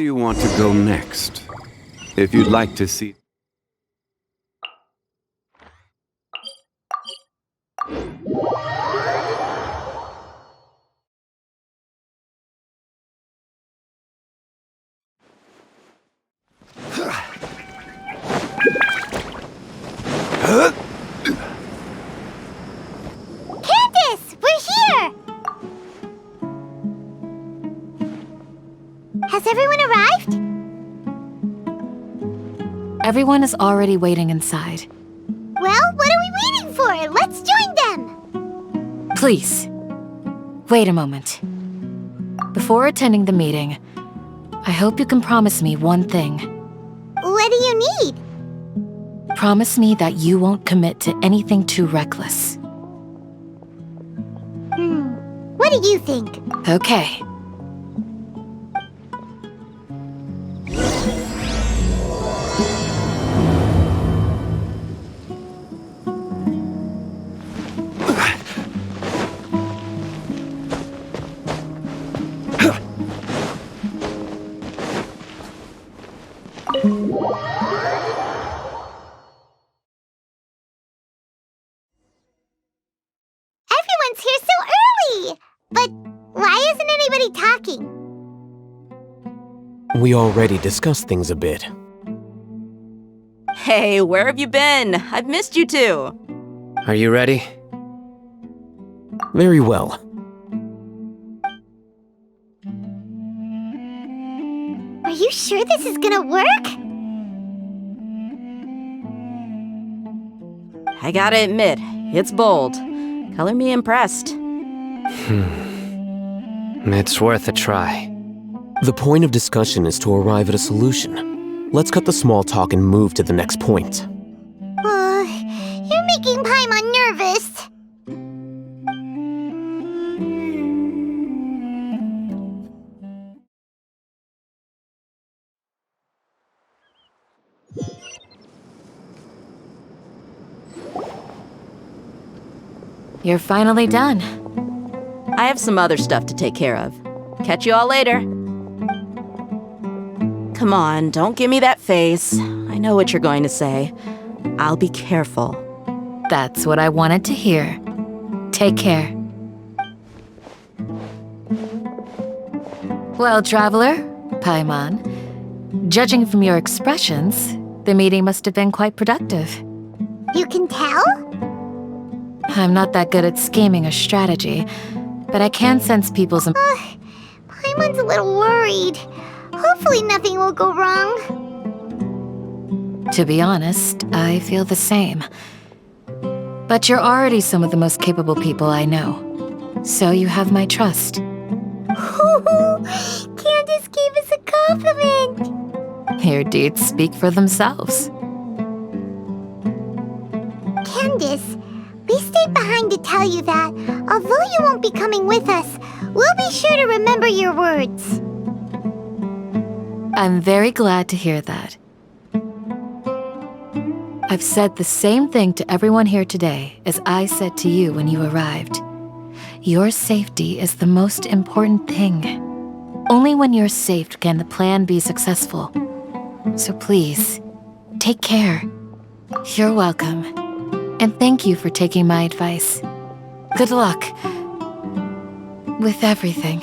do you want to go next? If you'd like to see... Candace! We're here! Has everyone arrived? Everyone is already waiting inside. Well, what are we waiting for? Let's join them! Please, wait a moment. Before attending the meeting, I hope you can promise me one thing. What do you need? Promise me that you won't commit to anything too reckless. What do you think? Okay. Everyone's here so early! But why isn't anybody talking? We already discussed things a bit. Hey, where have you been? I've missed you too. Are you ready? Very well. Are you sure this is gonna work? I gotta admit, it's bold. Color me impressed. It's worth a try. The point of discussion is to arrive at a solution. Let's cut the small talk and move to the next point. You're making Paimon nervous. You're finally done. I have some other stuff to take care of. Catch you all later. Come on, don't give me that face. I know what you're going to say. I'll be careful. That's what I wanted to hear. Take care. Well, Traveler, Paimon, judging from your expressions, the meeting must have been quite productive. You can tell? I'm not that good at scheming or strategy, but I can sense people's... Paimon's a little worried. Hopefully nothing will go wrong. To be honest, I feel the same. But you're already some of the most capable people I know, so you have my trust. Candace gave us a compliment! Your deeds speak for themselves. Candace, we stayed behind to tell you that, although you won't be coming with us, we'll be sure to remember your words. I'm very glad to hear that. I've said the same thing to everyone here today as I said to you when you arrived. Your safety is the most important thing. Only when you're safe can the plan be successful. So please, take care. You're welcome. And thank you for taking my advice. Good luck with everything.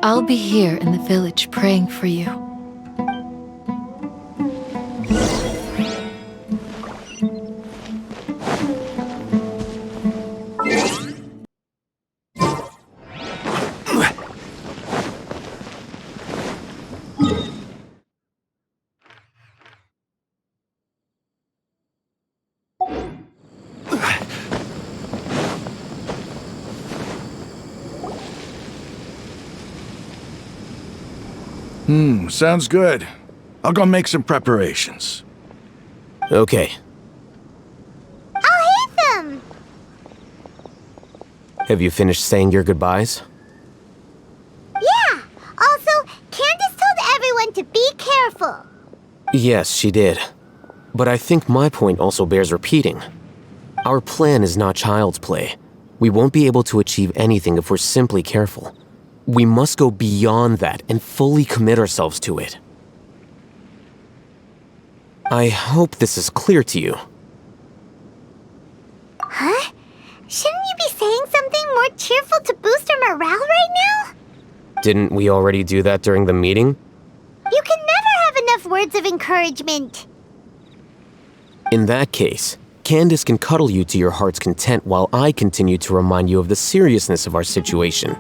I'll be here in the village praying for you. Sounds good. I'll go make some preparations. Okay. Alhaitham! Have you finished saying your goodbyes? Yeah! Also, Candace told everyone to be careful. Yes, she did. But I think my point also bears repeating. Our plan is not child's play. We won't be able to achieve anything if we're simply careful. We must go beyond that and fully commit ourselves to it. I hope this is clear to you. Huh? Shouldn't you be saying something more cheerful to boost our morale right now? Didn't we already do that during the meeting? You can never have enough words of encouragement. In that case, Candace can cuddle you to your heart's content while I continue to remind you of the seriousness of our situation.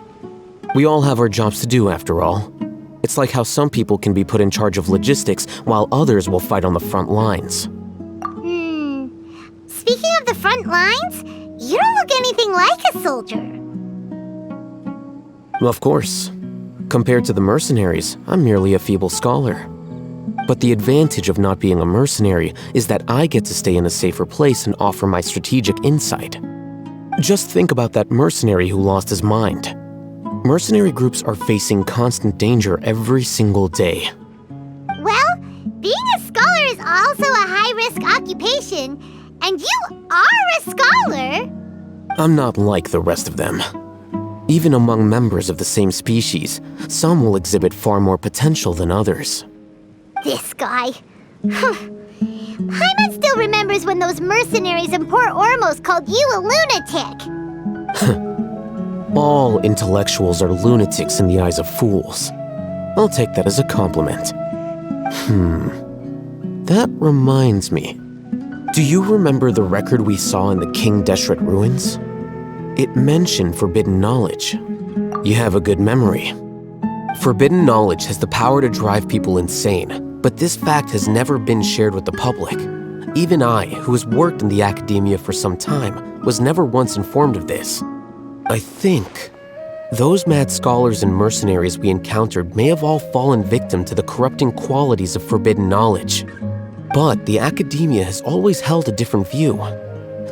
We all have our jobs to do, after all. It's like how some people can be put in charge of logistics while others will fight on the front lines. Speaking of the front lines, you don't look anything like a soldier. Of course. Compared to the mercenaries, I'm merely a feeble scholar. But the advantage of not being a mercenary is that I get to stay in a safer place and offer my strategic insight. Just think about that mercenary who lost his mind. Mercenary groups are facing constant danger every single day. Well, being a scholar is also a high-risk occupation, and you are a scholar! I'm not like the rest of them. Even among members of the same species, some will exhibit far more potential than others. This guy. Paimon still remembers when those mercenaries in Port Ormos called you a lunatic. All intellectuals are lunatics in the eyes of fools. I'll take that as a compliment. That reminds me. Do you remember the record we saw in the King Deshret ruins? It mentioned forbidden knowledge. You have a good memory. Forbidden knowledge has the power to drive people insane, but this fact has never been shared with the public. Even I, who has worked in the Akademiya for some time, was never once informed of this. I think those mad scholars and mercenaries we encountered may have all fallen victim to the corrupting qualities of forbidden knowledge. But the Akademiya has always held a different view.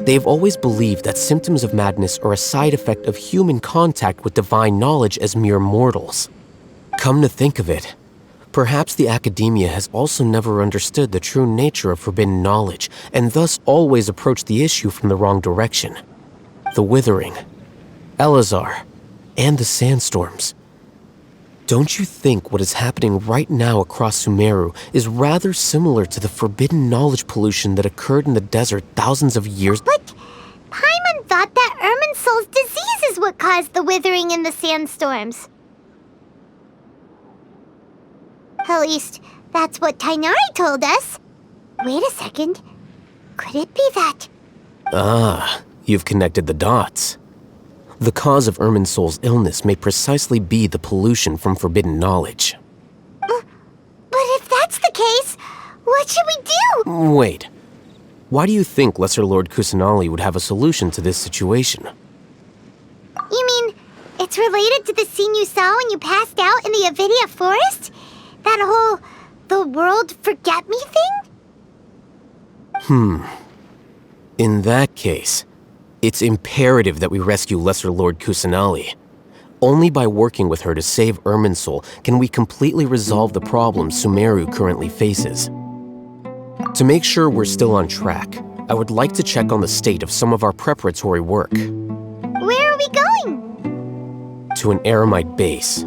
They have always believed that symptoms of madness are a side effect of human contact with divine knowledge as mere mortals. Come to think of it, perhaps the Akademiya has also never understood the true nature of forbidden knowledge and thus always approached the issue from the wrong direction. The Withering, Elazar, and the sandstorms. Don't you think what is happening right now across Sumeru is rather similar to the forbidden knowledge pollution that occurred in the desert thousands of years? But Paimon thought that Irminsul's disease is what caused the withering in the sandstorms. At least, that's what Tainari told us. Wait a second. Could it be that? Ah, you've connected the dots. The cause of Irminsul's illness may precisely be the pollution from forbidden knowledge. But if that's the case, what should we do? Wait. Why do you think Lesser Lord Kusanali would have a solution to this situation? You mean, it's related to the scene you saw when you passed out in the Avidia forest? That whole, the world forget me thing? In that case, it's imperative that we rescue Lesser Lord Kusanali. Only by working with her to save Irminsul can we completely resolve the problems Sumeru currently faces. To make sure we're still on track, I would like to check on the state of some of our preparatory work. Where are we going? To an Eremite base.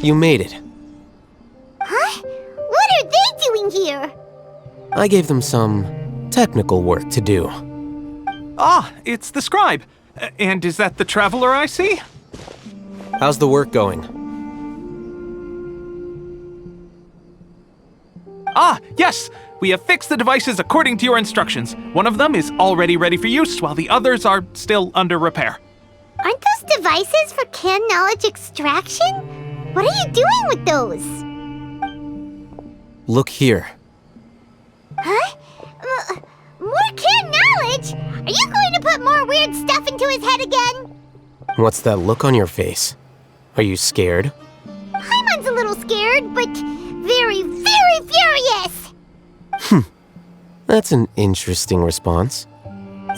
You made it. Huh? What are they doing here? I gave them some technical work to do. Ah, it's the scribe. And is that the traveler I see? How's the work going? Ah, yes! We have fixed the devices according to your instructions. One of them is already ready for use, while the others are still under repair. Aren't those devices for canned knowledge extraction? What are you doing with those? Look here. Huh? More canned knowledge? Are you going to put more weird stuff into his head again? What's that look on your face? Are you scared? Paimon's a little scared, but very, very furious! That's an interesting response.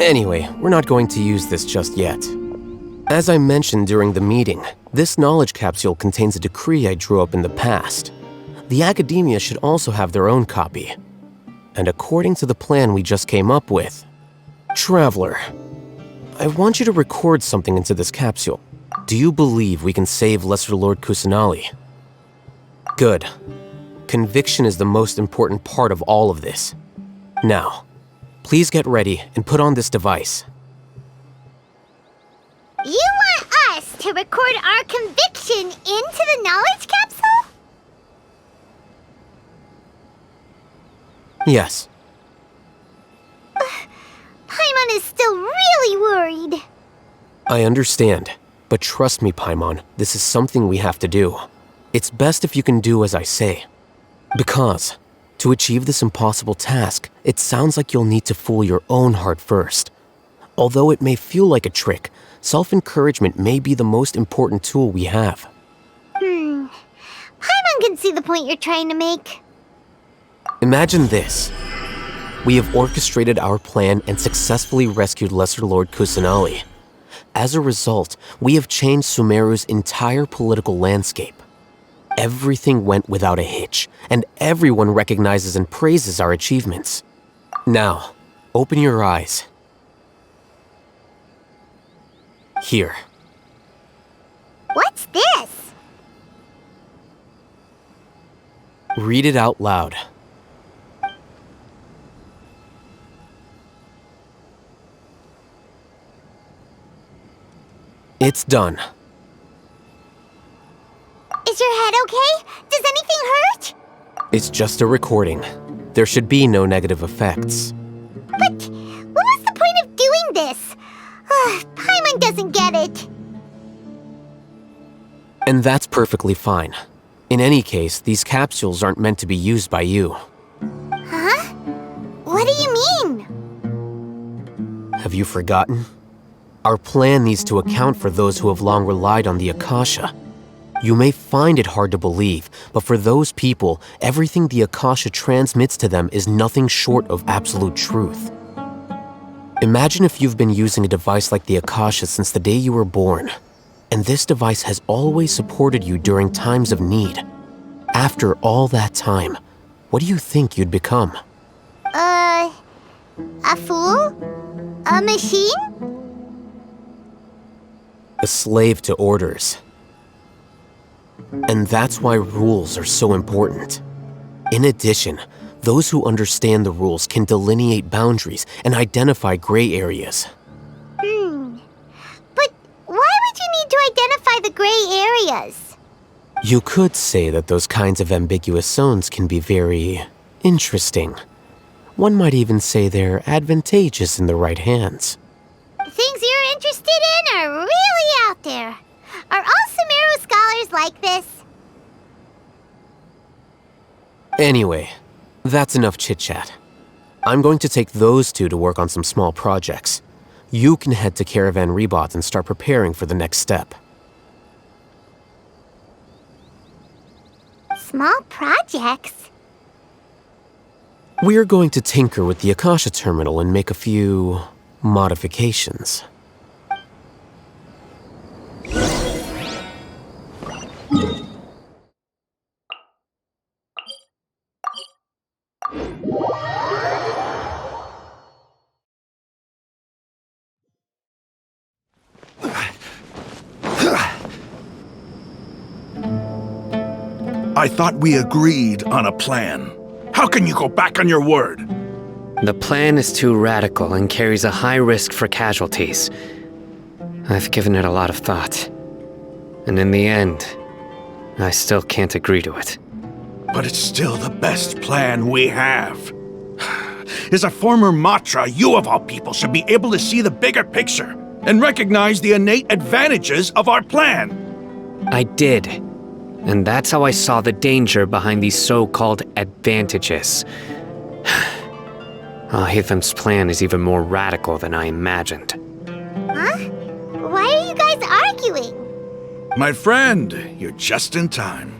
Anyway, we're not going to use this just yet. As I mentioned during the meeting, this knowledge capsule contains a decree I drew up in the past. The Akademiya should also have their own copy. And according to the plan we just came up with, Traveler, I want you to record something into this capsule. Do you believe we can save Lesser Lord Kusanali? Good. Conviction is the most important part of all of this. Now, please get ready and put on this device. You want us to record our conviction into the knowledge capsule? Yes. Paimon is still really worried. I understand, but trust me, Paimon, this is something we have to do. It's best if you can do as I say. Because, to achieve this impossible task, it sounds like you'll need to fool your own heart first. Although it may feel like a trick, self-encouragement may be the most important tool we have. Paimon can see the point you're trying to make. Imagine this. We have orchestrated our plan and successfully rescued Lesser Lord Kusanali. As a result, we have changed Sumeru's entire political landscape. Everything went without a hitch, and everyone recognizes and praises our achievements. Now, open your eyes. Here. What's this? Read it out loud. It's done. Is your head okay? Does anything hurt? It's just a recording. There should be no negative effects. But what was the point of doing this? Paimon doesn't get it. And that's perfectly fine. In any case, these capsules aren't meant to be used by you. Huh? What do you mean? Have you forgotten? Our plan needs to account for those who have long relied on the Akasha. You may find it hard to believe, but for those people, everything the Akasha transmits to them is nothing short of absolute truth. Imagine if you've been using a device like the Akasha since the day you were born, and this device has always supported you during times of need. After all that time, what do you think you'd become? A fool? A machine? A slave to orders. And that's why rules are so important. In addition, those who understand the rules can delineate boundaries and identify gray areas. But why would you need to identify the gray areas? You could say that those kinds of ambiguous zones can be very interesting. One might even say they're advantageous in the right hands. Things you're interested in are really out there. Are all Sumeru scholars like this? Anyway, that's enough chit-chat. I'm going to take those two to work on some small projects. You can head to Caravan Rebot and start preparing for the next step. Small projects? We're going to tinker with the Akasha terminal and make a few modifications. I thought we agreed on a plan. How can you go back on your word? The plan is too radical and carries a high risk for casualties. I've given it a lot of thought. And in the end, I still can't agree to it. But it's still the best plan we have. As a former Matra, you of all people should be able to see the bigger picture and recognize the innate advantages of our plan. I did. And that's how I saw the danger behind these so-called advantages. Alhaitham's plan is even more radical than I imagined. Huh? Why are you guys arguing? My friend, you're just in time.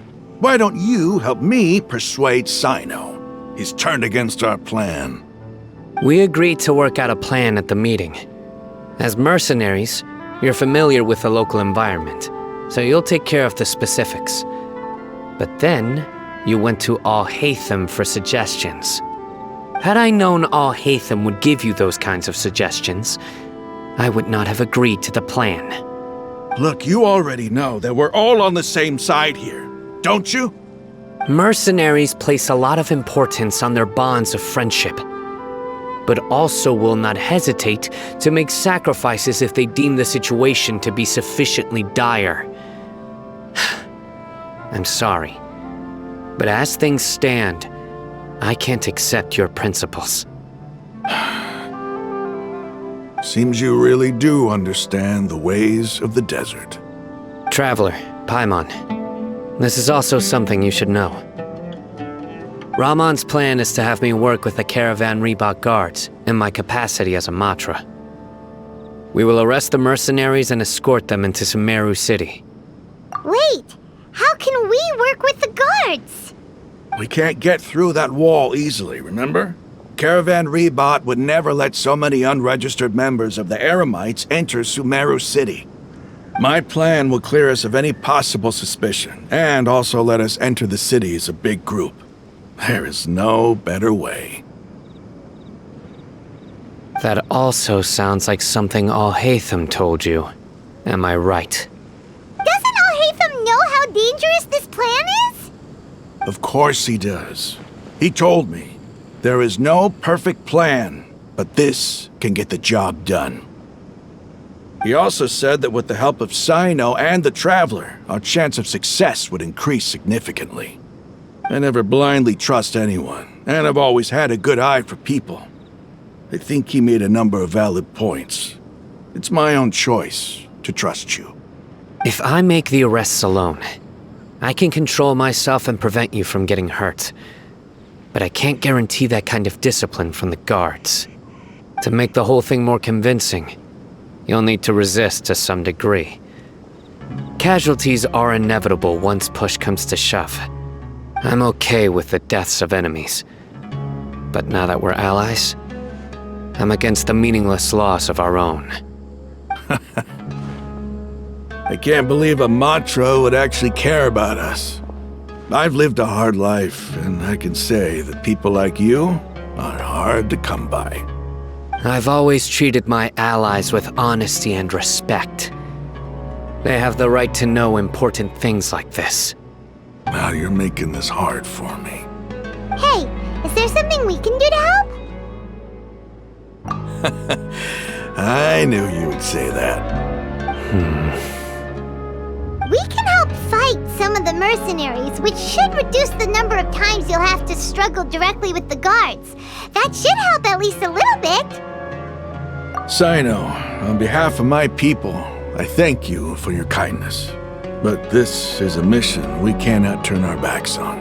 Why don't you help me persuade Sino? He's turned against our plan. We agreed to work out a plan at the meeting. As mercenaries, you're familiar with the local environment, so you'll take care of the specifics. But then, you went to Alhaitham for suggestions. Had I known Alhaitham would give you those kinds of suggestions, I would not have agreed to the plan. Look, you already know that we're all on the same side here, don't you? Mercenaries place a lot of importance on their bonds of friendship, but also will not hesitate to make sacrifices if they deem the situation to be sufficiently dire. I'm sorry, but as things stand, I can't accept your principles. Seems you really do understand the ways of the desert. Traveler, Paimon, this is also something you should know. Ramon's plan is to have me work with the Caravan Reebok guards in my capacity as a Matra. We will arrest the mercenaries and escort them into Sumeru City. Wait, how can we work with the guards? We can't get through that wall easily, remember? Caravan Reebok would never let so many unregistered members of the Eremites enter Sumeru City. My plan will clear us of any possible suspicion, and also let us enter the city as a big group. There is no better way. That also sounds like something Alhaitham told you. Am I right? Doesn't Alhaitham know how dangerous this plan is? Of course he does. He told me. There is no perfect plan, but this can get the job done. He also said that with the help of Sino and the Traveler, our chance of success would increase significantly. I never blindly trust anyone, and I've always had a good eye for people. I think he made a number of valid points. It's my own choice to trust you. If I make the arrests alone, I can control myself and prevent you from getting hurt. But I can't guarantee that kind of discipline from the guards. To make the whole thing more convincing, you'll need to resist to some degree. Casualties are inevitable once push comes to shove. I'm okay with the deaths of enemies. But now that we're allies, I'm against the meaningless loss of our own. I can't believe a Matra would actually care about us. I've lived a hard life, and I can say that people like you are hard to come by. I've always treated my allies with honesty and respect. They have the right to know important things like this. Now you're making this hard for me. Hey, is there something we can do to help? I knew you would say that. We can help fight some of the mercenaries, which should reduce the number of times you'll have to struggle directly with the guards. That should help at least a little bit. Sino, on behalf of my people, I thank you for your kindness. But this is a mission we cannot turn our backs on.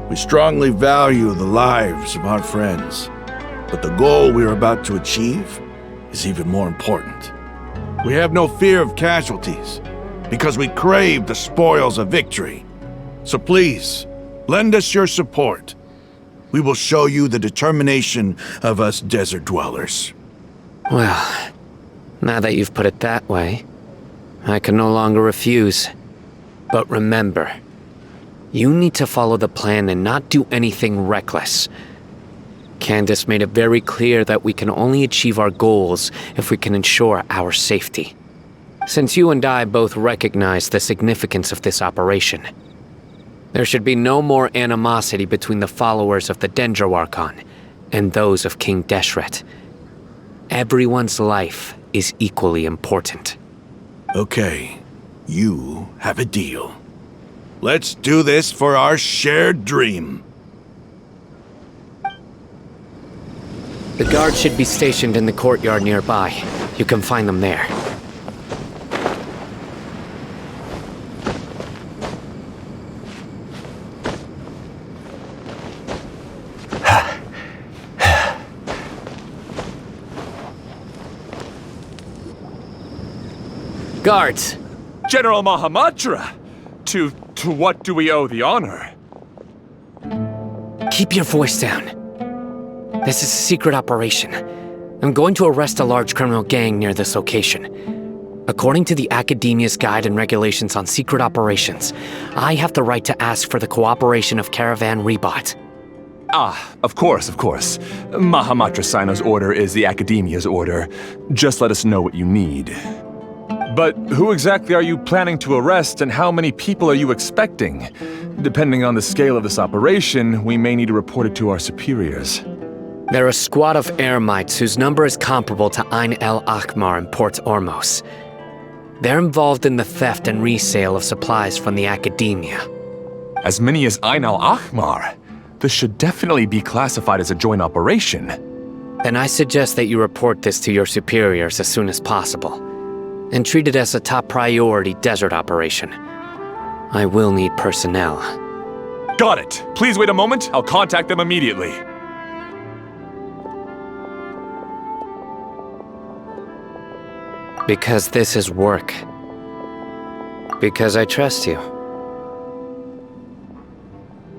We strongly value the lives of our friends, but the goal we are about to achieve is even more important. We have no fear of casualties, because we crave the spoils of victory. So please, lend us your support. We will show you the determination of us desert dwellers. Well, now that you've put it that way, I can no longer refuse. But remember, you need to follow the plan and not do anything reckless. Candace made it very clear that we can only achieve our goals if we can ensure our safety. Since you and I both recognize the significance of this operation, There should be no more animosity between the followers of the Dendro Archon and those of King Deshret. Everyone's life is equally important. Okay, you have a deal. Let's do this for our shared dream. The guards should be stationed in the courtyard nearby. You can find them there. Guards! General Mahamatra! To what do we owe the honor? Keep your voice down. This is a secret operation. I'm going to arrest a large criminal gang near this location. According to the Akademiya's Guide and Regulations on Secret Operations, I have the right to ask for the cooperation of Caravan Rebot. Ah, of course. Mahamatra Sino's order is the Akademiya's order. Just let us know what you need. But who exactly are you planning to arrest, and how many people are you expecting? Depending on the scale of this operation, we may need to report it to our superiors. They're a squad of Eremites whose number is comparable to Ain el Akhmar in Port Ormos. They're involved in the theft and resale of supplies from the Akademiya. As many as Ain el Akhmar? This should definitely be classified as a joint operation. Then I suggest that you report this to your superiors as soon as possible, and treat it as a top priority desert operation. I will need personnel. Got it! Please wait a moment, I'll contact them immediately. Because this is work. Because I trust you.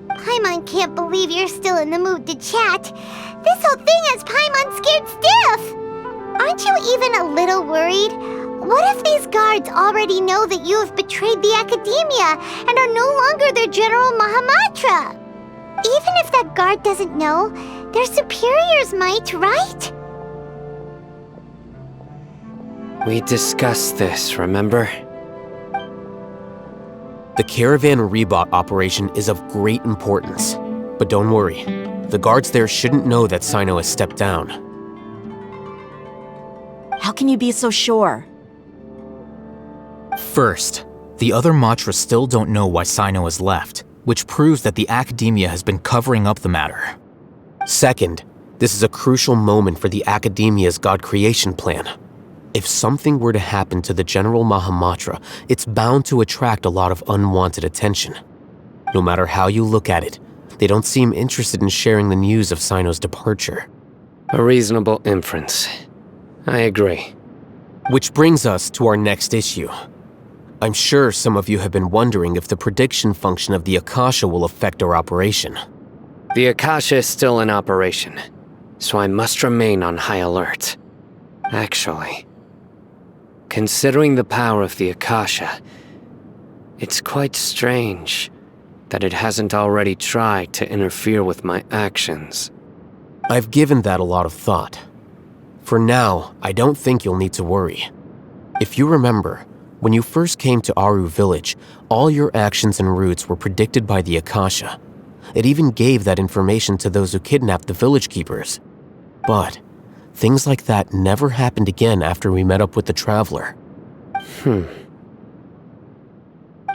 Paimon can't believe you're still in the mood to chat. This whole thing has Paimon scared stiff! Aren't you even a little worried? What if these guards already know that you have betrayed the Akademiya and are no longer their General Mahamatra? Even if that guard doesn't know, their superiors might, right? We discussed this, remember? The Caravan Rebot operation is of great importance. But don't worry, the guards there shouldn't know that Sino has stepped down. How can you be so sure? First, the other Matra still don't know why Sino has left, which proves that the Akademiya has been covering up the matter. Second, this is a crucial moment for the Akademiya's God creation plan. If something were to happen to the General Mahamatra, it's bound to attract a lot of unwanted attention. No matter how you look at it, they don't seem interested in sharing the news of Sino's departure. A reasonable inference. I agree. Which brings us to our next issue. I'm sure some of you have been wondering if the prediction function of the Akasha will affect our operation. The Akasha is still in operation, so I must remain on high alert. Actually, considering the power of the Akasha, it's quite strange that it hasn't already tried to interfere with my actions. I've given that a lot of thought. For now, I don't think you'll need to worry. If you remember, when you first came to Aru village, all your actions and routes were predicted by the Akasha. It even gave that information to those who kidnapped the village keepers. But things like that never happened again after we met up with the Traveler.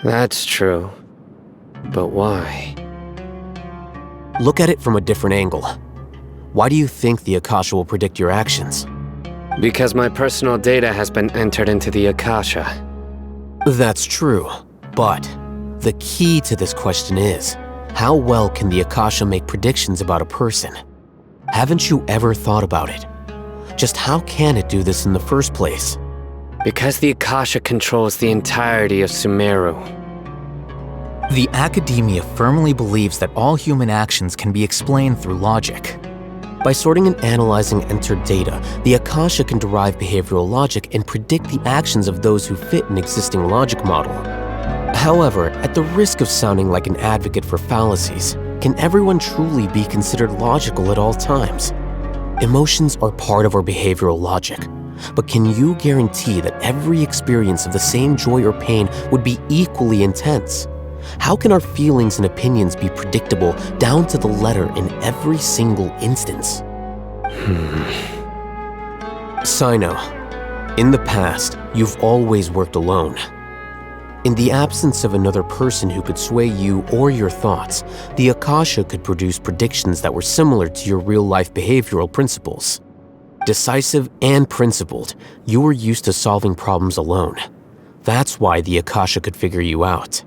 That's true. But why? Look at it from a different angle. Why do you think the Akasha will predict your actions? Because my personal data has been entered into the Akasha. That's true, but the key to this question is, how well can the Akasha make predictions about a person? Haven't you ever thought about it? Just how can it do this in the first place? Because the Akasha controls the entirety of Sumeru. The Akademiya firmly believes that all human actions can be explained through logic. By sorting and analyzing entered data, the Akasha can derive behavioral logic and predict the actions of those who fit an existing logic model. However, at the risk of sounding like an advocate for fallacies, can everyone truly be considered logical at all times? Emotions are part of our behavioral logic, but can you guarantee that every experience of the same joy or pain would be equally intense? How can our feelings and opinions be predictable down to the letter in every single instance? Sino, in the past, you've always worked alone. In the absence of another person who could sway you or your thoughts, the Akasha could produce predictions that were similar to your real-life behavioral principles. Decisive and principled, you were used to solving problems alone. That's why the Akasha could figure you out.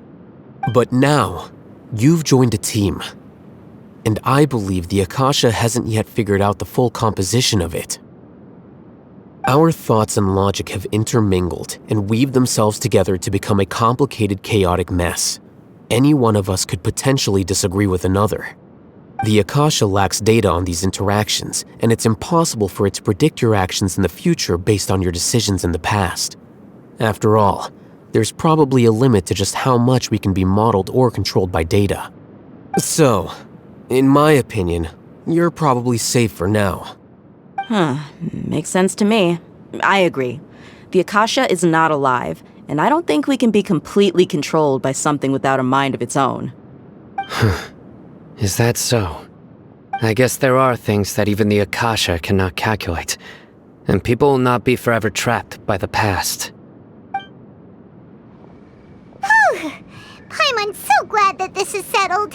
But now, you've joined a team. And I believe the Akasha hasn't yet figured out the full composition of it. Our thoughts and logic have intermingled and weaved themselves together to become a complicated, chaotic mess. Any one of us could potentially disagree with another. The Akasha lacks data on these interactions, and it's impossible for it to predict your actions in the future based on your decisions in the past. After all, there's probably a limit to just how much we can be modeled or controlled by data. So, in my opinion, you're probably safe for now. Makes sense to me. I agree. The Akasha is not alive, and I don't think we can be completely controlled by something without a mind of its own. Is that so? I guess there are things that even the Akasha cannot calculate, and people will not be forever trapped by the past. Paimon's so glad that this is settled.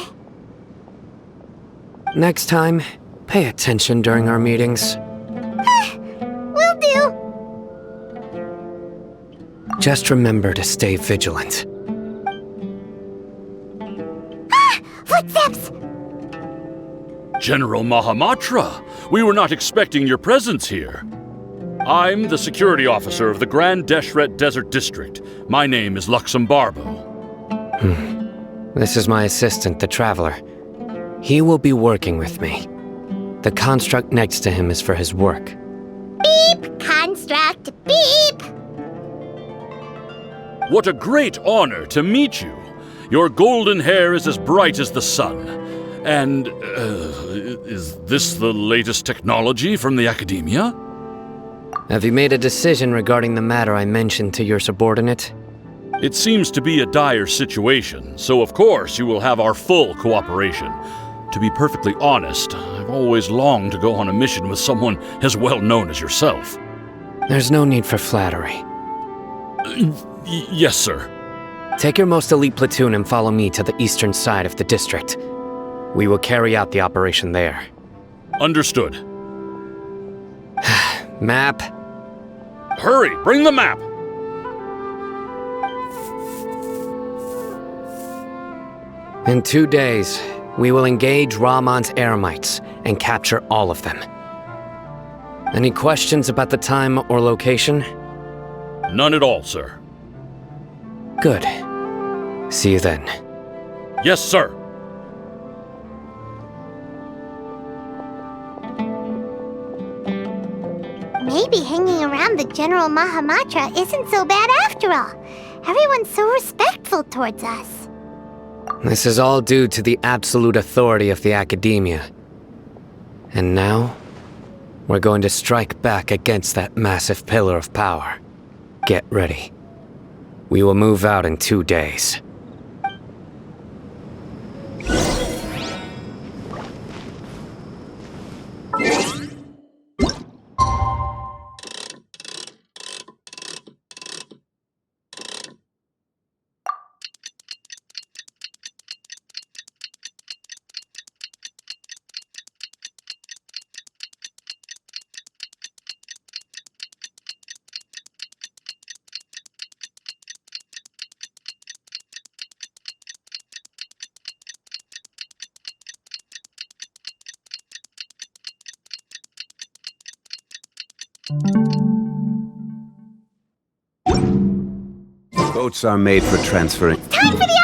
Next time, pay attention during our meetings. Will do. Just remember to stay vigilant. Footsteps! General Mahamatra, we were not expecting your presence here. I'm the security officer of the Grand Deshret Desert District. My name is Luxembarbo. This is my assistant, the Traveler. He will be working with me. The construct next to him is for his work. Beep! Construct, beep! What a great honor to meet you. Your golden hair is as bright as the sun. And, is this the latest technology from the Akademiya? Have you made a decision regarding the matter I mentioned to your subordinate? It seems to be a dire situation, so of course you will have our full cooperation. To be perfectly honest, I've always longed to go on a mission with someone as well known as yourself. There's no need for flattery. Yes, sir. Take your most elite platoon and follow me to the eastern side of the district. We will carry out the operation there. Understood. Map. Hurry, bring the map! In 2 days, we will engage Rahman's Eremites and capture all of them. Any questions about the time or location? None at all, sir. Good. See you then. Yes, sir. Maybe hanging around the General Mahamatra isn't so bad after all. Everyone's so respectful towards us. This is all due to the absolute authority of the Akademiya. And now, we're going to strike back against that massive pillar of power. Get ready. We will move out in 2 days. Boats are made for transferring. Time for the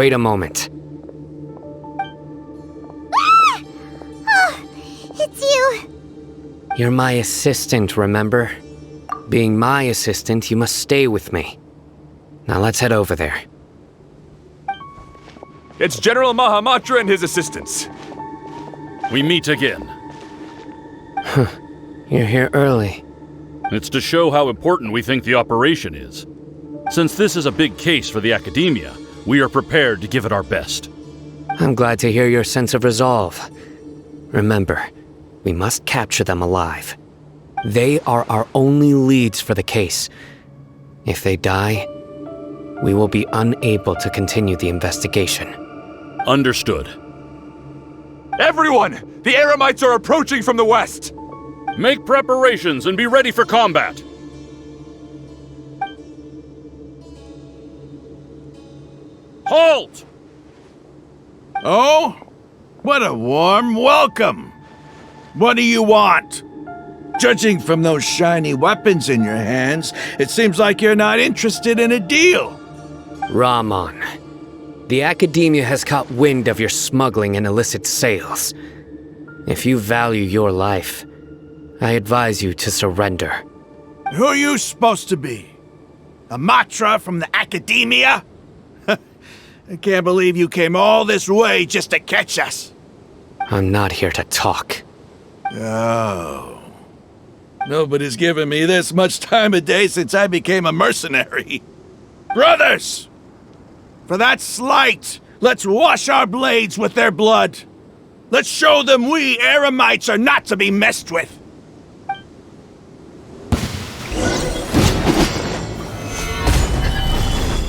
Wait a moment. Ah! Oh, it's you. You're my assistant, remember? Being my assistant, you must stay with me. Now let's head over there. It's General Mahamatra and his assistants. We meet again. You're here early. It's to show how important we think the operation is. Since this is a big case for the Akademiya, we are prepared to give it our best. I'm glad to hear your sense of resolve. Remember, we must capture them alive. They are our only leads for the case. If they die, we will be unable to continue the investigation. Understood. Everyone! The Eremites are approaching from the west! Make preparations and be ready for combat! Halt! Oh? What a warm welcome! What do you want? Judging from those shiny weapons in your hands, it seems like you're not interested in a deal. Rahman, the Akademiya has caught wind of your smuggling and illicit sales. If you value your life, I advise you to surrender. Who are you supposed to be? A Matra from the Akademiya? I can't believe you came all this way just to catch us. I'm not here to talk. Oh. Nobody's given me this much time of day since I became a mercenary. Brothers! For that slight, let's wash our blades with their blood. Let's show them we Eremites are not to be messed with.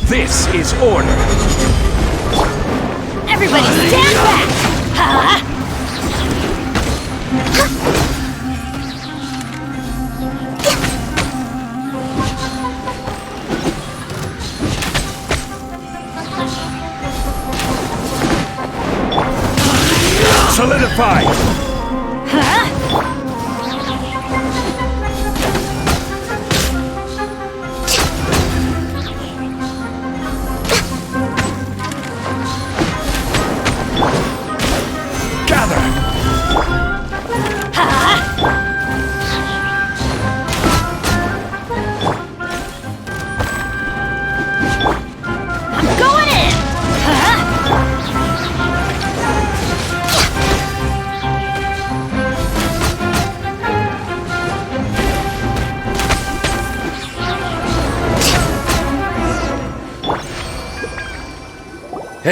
This is order! Everybody stand back! Huh? Solidify!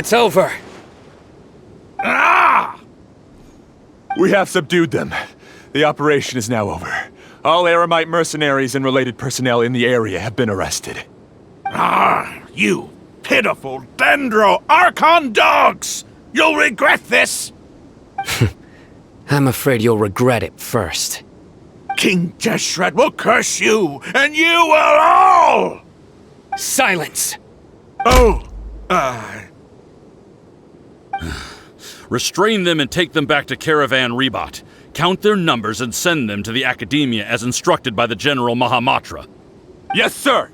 It's over. Ah! We have subdued them. The operation is now over. All Eremite mercenaries and related personnel in the area have been arrested. Ah, you pitiful Dendro Archon dogs! You'll regret this! I'm afraid you'll regret it first. King Deshret will curse you, and you will all! Silence! Oh, Restrain them and take them back to Caravan Rebat. Count their numbers and send them to the Akademiya as instructed by the General Mahamatra. Yes, sir!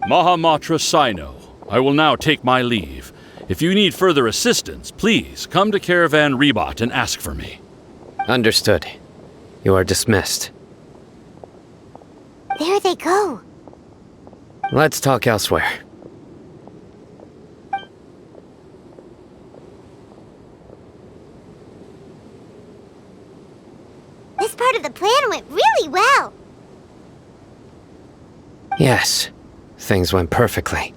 Mahamatra Sino, I will now take my leave. If you need further assistance, please come to Caravan Rebat and ask for me. Understood. You are dismissed. There they go. Let's talk elsewhere. This part of the plan went really well. Yes, things went perfectly.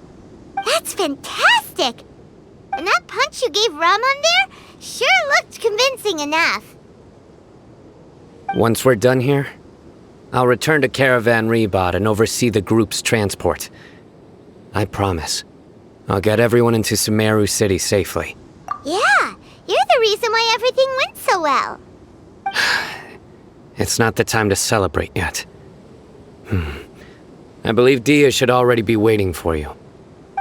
That's fantastic! And that punch you gave Rahman there sure looked convincing enough. Once we're done here, I'll return to Caravan Rebat and oversee the group's transport. I promise. I'll get everyone into Sumeru City safely. Yeah, you're the reason why everything went so well. It's not the time to celebrate yet. I believe Dia should already be waiting for you.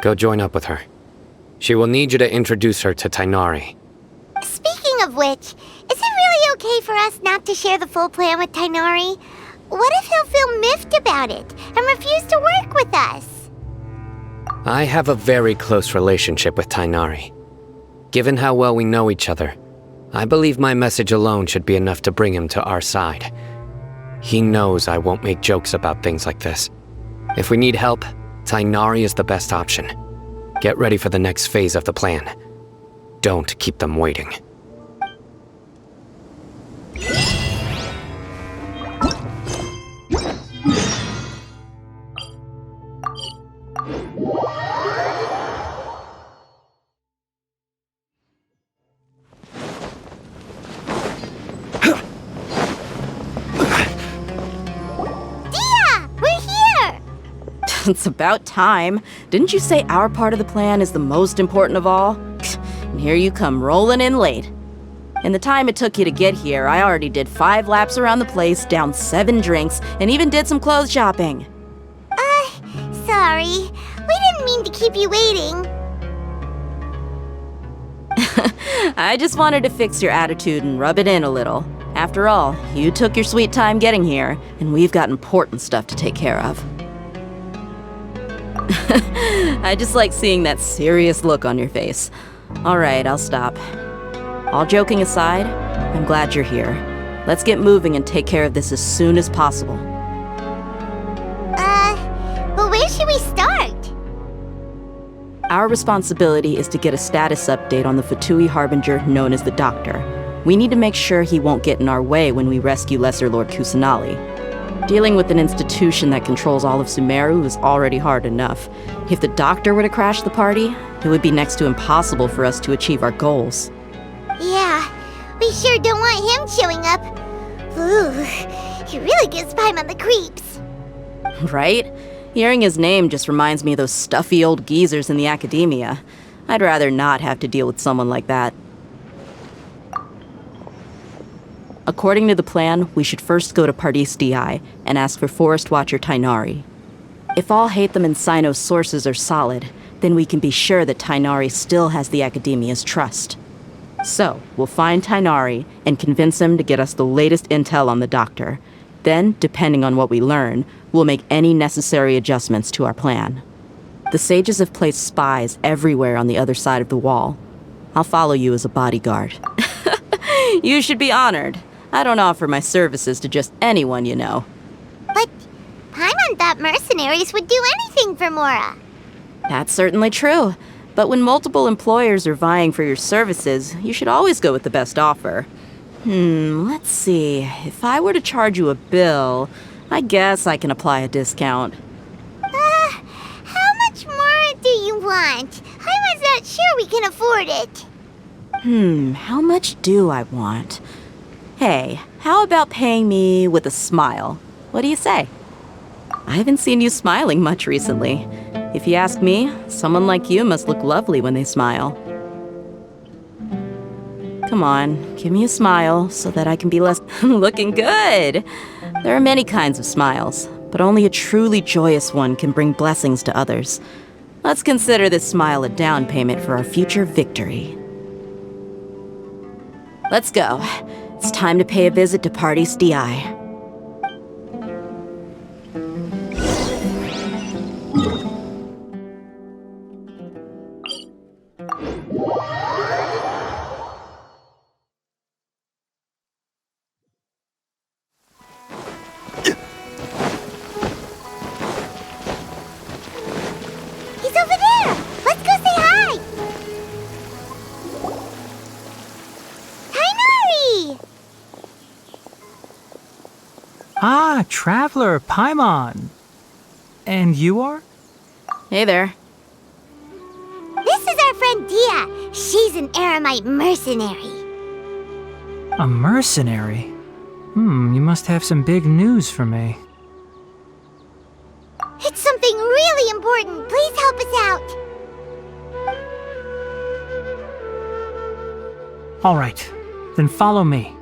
Go join up with her. She will need you to introduce her to Tainari. Speaking of which, is it really okay for us not to share the full plan with Tainari? What if he'll feel miffed about it and refuse to work with us? I have a very close relationship with Tighnari. Given how well we know each other, I believe my message alone should be enough to bring him to our side. He knows I won't make jokes about things like this. If we need help, Tighnari is the best option. Get ready for the next phase of the plan. Don't keep them waiting. It's about time. Didn't you say our part of the plan is the most important of all? And here you come rolling in late. In the time it took you to get here, I already did 5 laps around the place, downed 7 drinks, and even did some clothes shopping. Sorry. We didn't mean to keep you waiting. I just wanted to fix your attitude and rub it in a little. After all, you took your sweet time getting here, and we've got important stuff to take care of. I just like seeing that serious look on your face. Alright, I'll stop. All joking aside, I'm glad you're here. Let's get moving and take care of this as soon as possible. But where should we start? Our responsibility is to get a status update on the Fatui Harbinger known as the Doctor. We need to make sure he won't get in our way when we rescue Lesser Lord Kusanali. Dealing with an institution that controls all of Sumeru is already hard enough. If the Doctor were to crash the party, it would be next to impossible for us to achieve our goals. Yeah, we sure don't want him showing up. Ooh, he really gives Paimon the creeps. Right? Hearing his name just reminds me of those stuffy old geezers in the Akademiya. I'd rather not have to deal with someone like that. According to the plan, we should first go to Pardis Di and ask for Forest Watcher Tighnari. If Alhaitham and Cyno's sources are solid, then we can be sure that Tighnari still has the Akademiya's trust. So, we'll find Tighnari and convince him to get us the latest intel on the Doctor. Then, depending on what we learn, we'll make any necessary adjustments to our plan. The sages have placed spies everywhere on the other side of the wall. I'll follow you as a bodyguard. You should be honored. I don't offer my services to just anyone you know. But Paimon thought mercenaries would do anything for Mora. That's certainly true. But when multiple employers are vying for your services, you should always go with the best offer. Let's see. If I were to charge you a bill, I guess I can apply a discount. How much more do you want? Paimon's not sure we can afford it. How much do I want? Hey, how about paying me with a smile? What do you say? I haven't seen you smiling much recently. If you ask me, someone like you must look lovely when they smile. Come on, give me a smile so that I can be less looking good. There are many kinds of smiles, but only a truly joyous one can bring blessings to others. Let's consider this smile a down payment for our future victory. Let's go. It's time to pay a visit to Pardis Di. He's over there! Let's go say hi! Tighnari! Ah, Traveler, Paimon. And you are? Hey there. This is our friend Dia. She's an Aramite mercenary. A mercenary? You must have some big news for me. It's something really important. Please help us out. All right, then follow me.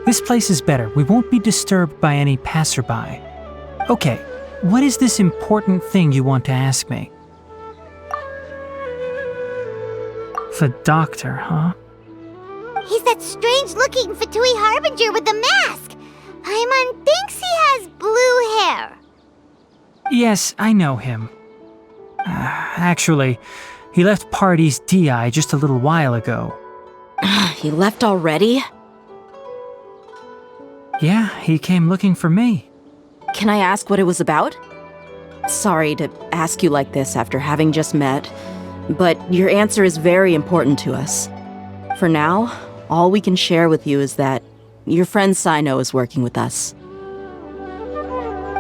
This place is better. We won't be disturbed by any passerby. Okay, what is this important thing you want to ask me? The Doctor, huh? strange-looking Fatui Harbinger with the mask. Paimon thinks he has blue hair. Yes, I know him. Actually, he left Party's DI just a little while ago. He left already? Yeah, he came looking for me. Can I ask what it was about? Sorry to ask you like this after having just met, but your answer is very important to us. For now, all we can share with you is that your friend Sino is working with us.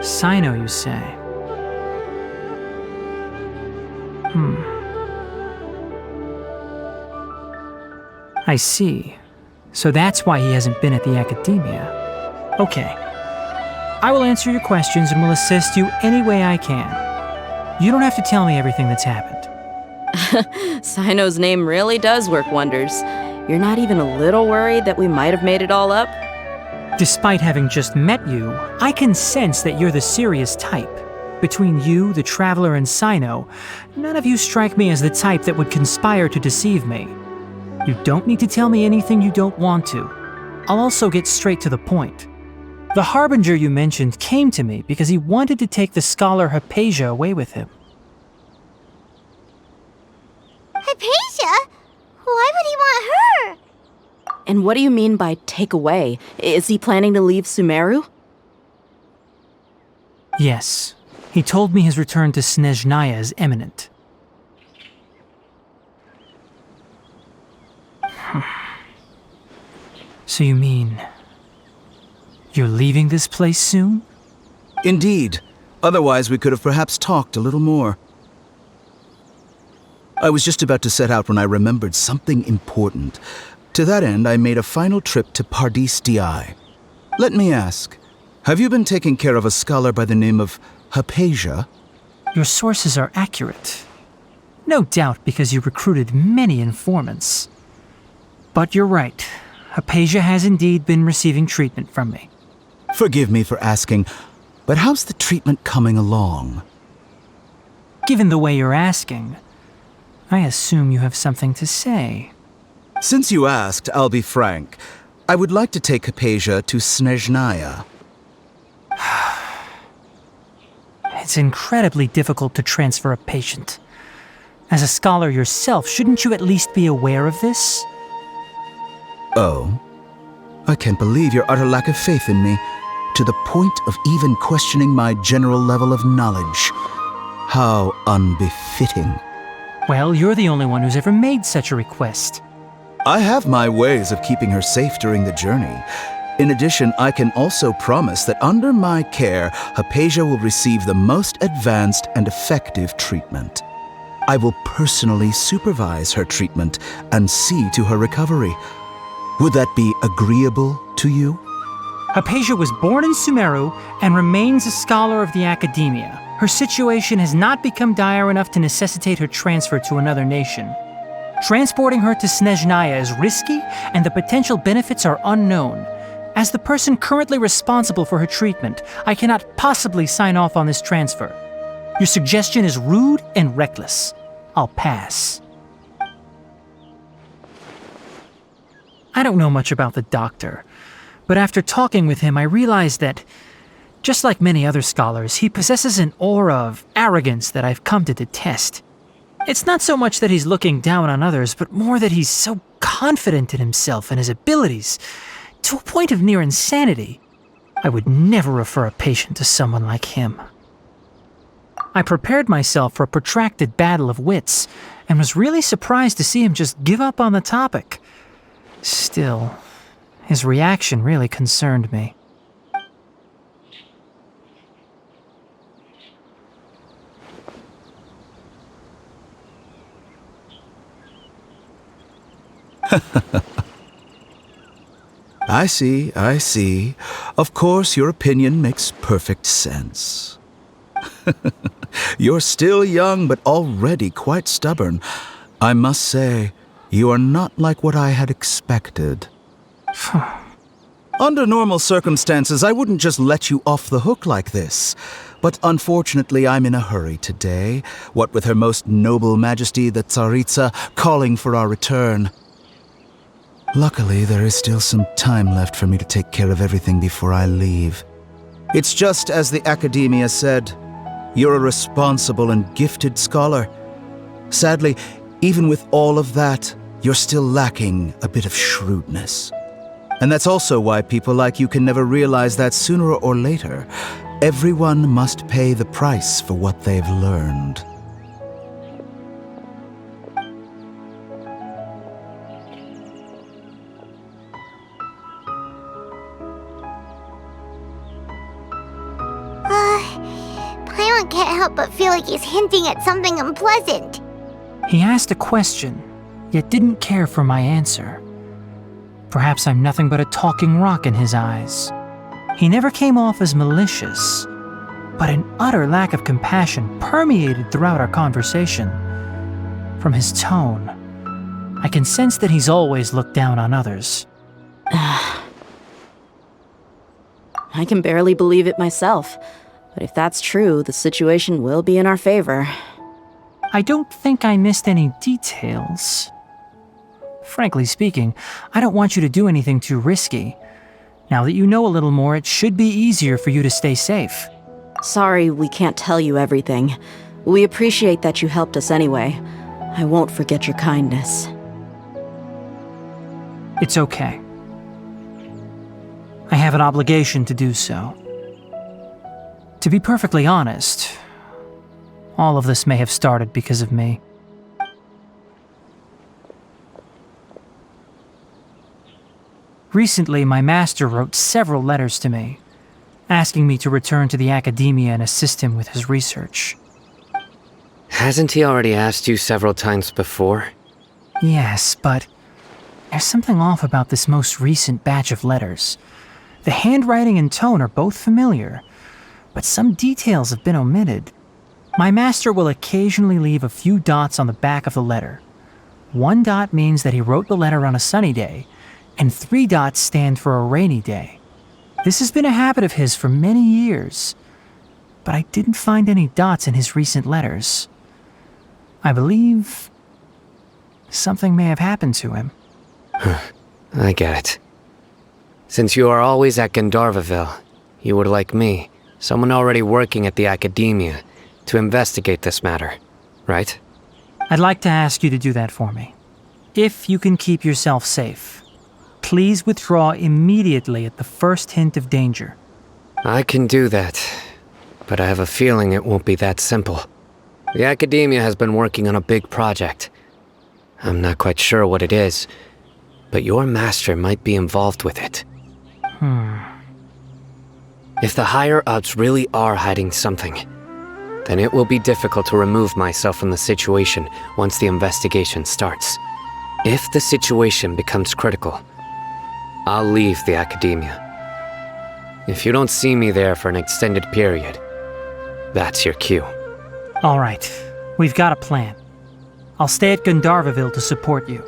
Sino, you say? I see. So that's why he hasn't been at the Akademiya. Okay. I will answer your questions and will assist you any way I can. You don't have to tell me everything that's happened. Sino's name really does work wonders. You're not even a little worried that we might have made it all up? Despite having just met you, I can sense that you're the serious type. Between you, the Traveler, and Sino, none of you strike me as the type that would conspire to deceive me. You don't need to tell me anything you don't want to. I'll also get straight to the point. The Harbinger you mentioned came to me because he wanted to take the scholar Hypatia away with him. Hypatia? Why would he want her? And what do you mean by take away? Is he planning to leave Sumeru? Yes. He told me his return to Snezhnaya is imminent. So you mean... you're leaving this place soon? Indeed. Otherwise, we could have perhaps talked a little more. I was just about to set out when I remembered something important. To that end, I made a final trip to Pardis Di. Let me ask, have you been taking care of a scholar by the name of Hypatia? Your sources are accurate. No doubt because you recruited many informants. But you're right. Hypatia has indeed been receiving treatment from me. Forgive me for asking, but how's the treatment coming along? Given the way you're asking, I assume you have something to say. Since you asked, I'll be frank. I would like to take Hypatia to Snezhnaya. It's incredibly difficult to transfer a patient. As a scholar yourself, shouldn't you at least be aware of this? Oh? I can't believe your utter lack of faith in me, to the point of even questioning my general level of knowledge. How unbefitting. Well, you're the only one who's ever made such a request. I have my ways of keeping her safe during the journey. In addition, I can also promise that under my care, Hypatia will receive the most advanced and effective treatment. I will personally supervise her treatment and see to her recovery. Would that be agreeable to you? Hypatia was born in Sumeru and remains a scholar of the Akademiya. Her situation has not become dire enough to necessitate her transfer to another nation. Transporting her to Snezhnaya is risky, and the potential benefits are unknown. As the person currently responsible for her treatment, I cannot possibly sign off on this transfer. Your suggestion is rude and reckless. I'll pass. I don't know much about the doctor, but after talking with him, I realized that, just like many other scholars, he possesses an aura of arrogance that I've come to detest. It's not so much that he's looking down on others, but more that he's so confident in himself and his abilities, to a point of near insanity. I would never refer a patient to someone like him. I prepared myself for a protracted battle of wits, and was really surprised to see him just give up on the topic. Still, his reaction really concerned me. I see. Of course, your opinion makes perfect sense. You're still young, but already quite stubborn. I must say, you are not like what I had expected. Under normal circumstances, I wouldn't just let you off the hook like this. But unfortunately, I'm in a hurry today, what with Her Most Noble Majesty the Tsaritsa calling for our return. Luckily, there is still some time left for me to take care of everything before I leave. It's just as the Akademiya said, you're a responsible and gifted scholar. Sadly, even with all of that, you're still lacking a bit of shrewdness. And that's also why people like you can never realize that sooner or later, everyone must pay the price for what they've learned. Paimon can't help but feel like he's hinting at something unpleasant. He asked a question, yet didn't care for my answer. Perhaps I'm nothing but a talking rock in his eyes. He never came off as malicious, but an utter lack of compassion permeated throughout our conversation. From his tone, I can sense that he's always looked down on others. I can barely believe it myself, but if that's true, the situation will be in our favor. I don't think I missed any details. Frankly speaking, I don't want you to do anything too risky. Now that you know a little more, it should be easier for you to stay safe. Sorry we can't tell you everything. We appreciate that you helped us anyway. I won't forget your kindness. It's okay. I have an obligation to do so. To be perfectly honest, all of this may have started because of me. Recently, my master wrote several letters to me, asking me to return to the Akademiya and assist him with his research. Hasn't he already asked you several times before? Yes, but there's something off about this most recent batch of letters. The handwriting and tone are both familiar, but some details have been omitted. My master will occasionally leave a few dots on the back of the letter. 1 dot means that he wrote the letter on a sunny day, and 3 dots stand for a rainy day. This has been a habit of his for many years, but I didn't find any dots in his recent letters. I believe something may have happened to him. I get it. Since you are always at Gandharvaville, you would like me, someone already working at the Akademiya, to investigate this matter, right? I'd like to ask you to do that for me. If you can keep yourself safe, please withdraw immediately at the first hint of danger. I can do that, but I have a feeling it won't be that simple. The Akademiya has been working on a big project. I'm not quite sure what it is, but your master might be involved with it. If the higher-ups really are hiding something, then it will be difficult to remove myself from the situation once the investigation starts. If the situation becomes critical, I'll leave the Akademiya. If you don't see me there for an extended period, that's your cue. All right, we've got a plan. I'll stay at Gandharvaville to support you.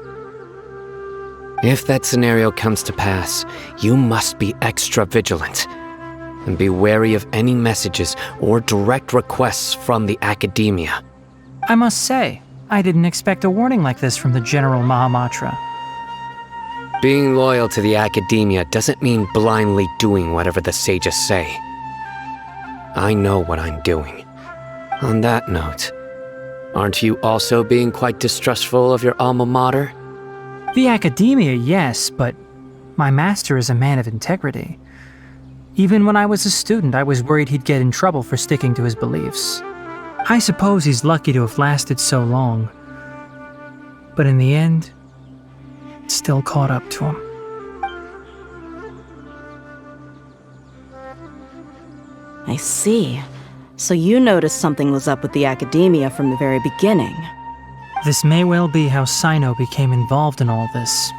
If that scenario comes to pass, you must be extra vigilant. And be wary of any messages or direct requests from the Akademiya. I must say, I didn't expect a warning like this from the General Mahamatra. Being loyal to the Akademiya doesn't mean blindly doing whatever the sages say. I know what I'm doing. On that note, aren't you also being quite distrustful of your alma mater? The Akademiya, yes, but my master is a man of integrity. Even when I was a student, I was worried he'd get in trouble for sticking to his beliefs. I suppose he's lucky to have lasted so long. But in the end, it still caught up to him. I see. So you noticed something was up with the Akademiya from the very beginning. This may well be how Sino became involved in all this.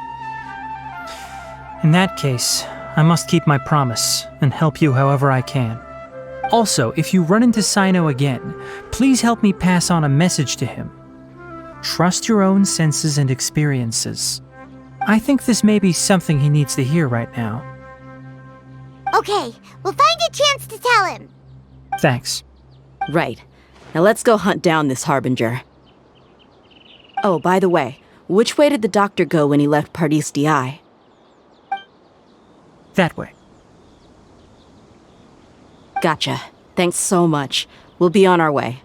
In that case, I must keep my promise and help you however I can. Also, if you run into Sino again, please help me pass on a message to him. Trust your own senses and experiences. I think this may be something he needs to hear right now. Okay, we'll find a chance to tell him. Thanks. Right. Now let's go hunt down this Harbinger. Oh, by the way, which way did the doctor go when he left Pardis DI? That way. Gotcha. Thanks so much. We'll be on our way.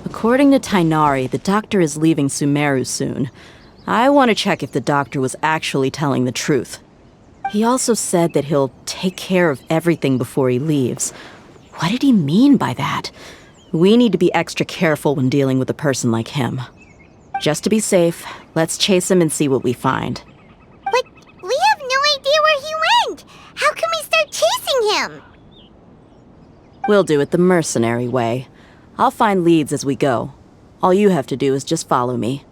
According to Tighnari, the doctor is leaving Sumeru soon. I want to check if the doctor was actually telling the truth. He also said that he'll take care of everything before he leaves. What did he mean by that? We need to be extra careful when dealing with a person like him. Just to be safe, let's chase him and see what we find. But we have no idea where he went! How can we start chasing him? We'll do it the mercenary way. I'll find leads as we go. All you have to do is just follow me.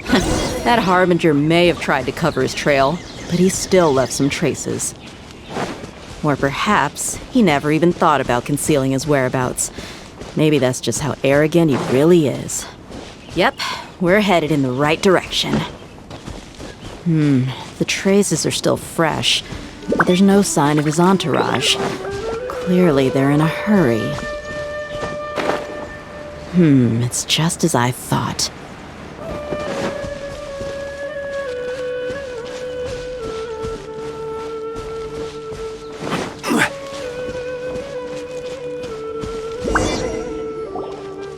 That Harbinger may have tried to cover his trail, but he still left some traces. Or perhaps he never even thought about concealing his whereabouts. Maybe that's just how arrogant he really is. Yep, we're headed in the right direction. The traces are still fresh, but there's no sign of his entourage. Clearly they're in a hurry. It's just as I thought.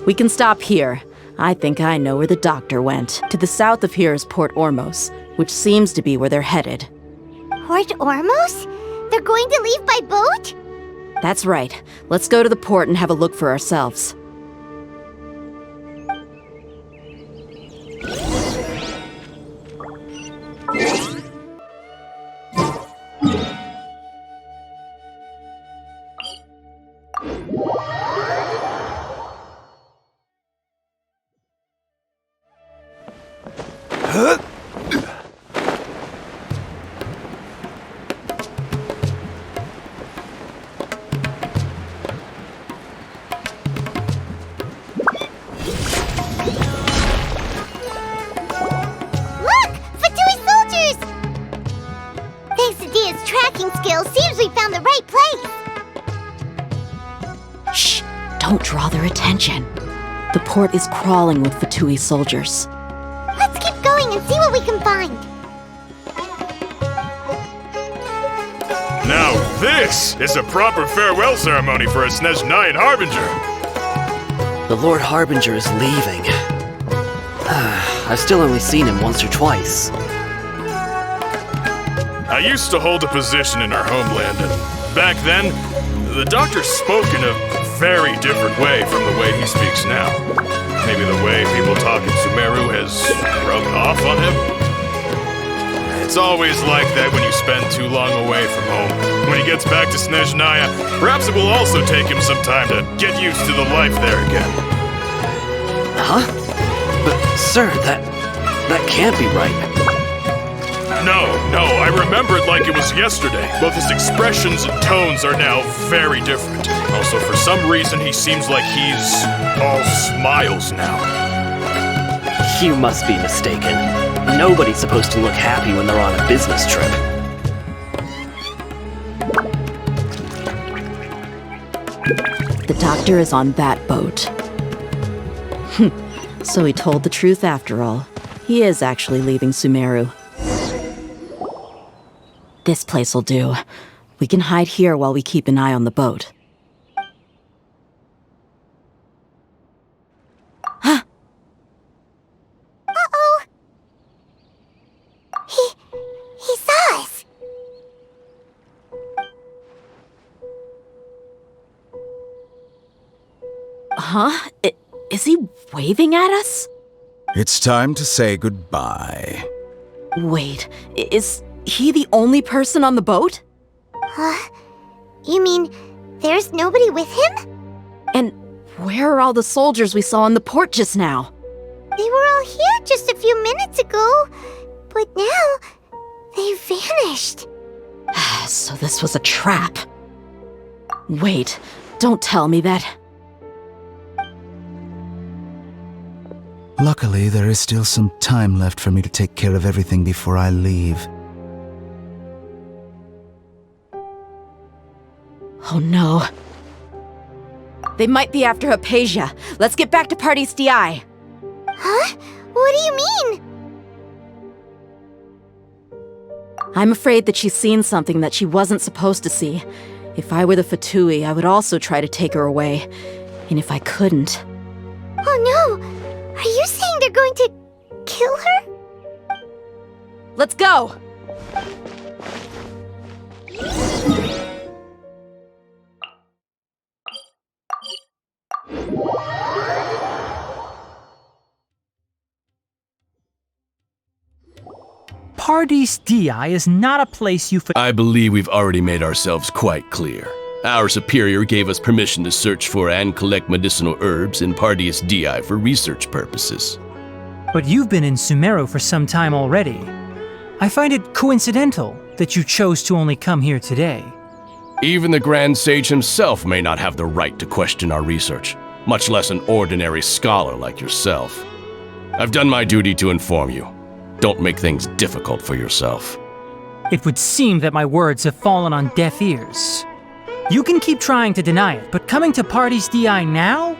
We can stop here. I think I know where the doctor went. To the south of here is Port Ormos, which seems to be where they're headed. Port Ormos? They're going to leave by boat? That's right. Let's go to the port and have a look for ourselves. Don't draw their attention. The port is crawling with Fatui soldiers. Let's keep going and see what we can find. Now this is a proper farewell ceremony for a Snezhnayan Harbinger. The Lord Harbinger is leaving. I've still only seen him once or twice. I used to hold a position in our homeland, and back then, the doctor spoke in a very different way from the way he speaks now. Maybe the way people talk in Sumeru has rubbed off on him? It's always like that when you spend too long away from home. When he gets back to Snezhnaya, perhaps it will also take him some time to get used to the life there again. Huh? But, sir, that can't be right. No, I remember it like it was yesterday. Both his expressions and tones are now very different. Also, for some reason, he seems like he's all smiles now. You must be mistaken. Nobody's supposed to look happy when they're on a business trip. The doctor is on that boat. So he told the truth after all. He is actually leaving Sumeru. This place will do. We can hide here while we keep an eye on the boat. Huh? Uh-oh! He saw us! Huh? Is he waving at us? It's time to say goodbye. Wait, is he the only person on the boat? You mean there's nobody with him? And where are all the soldiers we saw in the port just now? They were all here just a few minutes ago, but now they've vanished. So this was a trap. Wait, don't tell me that. Luckily, there is still some time left for me to take care of everything before I leave. Oh no. They might be after Hypatia. Let's get back to Party's DI. Huh? What do you mean? I'm afraid that she's seen something that she wasn't supposed to see. If I were the Fatui, I would also try to take her away. And if I couldn't... Oh no! Are you saying they're going to kill her? Let's go! Party's DI is not a place you... I believe we've already made ourselves quite clear. Our superior gave us permission to search for and collect medicinal herbs in Party's DI for research purposes. But you've been in Sumeru for some time already. I find it coincidental that you chose to only come here today. Even the Grand Sage himself may not have the right to question our research, much less an ordinary scholar like yourself. I've done my duty to inform you. Don't make things difficult for yourself. It would seem that my words have fallen on deaf ears. You can keep trying to deny it, but coming to Party's DI now?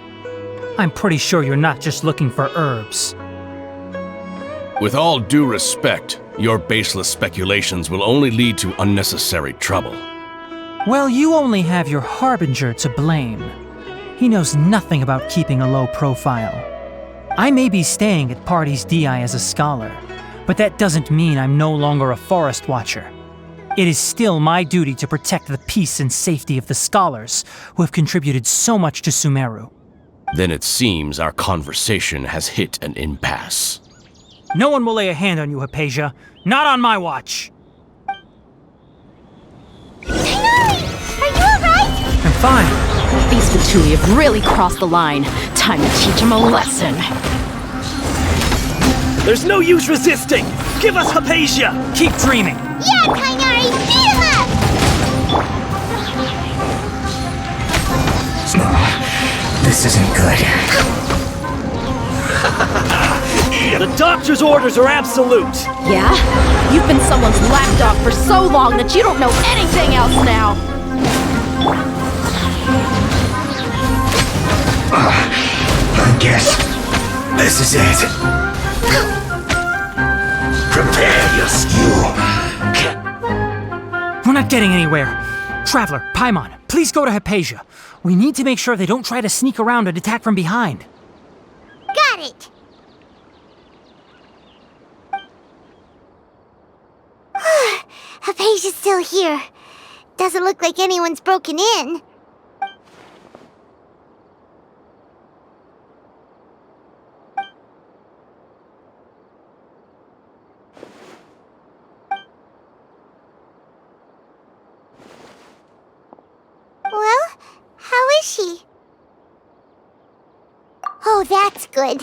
I'm pretty sure you're not just looking for herbs. With all due respect, your baseless speculations will only lead to unnecessary trouble. Well, you only have your Harbinger to blame. He knows nothing about keeping a low profile. I may be staying at Party's DI as a scholar, but that doesn't mean I'm no longer a forest watcher. It is still my duty to protect the peace and safety of the scholars who have contributed so much to Sumeru. Then it seems our conversation has hit an impasse. No one will lay a hand on you, Hypatia. Not on my watch. Are you alright? I'm fine. These Fatui have really crossed the line. Time to teach them a lesson. There's no use resisting! Give us Hypatia! Keep dreaming! Yeah, Tainari! Beat him up! This isn't good. The doctor's orders are absolute! Yeah? You've been someone's lapdog for so long that you don't know anything else now! I guess this is it. Prepare your skill. We're not getting anywhere. Traveler, Paimon, please go to Hypatia. We need to make sure they don't try to sneak around and attack from behind. Got it! Hypatia's still here. Doesn't look like anyone's broken in. Well, how is she? Oh, that's good.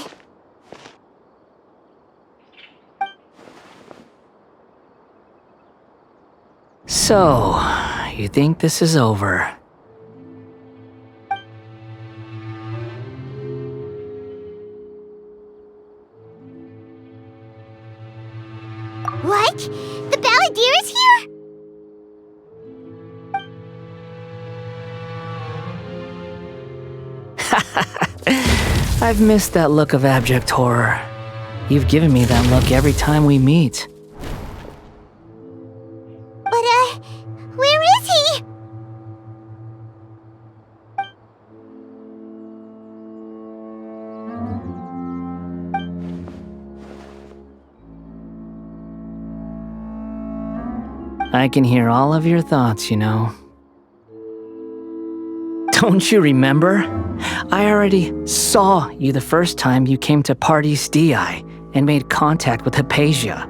So, you think this is over? What? The Balladeer is here? I've missed that look of abject horror. You've given me that look every time we meet. But, where is he? I can hear all of your thoughts, you know. Don't you remember? I already saw you the first time you came to Party's DI and made contact with Hypatia.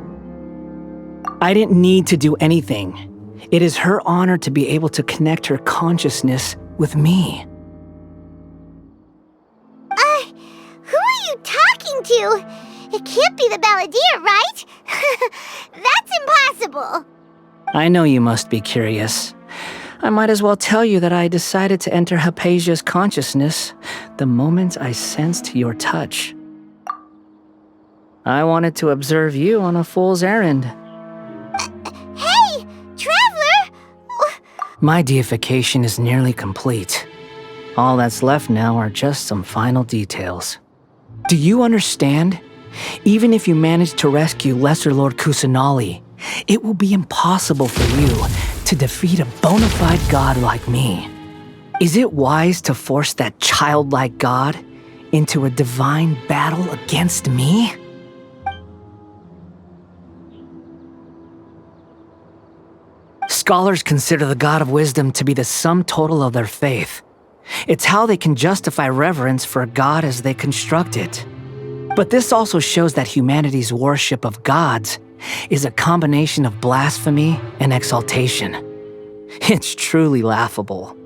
I didn't need to do anything. It is her honor to be able to connect her consciousness with me. Who are you talking to? It can't be the Balladeer, right? That's impossible. I know you must be curious. I might as well tell you that I decided to enter Hypatia's consciousness the moment I sensed your touch. I wanted to observe you on a fool's errand. Hey, Traveler! My deification is nearly complete. All that's left now are just some final details. Do you understand? Even if you manage to rescue Lesser Lord Kusanali, it will be impossible for you to defeat a bona fide god like me. Is it wise to force that childlike god into a divine battle against me? Scholars consider the God of Wisdom to be the sum total of their faith. It's how they can justify reverence for a god as they construct it. But this also shows that humanity's worship of gods is a combination of blasphemy and exaltation. It's truly laughable.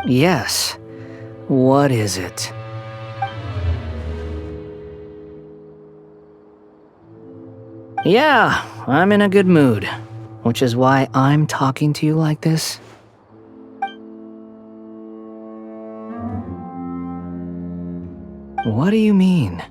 Yes. What is it? Yeah, I'm in a good mood, which is why I'm talking to you like this. What do you mean?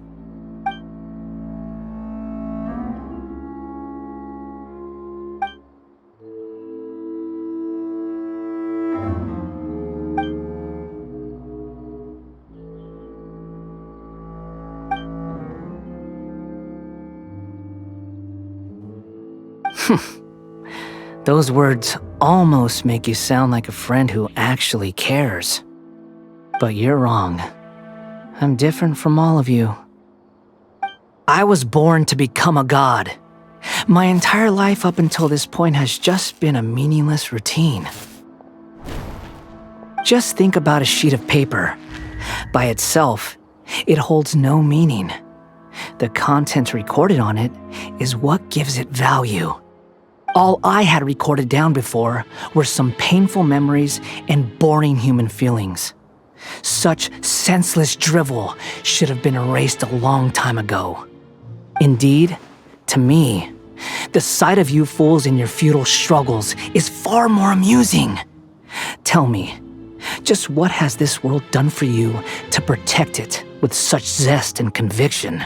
Those words almost make you sound like a friend who actually cares. But you're wrong. I'm different from all of you. I was born to become a god. My entire life up until this point has just been a meaningless routine. Just think about a sheet of paper. By itself, it holds no meaning. The content recorded on it is what gives it value. All I had recorded down before were some painful memories and boring human feelings. Such senseless drivel should have been erased a long time ago. Indeed, to me, the sight of you fools in your futile struggles is far more amusing. Tell me, just what has this world done for you to protect it with such zest and conviction?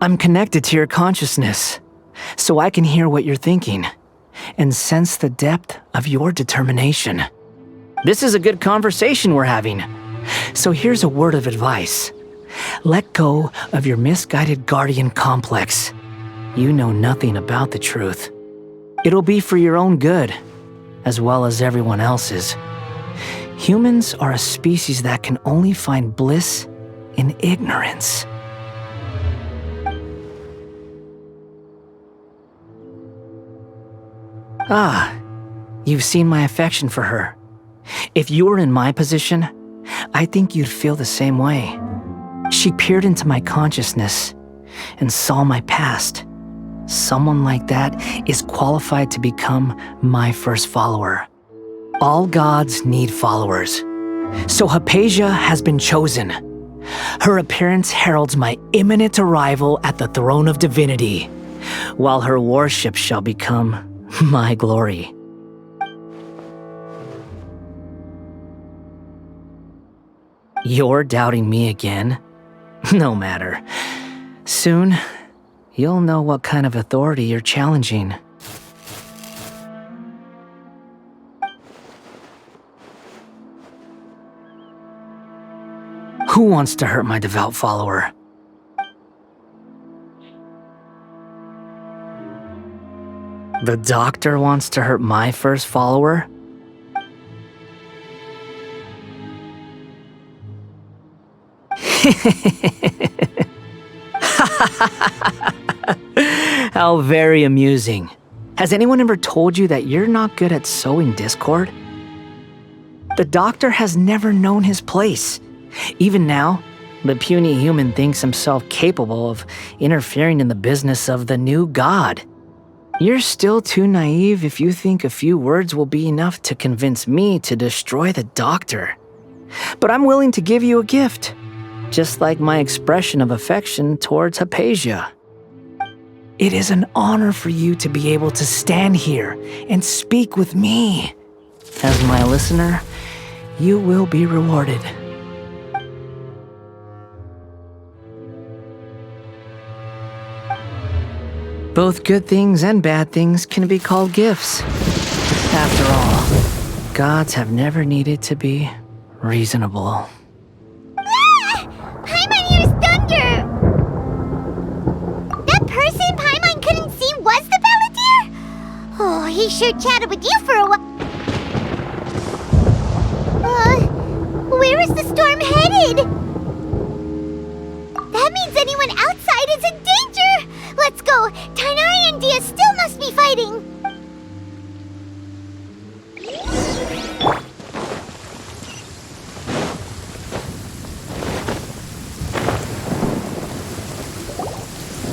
I'm connected to your consciousness, so I can hear what you're thinking and sense the depth of your determination. This is a good conversation we're having. So here's a word of advice. Let go of your misguided guardian complex. You know nothing about the truth. It'll be for your own good, as well as everyone else's. Humans are a species that can only find bliss in ignorance. Ah, you've seen my affection for her. If you were in my position, I think you'd feel the same way. She peered into my consciousness and saw my past. Someone like that is qualified to become my first follower. All gods need followers. So Hypatia has been chosen. Her appearance heralds my imminent arrival at the throne of divinity, while her worship shall become my glory. You're doubting me again? No matter. Soon, you'll know what kind of authority you're challenging. Who wants to hurt my devout follower? The doctor wants to hurt my first follower? How very amusing. Has anyone ever told you that you're not good at sowing discord? The doctor has never known his place. Even now, the puny human thinks himself capable of interfering in the business of the new god. You're still too naive if you think a few words will be enough to convince me to destroy the doctor. But I'm willing to give you a gift, just like my expression of affection towards Hypatia. It is an honor for you to be able to stand here and speak with me. As my listener, you will be rewarded. Both good things and bad things can be called gifts. After all, gods have never needed to be reasonable. Paimon hears thunder! That person Paimon couldn't see was the Balladeer? Oh, he sure chatted with you for a while. Where is the storm headed? That means anyone outside is in danger! Let's go! Tighnari and Dia still must be fighting!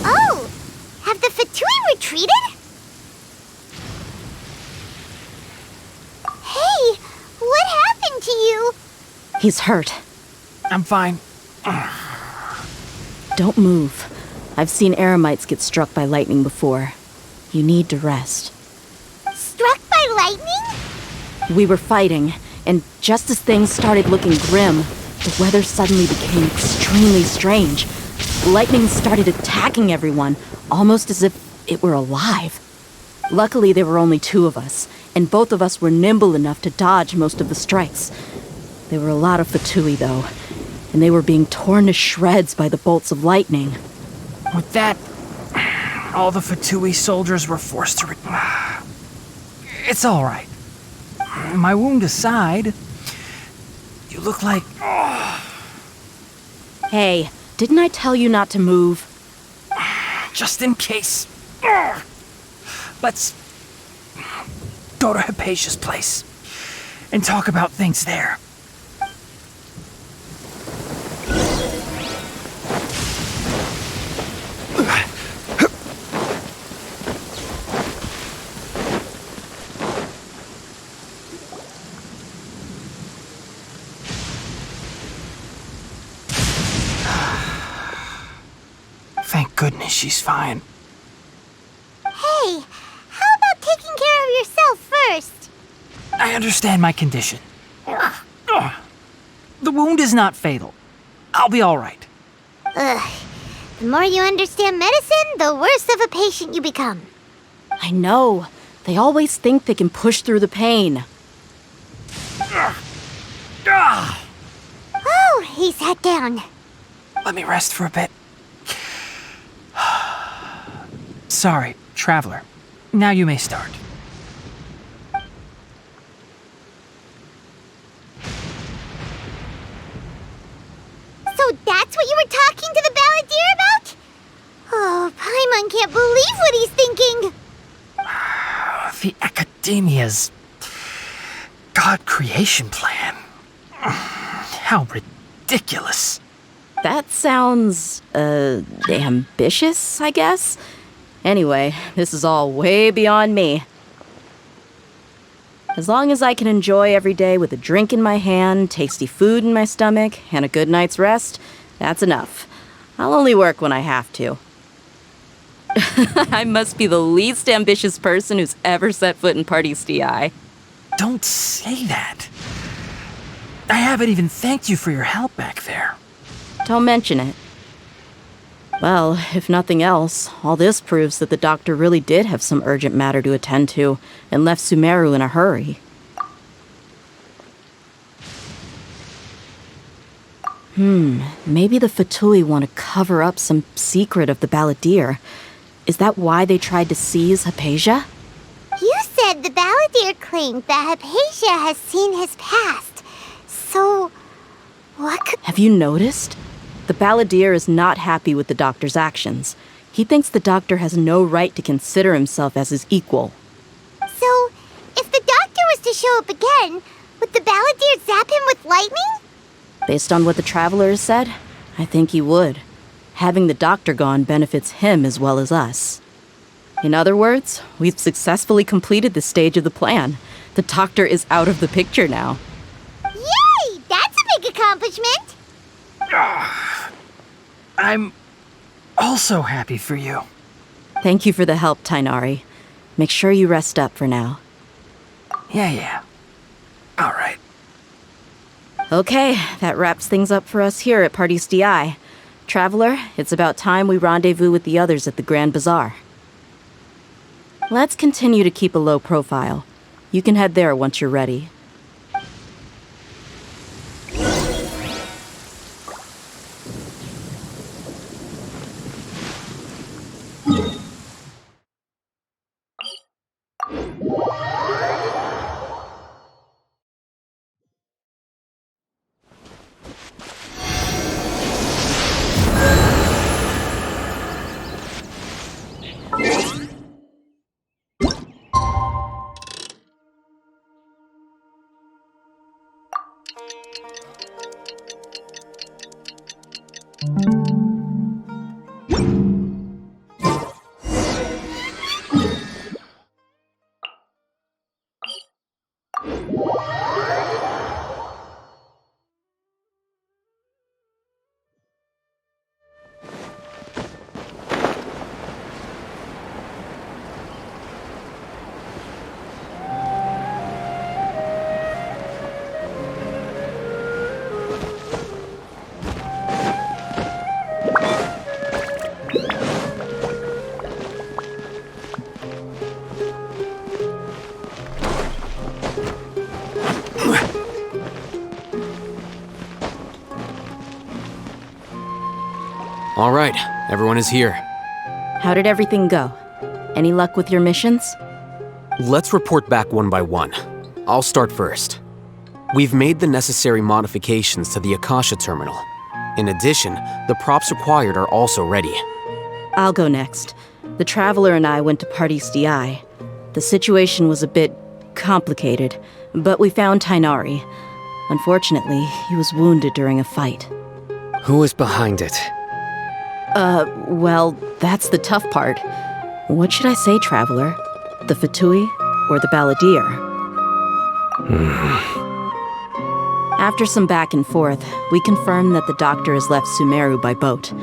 Oh! Have the Fatui retreated? Hey! What happened to you? He's hurt. I'm fine. Don't move. I've seen Eremites get struck by lightning before. You need to rest. Struck by lightning? We were fighting, and just as things started looking grim, the weather suddenly became extremely strange. Lightning started attacking everyone, almost as if it were alive. Luckily, there were only two of us, and both of us were nimble enough to dodge most of the strikes. There were a lot of Fatui, though, and they were being torn to shreds by the bolts of lightning. With that, all the Fatui soldiers were forced to It's all right. My wound aside, you look like... Hey, didn't I tell you not to move? Just in case. Let's go to Hypatia's place and talk about things there. Thank goodness she's fine. Hey, how about taking care of yourself first? I understand my condition. The wound is not fatal. I'll be all right. Ugh. The more you understand medicine, the worse of a patient you become. I know. They always think they can push through the pain. Oh, he sat down. Let me rest for a bit. Sorry, Traveler. Now you may start. So that's what you were talking to the Balladeer about? Oh, Paimon can't believe what he's thinking. The Akademiya's God creation plan. How ridiculous. That sounds, ambitious, I guess? Anyway, this is all way beyond me. As long as I can enjoy every day with a drink in my hand, tasty food in my stomach, and a good night's rest, that's enough. I'll only work when I have to. I must be the least ambitious person who's ever set foot in Party SDI. Don't say that. I haven't even thanked you for your help back there. Don't mention it. Well, if nothing else, all this proves that the doctor really did have some urgent matter to attend to and left Sumeru in a hurry. Maybe the Fatui want to cover up some secret of the Balladeer. Is that why they tried to seize Hypatia? You said the Balladeer claimed that Hypatia has seen his past. So, what could... Have you noticed? The Balladeer is not happy with the doctor's actions. He thinks the doctor has no right to consider himself as his equal. So, if the doctor was to show up again, would the Balladeer zap him with lightning? Based on what the Traveler has said, I think he would. Having the doctor gone benefits him as well as us. In other words, we've successfully completed this stage of the plan. The doctor is out of the picture now. Yay! That's a big accomplishment! I'm also happy for you. Thank you for the help, Tighnari. Make sure you rest up for now. Yeah. All right. Okay, that wraps things up for us here at Party SDI. Traveler, it's about time we rendezvous with the others at the Grand Bazaar. Let's continue to keep a low profile. You can head there once you're ready. All right, everyone is here. How did everything go? Any luck with your missions? Let's report back one by one. I'll start first. We've made the necessary modifications to the Akasha terminal. In addition, the props required are also ready. I'll go next. The Traveler and I went to Party's DI. The situation was a bit complicated, but we found Tighnari. Unfortunately, he was wounded during a fight. Who is behind it? Well, that's the tough part. What should I say, Traveler? The Fatui or the Balladeer? After some back and forth, we confirmed that the doctor has left Sumeru by boat.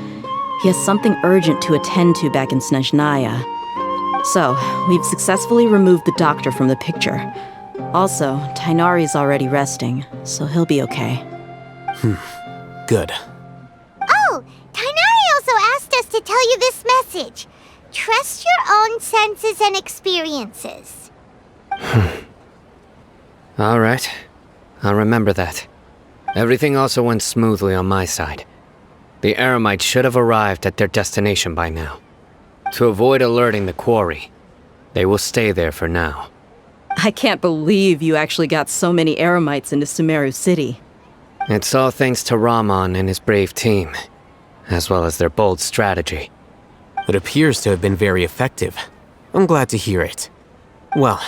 He has something urgent to attend to back in Snezhnaya. So, we've successfully removed the doctor from the picture. Also, Tighnari's already resting, so he'll be okay. Good. Oh, Tighnari also asked us to tell you this message. Trust your own senses and experiences. All right. I'll remember that. Everything also went smoothly on my side. The Eremites should have arrived at their destination by now. To avoid alerting the quarry, they will stay there for now. I can't believe you actually got so many Eremites into Sumeru City. It's all thanks to Rahman and his brave team, as well as their bold strategy. It appears to have been very effective. I'm glad to hear it. Well,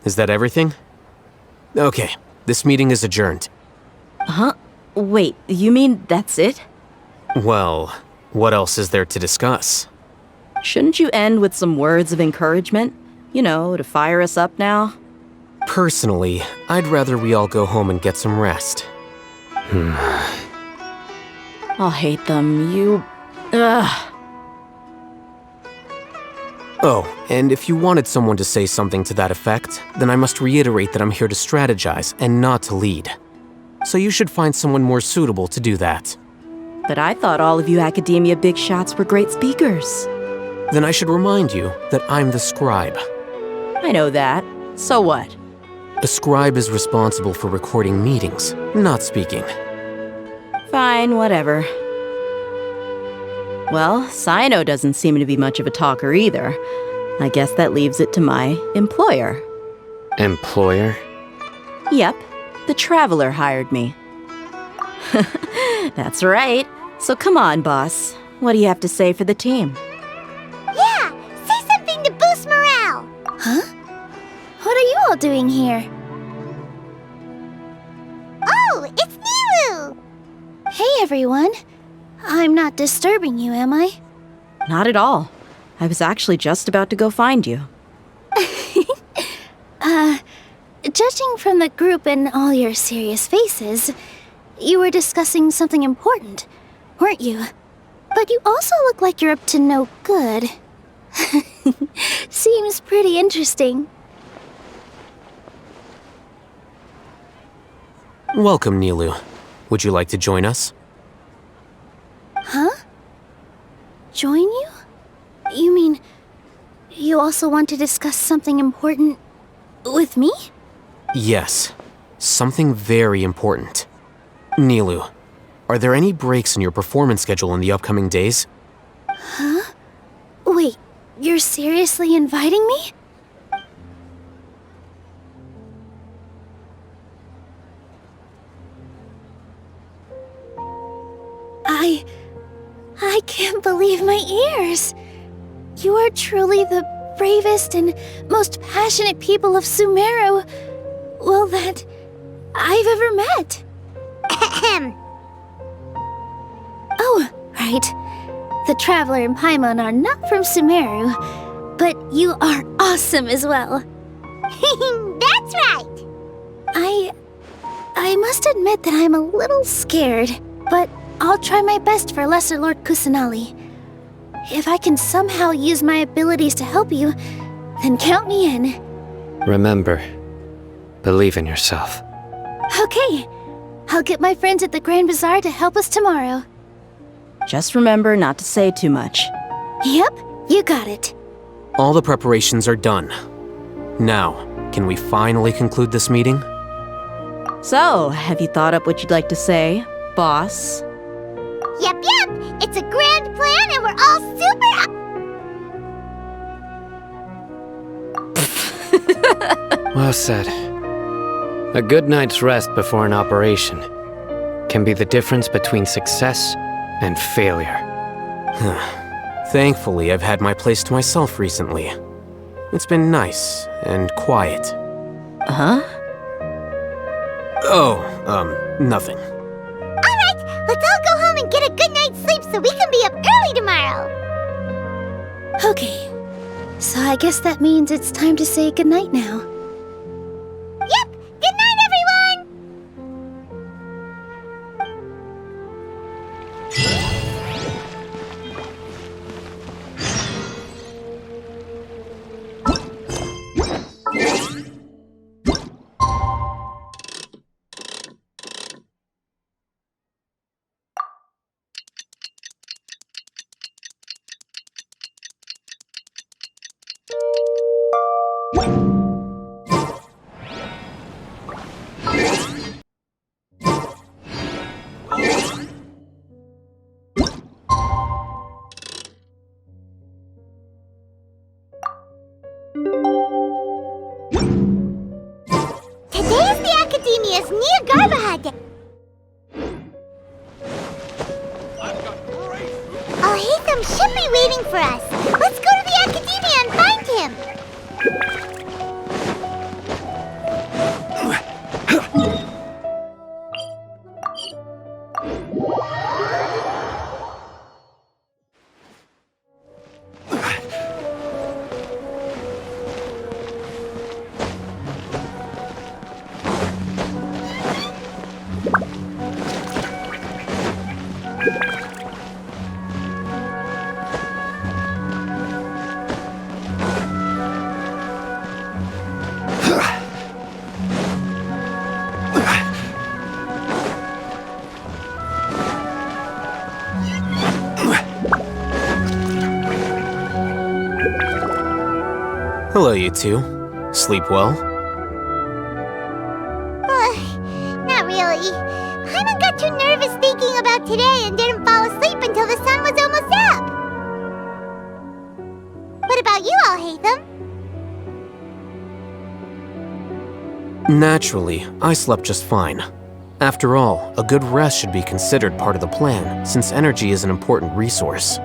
is that everything? Okay, this meeting is adjourned. Huh? Wait, you mean that's it? Well, what else is there to discuss? Shouldn't you end with some words of encouragement? You know, to fire us up now? Personally, I'd rather we all go home and get some rest. Alhaitham, you... Ugh. Oh, and if you wanted someone to say something to that effect, then I must reiterate that I'm here to strategize and not to lead. So you should find someone more suitable to do that. But I thought all of you Akademiya big shots were great speakers. Then I should remind you that I'm the scribe. I know that. So what? A scribe is responsible for recording meetings, not speaking. Fine, whatever. Well, Cyno doesn't seem to be much of a talker either. I guess that leaves it to my employer. Employer? Yep, the Traveler hired me. That's right. So come on, boss. What do you have to say for the team? Yeah, say something to boost morale. Huh? What are you all doing here? Oh, it's Nilou! Hey, everyone. I'm not disturbing you, am I? Not at all. I was actually just about to go find you. Judging from the group and all your serious faces, you were discussing something important, weren't you? But you also look like you're up to no good. Seems pretty interesting. Welcome, Nilou. Would you like to join us? Huh? Join you? You mean, you you also want to discuss something important with me? Yes, something very important. Nilou, are there any breaks in your performance schedule in the upcoming days? Huh? Wait, you're seriously inviting me? I can't believe my ears. You are truly the bravest and most passionate people of Sumeru, well, that I've ever met. Oh, right. The Traveler and Paimon are not from Sumeru, but you are awesome as well. That's right! I must admit that I'm a little scared, but I'll try my best for Lesser Lord Kusanali. If I can somehow use my abilities to help you, then count me in. Remember, believe in yourself. Okay, I'll get my friends at the Grand Bazaar to help us tomorrow. Just remember not to say too much. Yep, you got it. All the preparations are done. Now, can we finally conclude this meeting? So, have you thought up what you'd like to say, boss? Yep, it's a grand plan and we're all super Well said. A good night's rest before an operation can be the difference between success and failure. Thankfully, I've had my place to myself recently. It's been nice and quiet. Huh? Oh, nothing. Alright, let's all go home and get a good night's sleep so we can be up early tomorrow. Okay, so I guess that means it's time to say goodnight now. Yep, good night, everyone! Today is the Akademiya's new Garbahad Day. Alhaitham should be waiting for us. Let's go to the Akademiya and find him. Hello, you two. Sleep well? Not really. Paimon got too nervous thinking about today and didn't fall asleep until the sun was almost up. What about you, Alhaitham? Naturally, I slept just fine. After all, a good rest should be considered part of the plan, since energy is an important resource.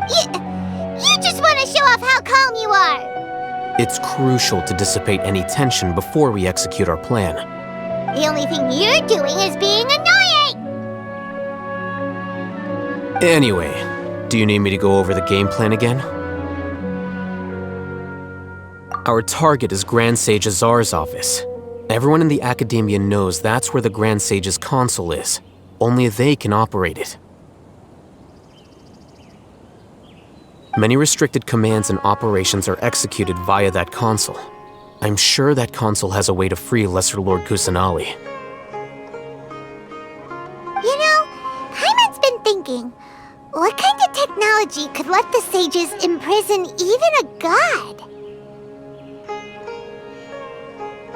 You just want to show off how calm you are. It's crucial to dissipate any tension before we execute our plan. The only thing you're doing is being annoying! Anyway, do you need me to go over the game plan again? Our target is Grand Sage Azar's office. Everyone in the Akademiya knows that's where the Grand Sage's console is. Only they can operate it. Many restricted commands and operations are executed via that console. I'm sure that console has a way to free Lesser Lord Kusanali. You know, Paimon's been thinking, what kind of technology technology could let the sages imprison even a god?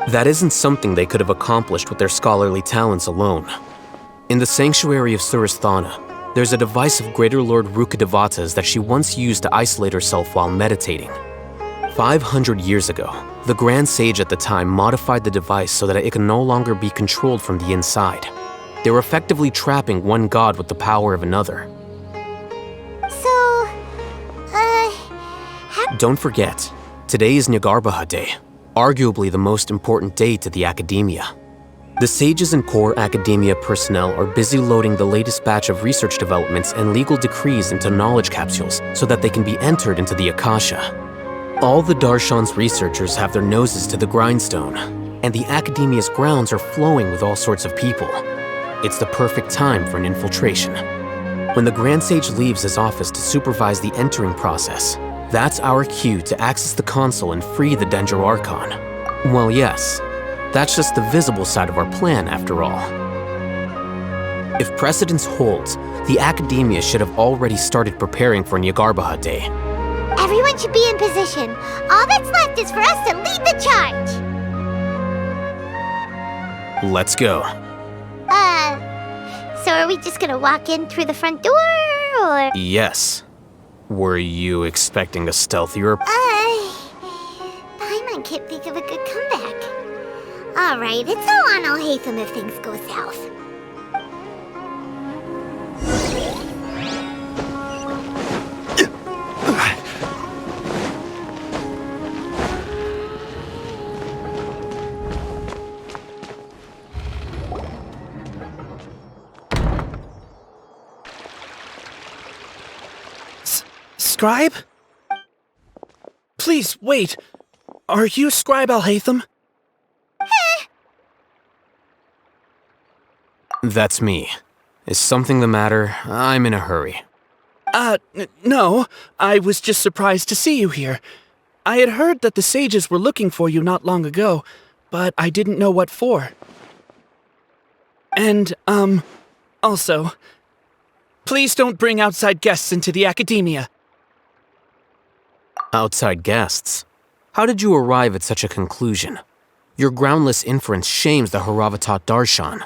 That isn't something they could have accomplished with their scholarly talents alone. In the sanctuary of Surasthana, there's a device of Greater Lord Rukkhadevata's that she once used to isolate herself while meditating. 500 years ago, the Grand Sage at the time modified the device so that it can no longer be controlled from the inside. They were effectively trapping one god with the power of another. So, Don't forget, today is Nyagarbha Day, arguably the most important day to the Akademiya. The sages and core Akademiya personnel are busy loading the latest batch of research developments and legal decrees into knowledge capsules so that they can be entered into the Akasha. All the Darshan's researchers have their noses to the grindstone, and the Akademiya's grounds are flowing with all sorts of people. It's the perfect time for an infiltration. When the Grand Sage leaves his office to supervise the entering process, that's our cue to access the console and free the Dendro Archon. Well, yes, that's just the visible side of our plan, after all. If precedence holds, the Akademiya should have already started preparing for Nyagarbha Day. everyone should be in position. All that's left is for us to lead the charge. Let's go. So are we just gonna walk in through the front door, or? Yes. Were you expecting a stealthier? Paimon can't think of a good comeback. Alright, it's all on Alhaitham if things go south. Scribe? Please, wait. Are you Scribe Alhaitham? That's me. Is something the matter? I'm in a hurry. No. I was just surprised to see you here. I had heard that the sages were looking for you not long ago, but I didn't know what for. And, also, please don't bring outside guests into the Akademiya. Outside guests? How did you arrive at such a conclusion? Your groundless inference shames the Haravatat Darshan.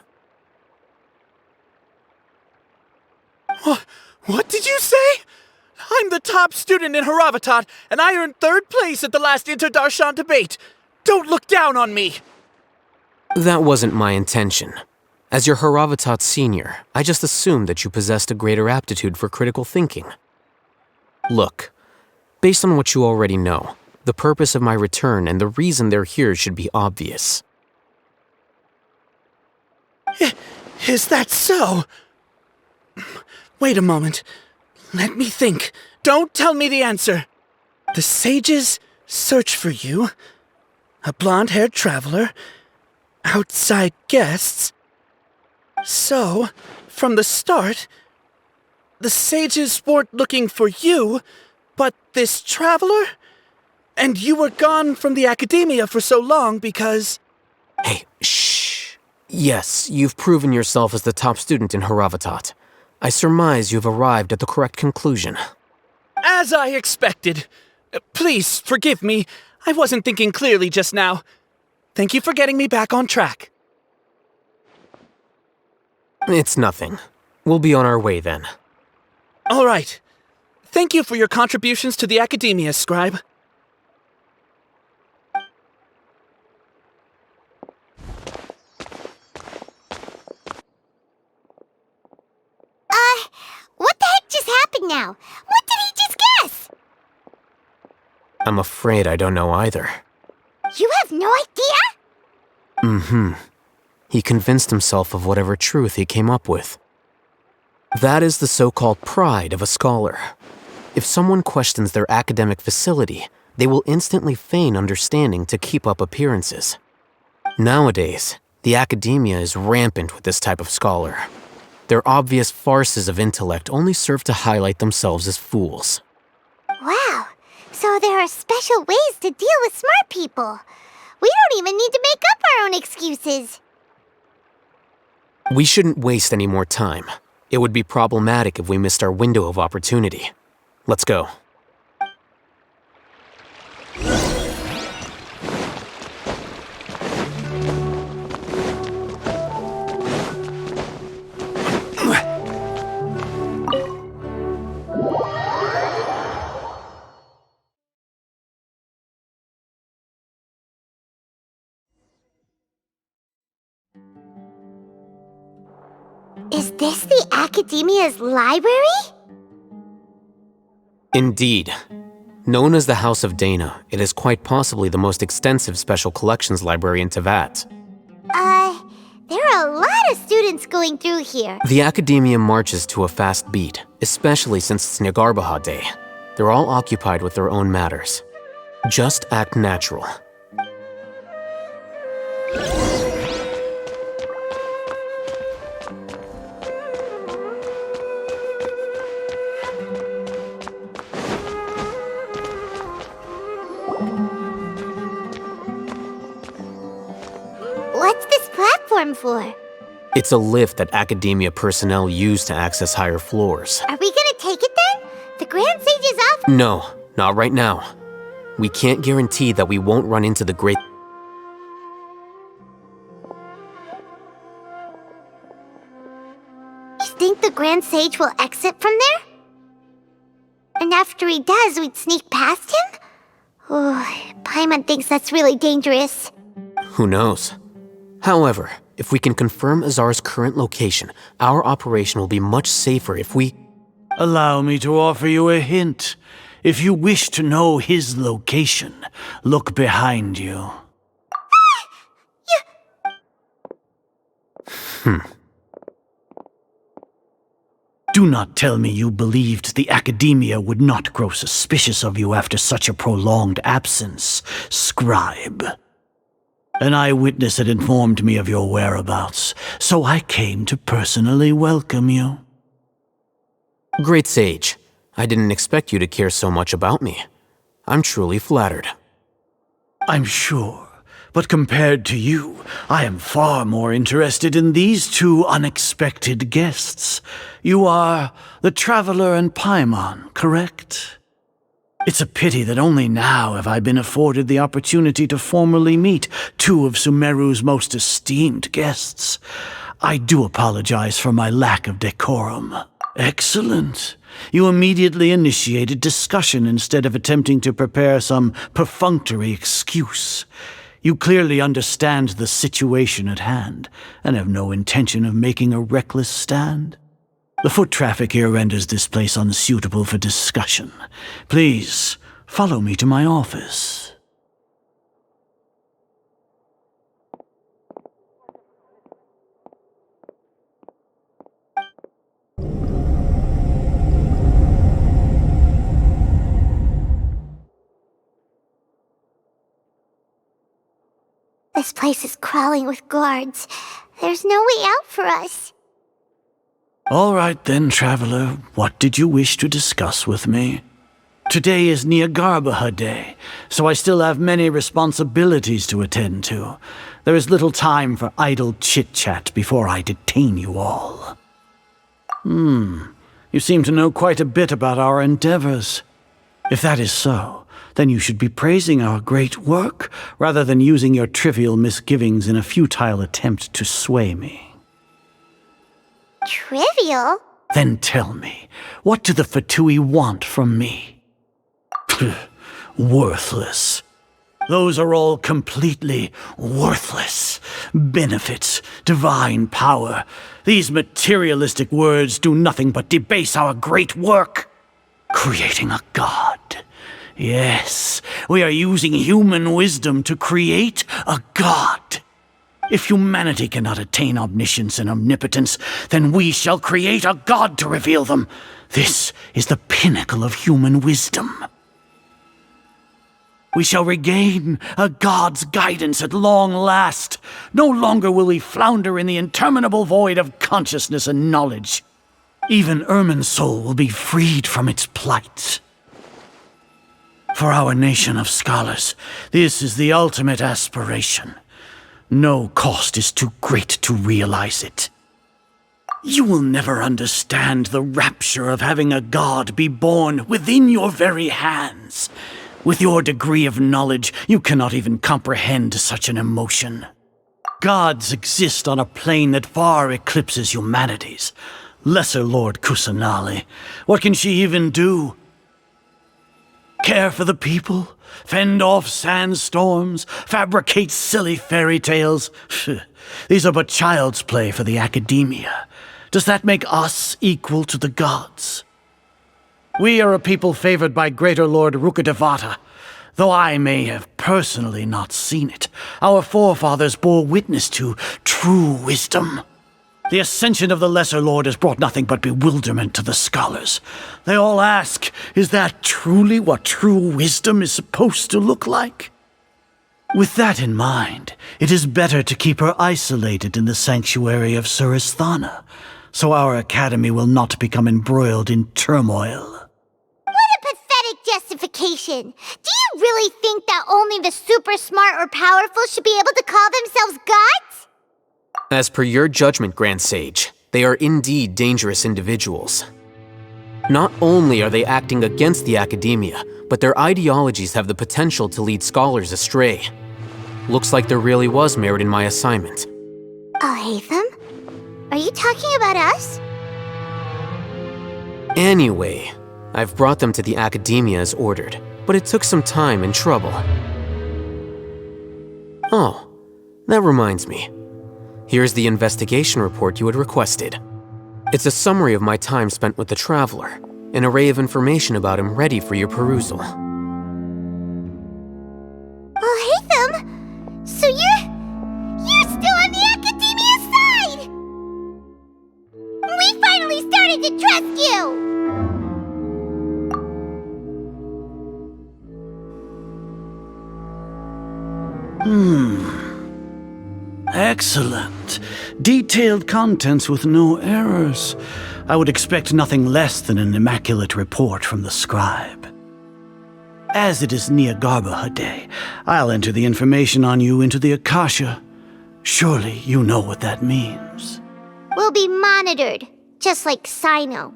What did you say? I'm the top student in Haravatat, and I earned 3rd place at the last Inter-Darshan debate. Don't look down on me! That wasn't my intention. As your Haravatat senior, I just assumed that you possessed a greater aptitude for critical thinking. Look, based on what you already know, the purpose of my return and the reason they're here should be obvious. Is that so? Wait a moment. Let me think. Don't tell me the answer. The sages search for you. A blonde-haired traveler. Outside guests. So, from the start, the sages weren't looking for you, but this traveler? And you were gone from the Akademiya for so long because... Hey, shh. Yes, you've proven yourself as the top student in Haravatat. I surmise you've arrived at the correct conclusion. As I expected. Please, forgive me. I wasn't thinking clearly just now. Thank you for getting me back on track. It's nothing. We'll be on our way then. All right. Thank you for your contributions to the Akademiya, Scribe. What the heck just happened now? What did he just guess? I'm afraid I don't know either. You have no idea? Mm-hmm. He convinced himself of whatever truth he came up with. That is the so-called pride of a scholar. If someone questions their academic facility, they will instantly feign understanding to keep up appearances. Nowadays, the Akademiya is rampant with this type of scholar. Their obvious farces of intellect only serve to highlight themselves as fools. Wow, so there are special ways to deal with smart people. We don't even need to make up our own excuses. We shouldn't waste any more time. It would be problematic if we missed our window of opportunity. Let's go. Is this the Akademiya's library? Indeed. Known as the House of Dana, it is quite possibly the most extensive special collections library in Teyvat. There are a lot of students going through here. The Akademiya marches to a fast beat, especially since it's Nilou Day. They're all occupied with their own matters. Just act natural. What's this platform for? It's a lift that Akademiya personnel use to access higher floors. Are we gonna take it then? The Grand Sage is off. No, not right now. We can't guarantee that we won't run into the great... You think the Grand Sage will exit from there? And after he does, we'd sneak past him? Oh, Paimon thinks that's really dangerous. Who knows? However, if we can confirm Azar's current location, our operation will be much safer if we... Allow me to offer you a hint. If you wish to know his location, look behind you. Do not tell me you believed the Akademiya would not grow suspicious of you after such a prolonged absence, scribe. An eyewitness had informed me of your whereabouts, so I came to personally welcome you. Great Sage, I didn't expect you to care so much about me. I'm truly flattered. I'm sure, but compared to you, I am far more interested in these two unexpected guests. You are the Traveler and Paimon, correct? It's a pity that only now have I been afforded the opportunity to formally meet two of Sumeru's most esteemed guests. I do apologize for my lack of decorum. Excellent. You immediately initiated discussion instead of attempting to prepare some perfunctory excuse. You clearly understand the situation at hand, and have no intention of making a reckless stand. The foot traffic here renders this place unsuitable for discussion. Please, follow me to my office. This place is crawling with guards. There's no way out for us. All right then, Traveler. What did you wish to discuss with me? Today is Nilou Day, so I still have many responsibilities to attend to. There is little time for idle chit-chat before I detain you all. You seem to know quite a bit about our endeavors. If that is so, then you should be praising our great work, rather than using your trivial misgivings in a futile attempt to sway me. Trivial? Then tell me, what do the Fatui want from me? Worthless. Those are all completely worthless. Benefits, divine power. These materialistic words do nothing but debase our great work. Creating a god. Yes, we are using human wisdom to create a god. If humanity cannot attain omniscience and omnipotence, then we shall create a god to reveal them. This is the pinnacle of human wisdom. We shall regain a god's guidance at long last. No longer will we flounder in the interminable void of consciousness and knowledge. Even Irminsul will be freed from its plight. For our nation of scholars, this is the ultimate aspiration. No cost is too great to realize it. You will never understand the rapture of having a god be born within your very hands. With your degree of knowledge, you cannot even comprehend such an emotion. Gods exist on a plane that far eclipses humanity's. Lesser Lord Kusanali, what can she even do? Care for the people? Fend off sandstorms? Fabricate silly fairy tales? These are but child's play for the Akademiya. Does that make us equal to the gods? We are a people favored by Greater Lord Rukkhadevata. Though I may have personally not seen it, our forefathers bore witness to true wisdom. The ascension of the Lesser Lord has brought nothing but bewilderment to the scholars. They all ask, is that truly what true wisdom is supposed to look like? With that in mind, it is better to keep her isolated in the sanctuary of Surasthana, so our academy will not become embroiled in turmoil. What a pathetic justification! Do you really think that only the super smart or powerful should be able to call themselves gods? As per your judgment, Grand Sage, they are indeed dangerous individuals. Not only are they acting against the Akademiya, but their ideologies have the potential to lead scholars astray. Looks like there really was merit in my assignment. Alhaitham? Are you talking about us? Anyway, I've brought them to the Akademiya as ordered, but it took some time and trouble. Oh, that reminds me. Here's the investigation report you had requested. It's a summary of my time spent with the Traveler, an array of information about him ready for your perusal. Alhaitham? So you're still on the Akademiya side! We finally started to trust you! Excellent. Detailed contents with no errors. I would expect nothing less than an immaculate report from the scribe. As it is Niagarbaha Day, I'll enter the information on you into the Akasha. Surely you know what that means. We'll be monitored, just like Sino.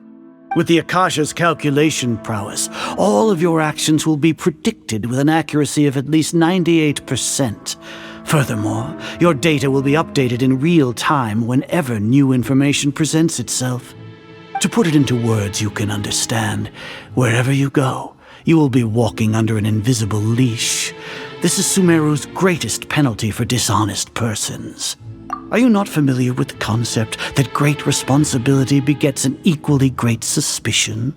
With the Akasha's calculation prowess, all of your actions will be predicted with an accuracy of at least 98%. Furthermore, your data will be updated in real time whenever new information presents itself. To put it into words you can understand, wherever you go, you will be walking under an invisible leash. This is Sumeru's greatest penalty for dishonest persons. Are you not familiar with the concept that great responsibility begets an equally great suspicion?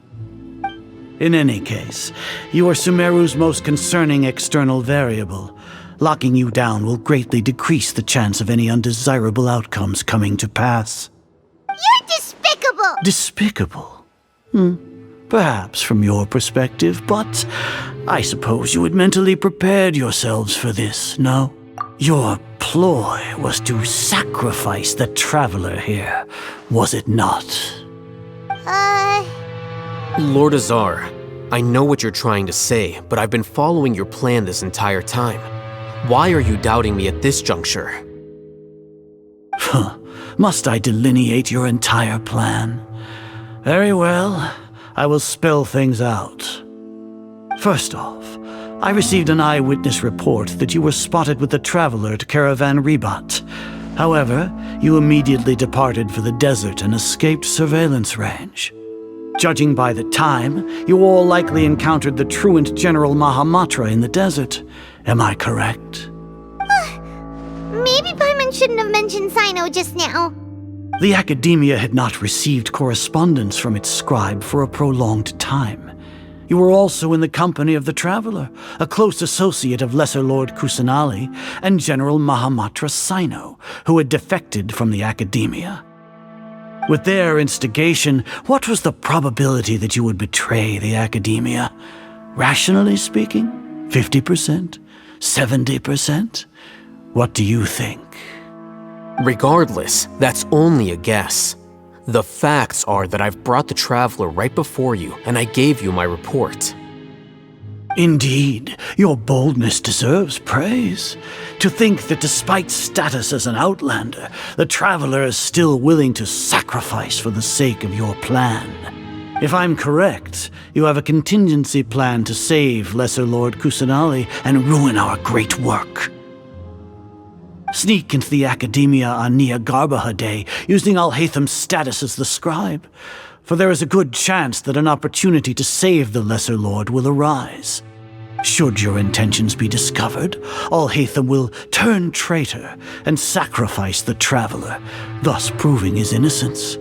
In any case, you are Sumeru's most concerning external variable. Locking you down will greatly decrease the chance of any undesirable outcomes coming to pass. You're despicable! Despicable? Perhaps from your perspective, but I suppose you had mentally prepared yourselves for this, no? Your ploy was to sacrifice the Traveler here, was it not? Lord Azar, I know what you're trying to say, but I've been following your plan this entire time. Why are you doubting me at this juncture? Must I delineate your entire plan? Very well, I will spell things out. First off, I received an eyewitness report that you were spotted with the Traveler at Caravan Ribat. However, you immediately departed for the desert and escaped surveillance range. Judging by the time, you all likely encountered the truant General Mahamatra in the desert. Am I correct? Maybe Paimon shouldn't have mentioned Sino just now. The Akademiya had not received correspondence from its scribe for a prolonged time. You were also in the company of the Traveler, a close associate of Lesser Lord Kusanali and General Mahamatra Sino, who had defected from the Akademiya. With their instigation, what was the probability that you would betray the Akademiya? Rationally speaking, 50%? 70%? What do you think? Regardless, that's only a guess. The facts are that I've brought the Traveler right before you, and I gave you my report. Indeed, your boldness deserves praise. To think that despite status as an outlander, the Traveler is still willing to sacrifice for the sake of your plan. If I'm correct, you have a contingency plan to save Lesser Lord Kusanali and ruin our great work. Sneak into the Akademiya on Niagarbaha Day, using Alhaitham's status as the scribe, for there is a good chance that an opportunity to save the Lesser Lord will arise. Should your intentions be discovered, Alhaitham will turn traitor and sacrifice the Traveler, thus proving his innocence.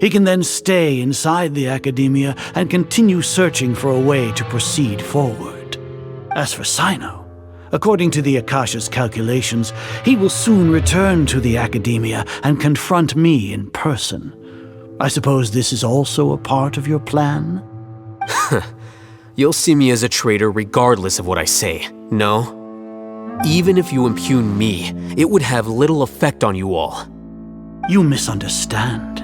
He can then stay inside the Akademiya and continue searching for a way to proceed forward. As for Sino, according to the Akasha's calculations, he will soon return to the Akademiya and confront me in person. I suppose this is also a part of your plan? You'll see me as a traitor regardless of what I say, no? Even if you impugn me, it would have little effect on you all. You misunderstand.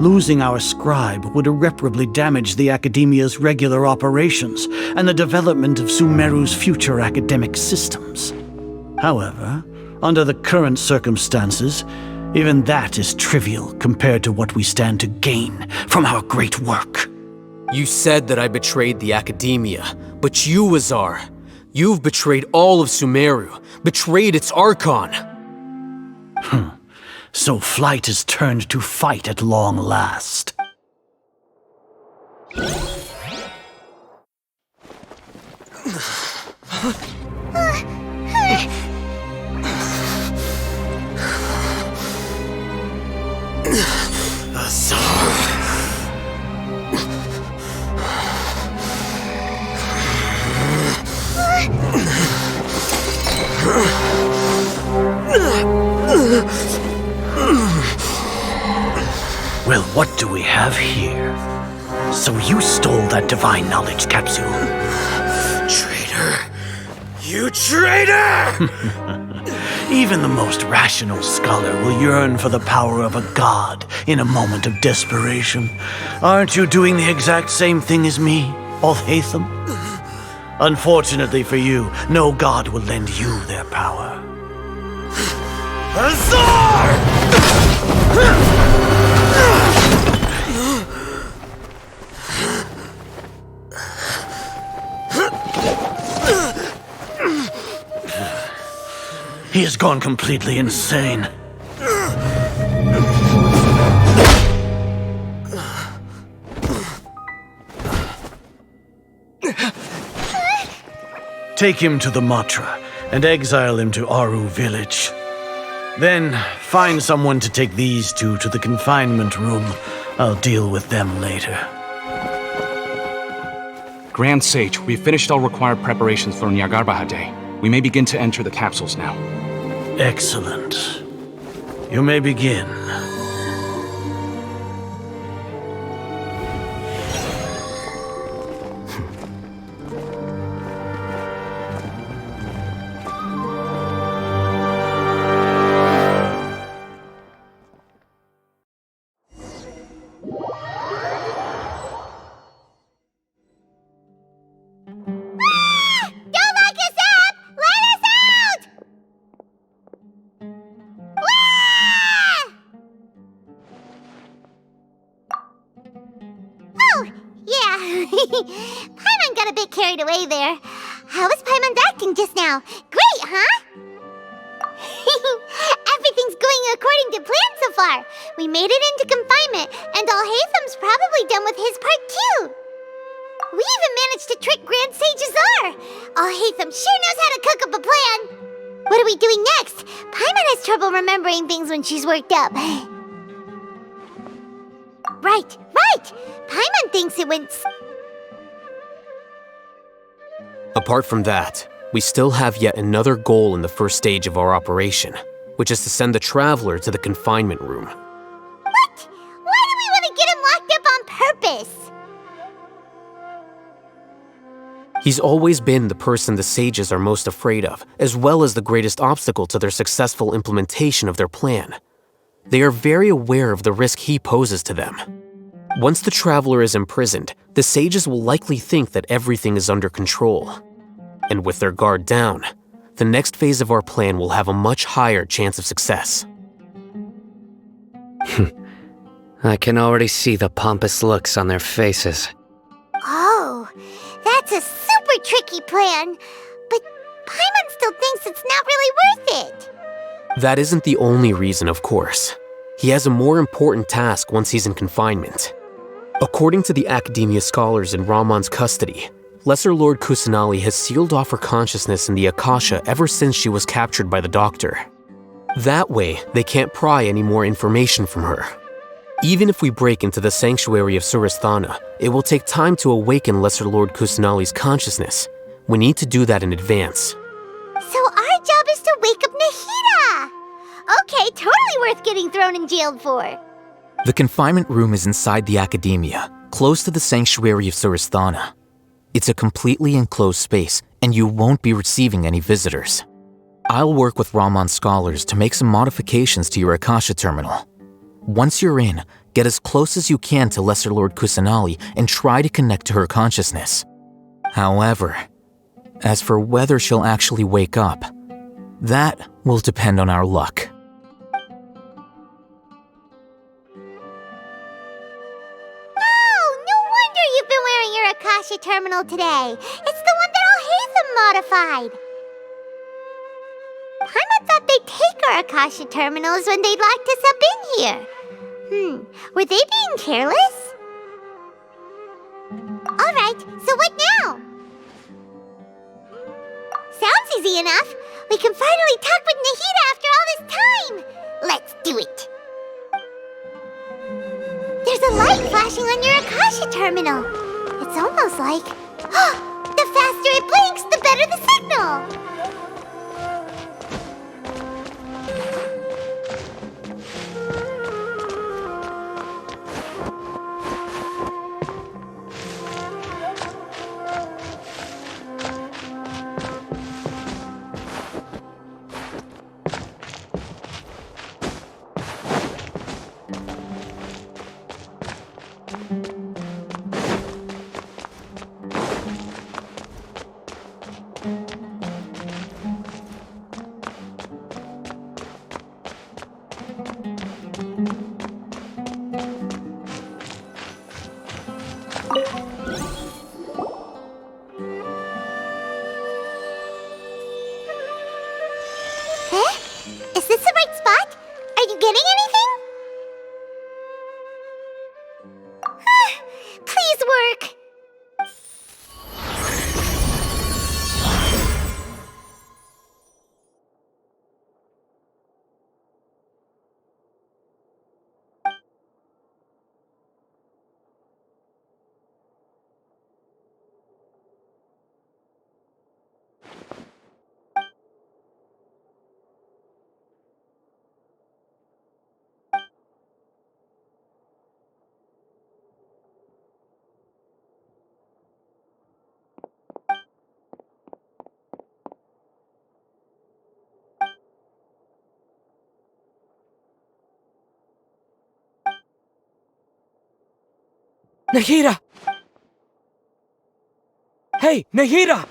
Losing our scribe would irreparably damage the Akademiya's regular operations and the development of Sumeru's future academic systems. However, under the current circumstances, even that is trivial compared to what we stand to gain from our great work. You said that I betrayed the Akademiya, but you, Azar, you've betrayed all of Sumeru, betrayed its Archon. So flight is turned to fight at long last. Well, what do we have here? So you stole that divine knowledge capsule? Traitor! You traitor! Even the most rational scholar will yearn for the power of a god in a moment of desperation. Aren't you doing the exact same thing as me, Alhaitham? Unfortunately for you, no god will lend you their power. Azar! He has gone completely insane. Take him to the Matra and exile him to Aru village. Then find someone to take these two to the confinement room. I'll deal with them later. Grand Sage, we've finished all required preparations for Niagarbaha Day. We may begin to enter the capsules now. Excellent. You may begin. Paimon got a bit carried away there. How was Paimon acting just now? Great, huh? Everything's going according to plan so far. We made it into confinement, and Alhaitham's probably done with his part too. We even managed to trick Grand Sage Azar. Alhaitham sure knows how to cook up a plan. What are we doing next? Paimon has trouble remembering things when she's worked up. Right. Paimon thinks it went... Apart from that, we still have yet another goal in the first stage of our operation, which is to send the Traveler to the confinement room. What? Why do we want to get him locked up on purpose? He's always been the person the sages are most afraid of, as well as the greatest obstacle to their successful implementation of their plan. They are very aware of the risk he poses to them. Once the Traveler is imprisoned, the sages will likely think that everything is under control. And with their guard down, the next phase of our plan will have a much higher chance of success. I can already see the pompous looks on their faces. Oh, that's a super tricky plan. But Paimon still thinks it's not really worth it. That isn't the only reason, of course. He has a more important task once he's in confinement. According to the Akademiya scholars in Ramon's custody, Lesser Lord Kusanali has sealed off her consciousness in the Akasha ever since she was captured by the Doctor. That way, they can't pry any more information from her. Even if we break into the sanctuary of Surasthana, it will take time to awaken Lesser Lord Kusanali's consciousness. We need to do that in advance. So our job is to wake up Nahida! Okay, totally worth getting thrown in jail for. The confinement room is inside the Akademiya, close to the sanctuary of Surasthana. It's a completely enclosed space, and you won't be receiving any visitors. I'll work with Ramon's scholars to make some modifications to your Akasha terminal. Once you're in, get as close as you can to Lesser Lord Kusanali and try to connect to her consciousness. However, as for whether she'll actually wake up, that will depend on our luck. Oh, no wonder you've been wearing your Akasha terminal today. It's the one that Alhaitham modified. Paimon thought they'd take our Akasha terminals when they locked us up in here. Were they being careless? Alright, so what now? Sounds easy enough. We can finally talk with Nahida after all this time. Let's do it. There's a light flashing on your Akasha terminal. It's almost like... the faster it blinks, the better the signal. Is this the right spot? Are you getting anything? Please work. Nahida! Hey, Nahida!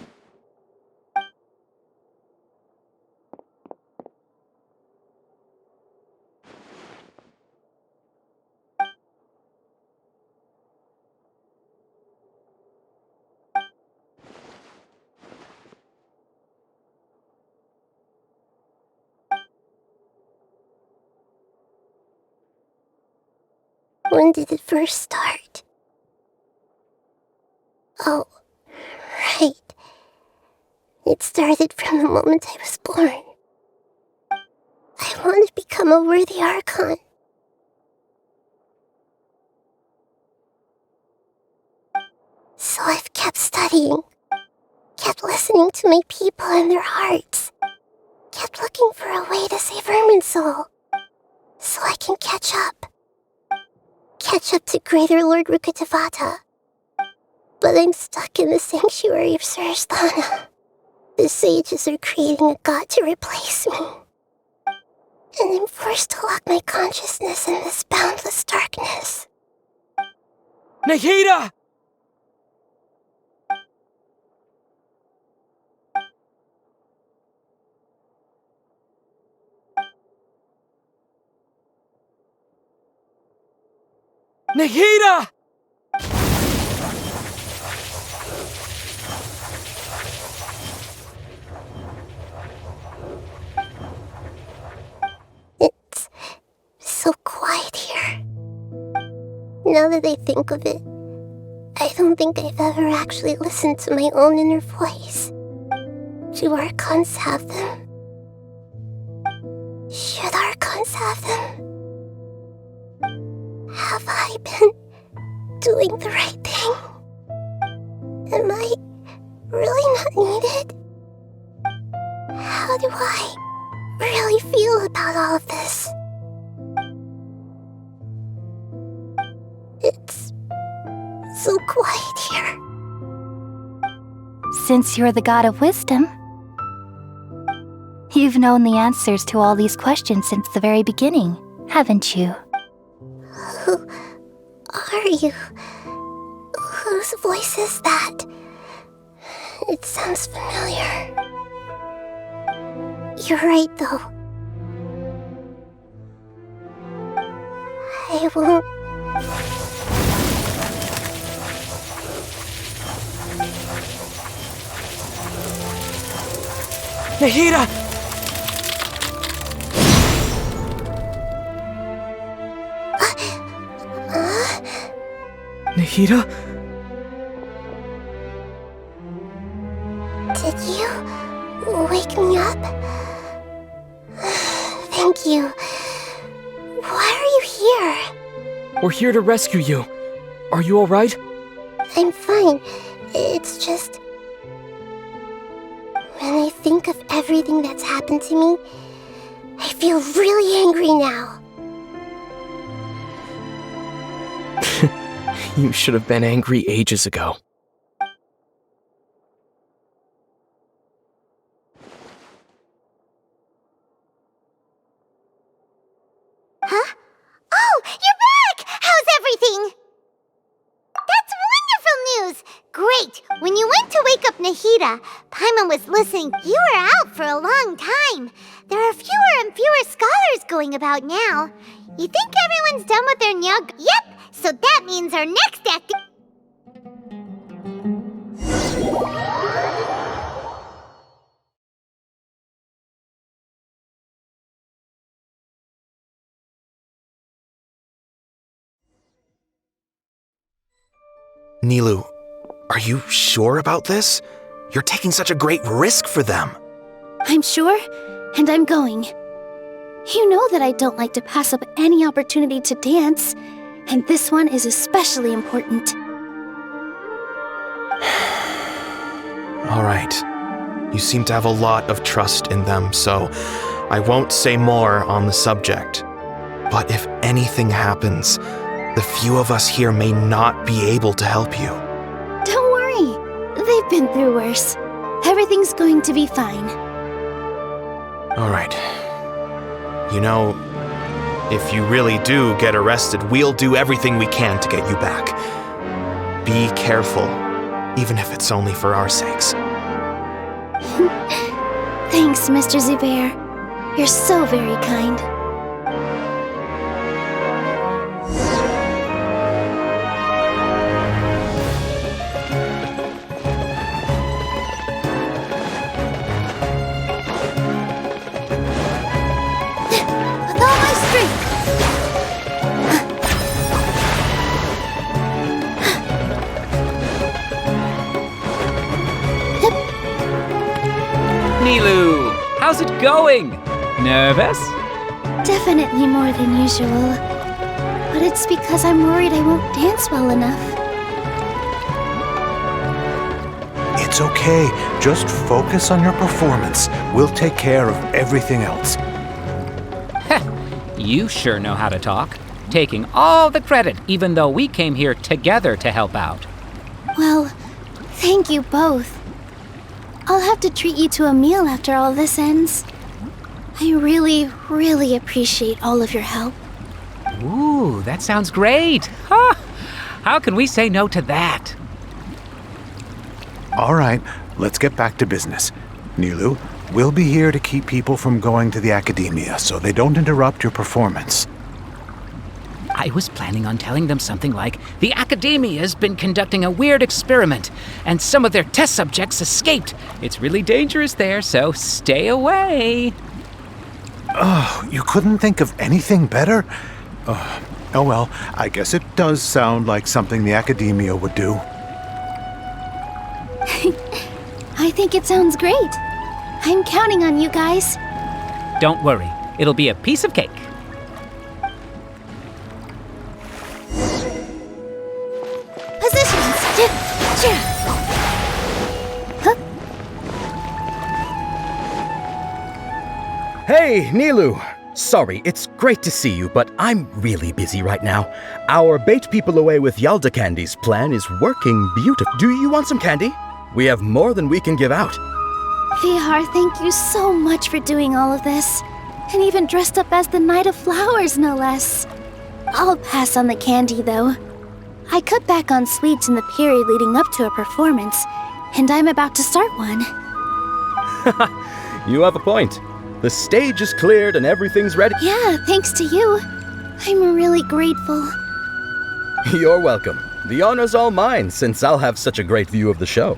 When did it first start? Oh, right. It started from the moment I was born. I want to become a worthy Archon. So I've kept studying, kept listening to my people and their hearts, kept looking for a way to save Irminsul, so I can catch up. Catch up to Greater Lord Rukkhadevata. But I'm stuck in the sanctuary of Surasthana. The sages are creating a god to replace me. And I'm forced to lock my consciousness in this boundless darkness. Nahida! Nahida! It's so quiet here. Now that I think of it, I don't think I've ever actually listened to my own inner voice. Do Archons have them? Should Archons have them? Have I been doing the right thing? Am I really not needed? How do I really feel about all of this? It's so quiet here. Since you're the god of wisdom, you've known the answers to all these questions since the very beginning, haven't you? Who are you? Whose voice is that? It sounds familiar. You're right, though. I won't... Nahida! Nahida? Did you wake me up? Thank you. Why are you here? We're here to rescue you. Are you alright? I'm fine. It's just... when I think of everything that's happened to me, I feel really angry now. You should have been angry ages ago. Huh? Oh, you're back! How's everything? That's wonderful news! Great! When you went to wake up Nahida, Paimon was listening. You were out for a long time. There are fewer and fewer scholars going about now. You think everyone's done with their nyag? Yep! So that means our next activity... Nilou, are you sure about this? You're taking such a great risk for them. I'm sure, and I'm going. You know that I don't like to pass up any opportunity to dance, and this one is especially important. All right. You seem to have a lot of trust in them, so I won't say more on the subject. But if anything happens, the few of us here may not be able to help you. Don't worry. They've been through worse. Everything's going to be fine. All right. You know, if you really do get arrested, we'll do everything we can to get you back. Be careful, even if it's only for our sakes. Thanks, Mr. Zubair. You're so very kind. With all my strength! Nilou, how's it going? Nervous? Definitely more than usual. But it's because I'm worried I won't dance well enough. It's okay. Just focus on your performance. We'll take care of everything else. You sure know how to talk. Taking all the credit, even though we came here together to help out. Well, thank you both. I'll have to treat you to a meal after all this ends. I really, really appreciate all of your help. Ooh, that sounds great. Huh. How can we say no to that? All right, let's get back to business. Nilou, we'll be here to keep people from going to the Akademiya so they don't interrupt your performance. I was planning on telling them something like, the Akademiya has been conducting a weird experiment, and some of their test subjects escaped. It's really dangerous there, so stay away. Oh, you couldn't think of anything better? Oh well, I guess it does sound like something the Akademiya would do. I think it sounds great. I'm counting on you guys. Don't worry, it'll be a piece of cake. Positions! Huh? Hey, Nilou! Sorry, it's great to see you, but I'm really busy right now. Our Bait People Away with Yalda Candy's plan is working beautifully. Do you want some candy? We have more than we can give out. Vihar, thank you so much for doing all of this. And even dressed up as the Knight of Flowers, no less. I'll pass on the candy, though. I cut back on sweets in the period leading up to a performance, and I'm about to start one. You have a point. The stage is cleared and everything's ready. Yeah, thanks to you. I'm really grateful. You're welcome. The honor's all mine, since I'll have such a great view of the show.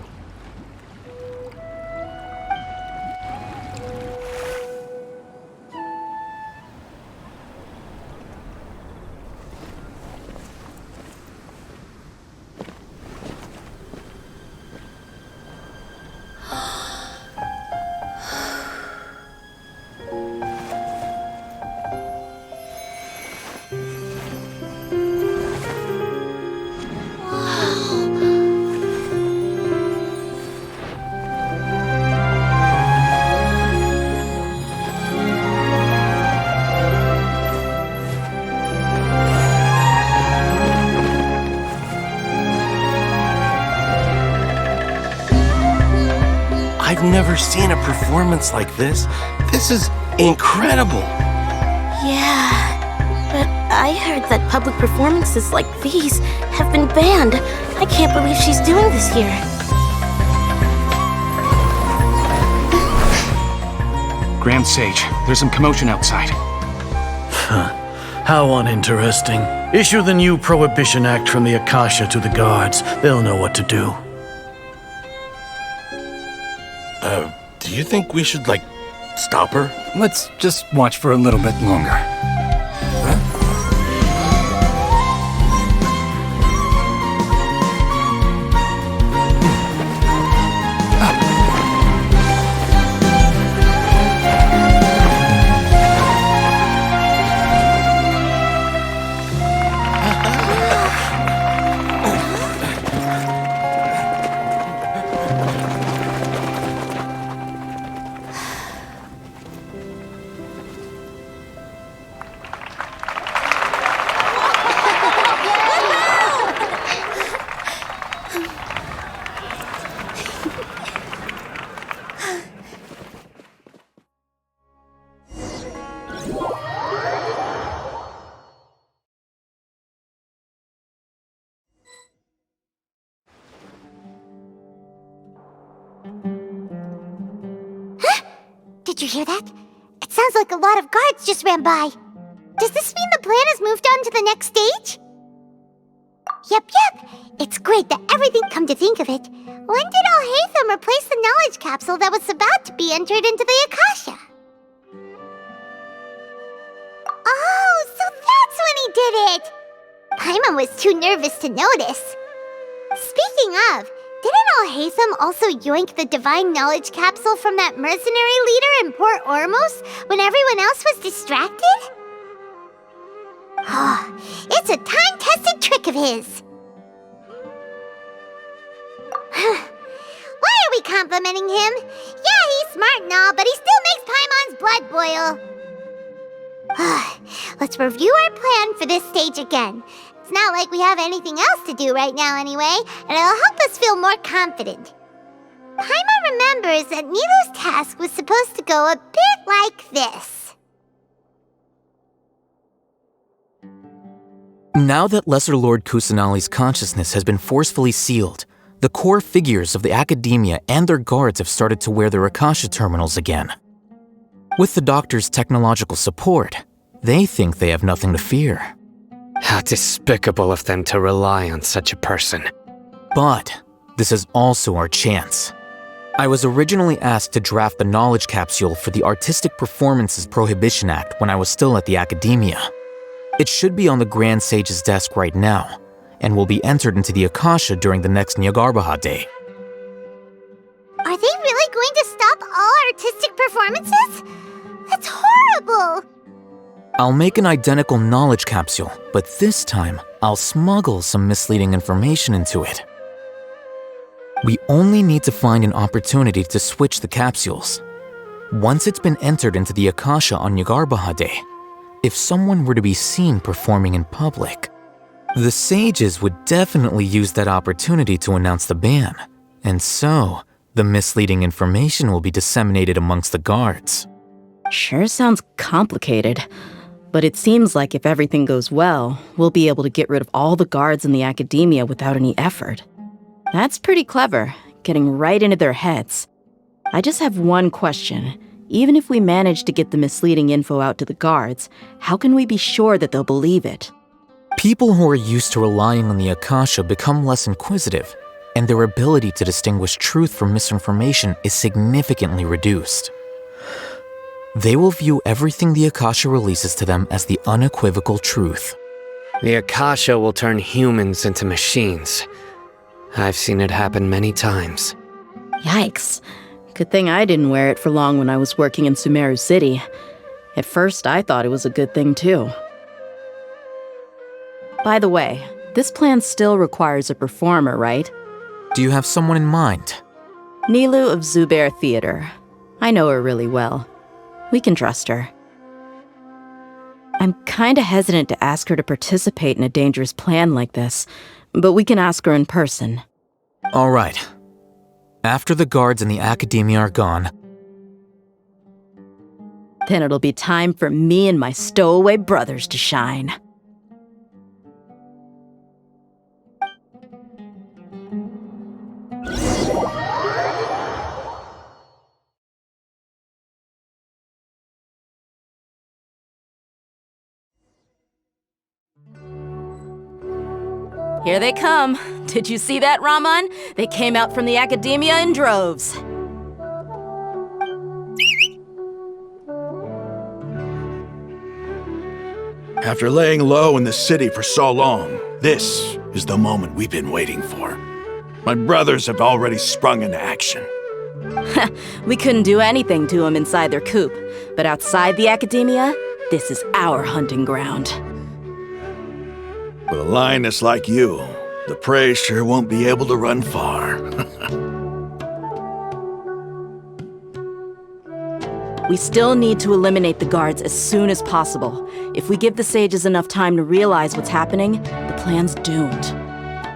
I've never seen a performance like this. This is incredible. Yeah, but I heard that public performances like these have been banned. I can't believe she's doing this here. Grand Sage, there's some commotion outside. How uninteresting. Issue the new Prohibition Act from the Akasha to the guards. They'll know what to do. Do you think we should, stop her? Let's just watch for a little bit longer. Did you hear that? It sounds like a lot of guards just ran by. Does this mean the plan has moved on to the next stage? Yep. It's great that everything, come to think of it. When did Alhaitham replace the knowledge capsule that was about to be entered into the Akasha? Oh, so that's when he did it! Paimon was too nervous to notice. Speaking of, didn't Alhaitham also yoink the divine knowledge capsule from that mercenary leader in Port Ormos when everyone else was distracted? It's a time-tested trick of his. Why are we complimenting him? Yeah, he's smart and all, but he still makes Paimon's blood boil. Let's review our plan for this stage again. It's not like we have anything else to do right now anyway, and it'll help us feel more confident. Paimon remembers that Nilou's task was supposed to go a bit like this. Now that Lesser Lord Kusanali's consciousness has been forcefully sealed, the core figures of the Akademiya and their guards have started to wear their Akasha terminals again. With the Doctor's technological support, they think they have nothing to fear. How despicable of them to rely on such a person. But this is also our chance. I was originally asked to draft the knowledge capsule for the Artistic Performances Prohibition Act when I was still at the Akademiya. It should be on the Grand Sage's desk right now, and will be entered into the Akasha during the next Nyargarbaha Day. Are they really going to stop all artistic performances? That's horrible! I'll make an identical knowledge capsule, but this time, I'll smuggle some misleading information into it. We only need to find an opportunity to switch the capsules. Once it's been entered into the Akasha on Nyargarbaha Day, if someone were to be seen performing in public, the sages would definitely use that opportunity to announce the ban, and so the misleading information will be disseminated amongst the guards. Sure sounds complicated, but it seems like if everything goes well, we'll be able to get rid of all the guards in the Akademiya without any effort. That's pretty clever, getting right into their heads. I just have one question. Even if we manage to get the misleading info out to the guards, how can we be sure that they'll believe it? People who are used to relying on the Akasha become less inquisitive, and their ability to distinguish truth from misinformation is significantly reduced. They will view everything the Akasha releases to them as the unequivocal truth. The Akasha will turn humans into machines. I've seen it happen many times. Yikes. Good thing I didn't wear it for long when I was working in Sumeru City. At first, I thought it was a good thing too. By the way, this plan still requires a performer, right? Do you have someone in mind? Nilou of Zubair Theater. I know her really well. We can trust her. I'm kinda hesitant to ask her to participate in a dangerous plan like this, but we can ask her in person. All right. After the guards in the Akademiya are gone, then it'll be time for me and my stowaway brothers to shine. Here they come. Did you see that, Raman? They came out from the Akademiya in droves. After laying low in the city for so long, this is the moment we've been waiting for. My brothers have already sprung into action. We couldn't do anything to them inside their coop, but outside the Akademiya, this is our hunting ground. With a lioness like you, the prey sure won't be able to run far. We still need to eliminate the guards as soon as possible. If we give the sages enough time to realize what's happening, the plan's doomed.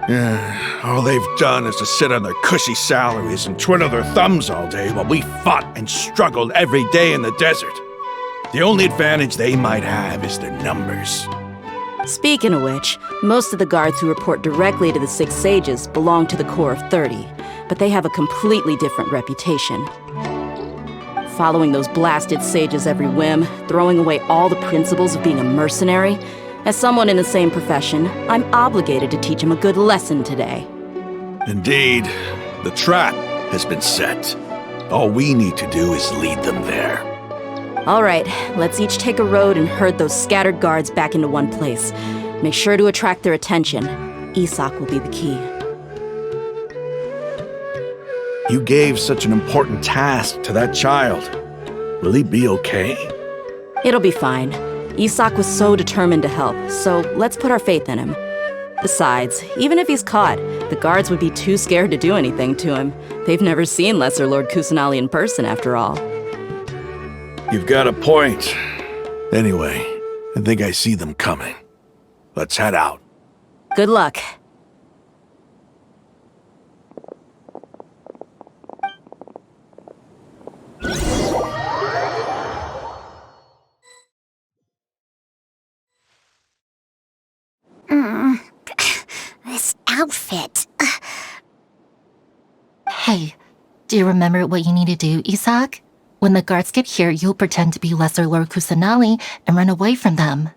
Yeah, all they've done is to sit on their cushy salaries and twiddle their thumbs all day while we fought and struggled every day in the desert. The only advantage they might have is their numbers. Speaking of which, most of the guards who report directly to the Six Sages belong to the Corps of 30, but they have a completely different reputation. Following those blasted sages every whim, throwing away all the principles of being a mercenary, as someone in the same profession, I'm obligated to teach them a good lesson today. Indeed, the trap has been set. All we need to do is lead them there. All right, let's each take a road and herd those scattered guards back into one place. Make sure to attract their attention. Isak will be the key. You gave such an important task to that child. Will he be okay? It'll be fine. Isak was so determined to help, so let's put our faith in him. Besides, even if he's caught, the guards would be too scared to do anything to him. They've never seen Lesser Lord Kusanali in person, after all. You've got a point. Anyway, I think I see them coming. Let's head out. Good luck. This outfit. Hey, do you remember what you need to do, Isak? When the guards get here, you'll pretend to be Lesser Lord Kusanali and run away from them.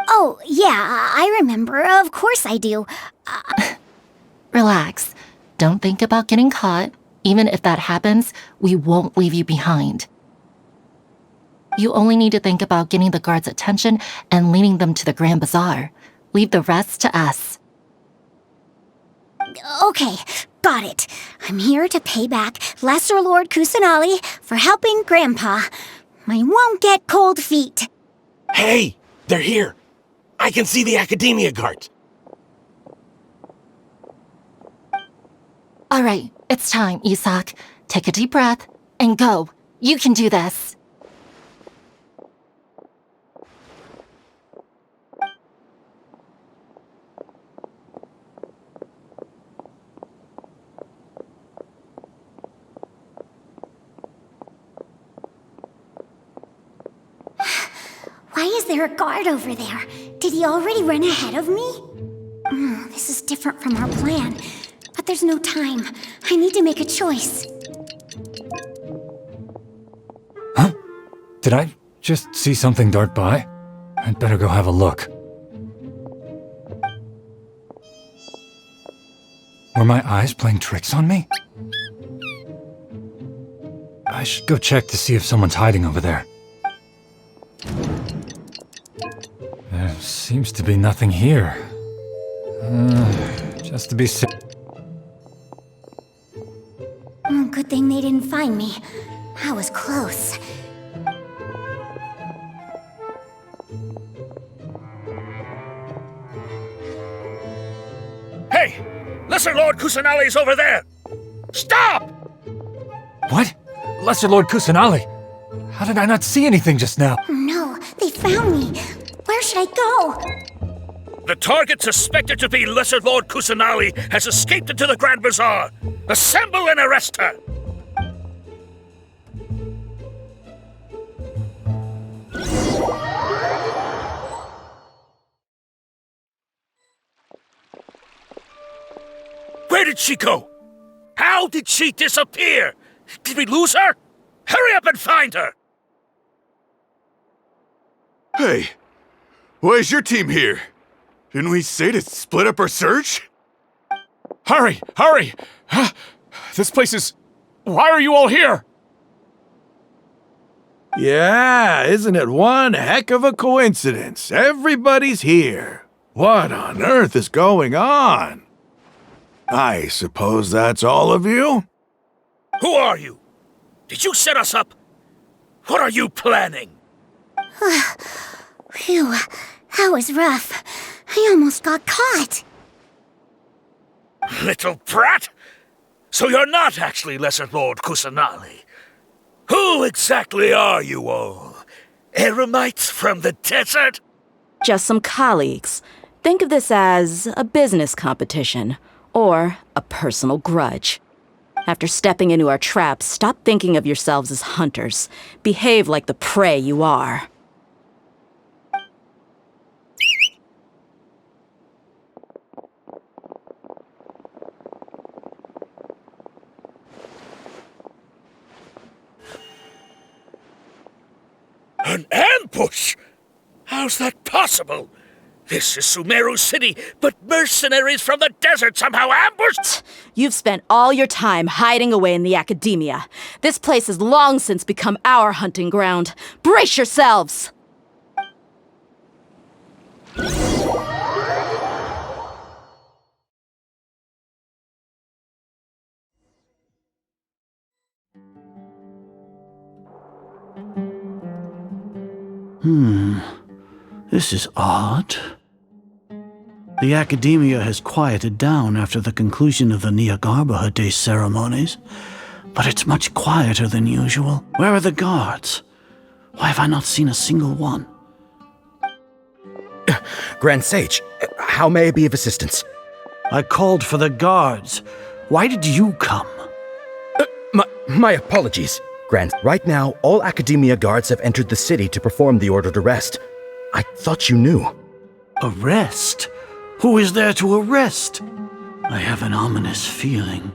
Oh, yeah, I remember. Of course I do. Relax. Don't think about getting caught. Even if that happens, we won't leave you behind. You only need to think about getting the guards' attention and leading them to the Grand Bazaar. Leave the rest to us. Okay, got it. I'm here to pay back Lesser Lord Kusanali for helping Grandpa. I won't get cold feet. Hey, they're here. I can see the Akademiya guards. All right, it's time, Isak. Take a deep breath and go. You can do this. Why is there a guard over there? Did he already run ahead of me? This is different from our plan. But there's no time. I need to make a choice. Huh? Did I just see something dart by? I'd better go have a look. Were my eyes playing tricks on me? I should go check to see if someone's hiding over there. There seems to be nothing here. Just to be safe. Good thing they didn't find me. I was close. Hey! Lesser Lord Kusanali's over there! Stop! What? Lesser Lord Kusanali? How did I not see anything just now? No, they found me. Where should I go? The target suspected to be Lesser Lord Kusanali has escaped into the Grand Bazaar. Assemble and arrest her! Where did she go? How did she disappear? Did we lose her? Hurry up and find her! Hey, why is your team here? Didn't we say to split up our search? Hurry! Hurry! This place is... Why are you all here? Yeah, isn't it one heck of a coincidence? Everybody's here. What on earth is going on? I suppose that's all of you? Who are you? Did you set us up? What are you planning? Phew, that was rough. I almost got caught. Little brat! So you're not actually Lesser Lord Kusanali. Who exactly are you all? Eremites from the desert? Just some colleagues. Think of this as a business competition, or a personal grudge. After stepping into our traps, stop thinking of yourselves as hunters. Behave like the prey you are. An ambush? How's that possible? This is Sumeru City, but mercenaries from the desert somehow ambushed? You've spent all your time hiding away in the Akademiya. This place has long since become our hunting ground. Brace yourselves! This is odd. The Akademiya has quieted down after the conclusion of the Nahida Day ceremonies, but it's much quieter than usual. Where are the guards? Why have I not seen a single one? Grand Sage, how may I be of assistance? I called for the guards. Why did you come? My apologies. Grand, right now, all Akademiya guards have entered the city to perform the ordered arrest. I thought you knew. Arrest? Who is there to arrest? I have an ominous feeling.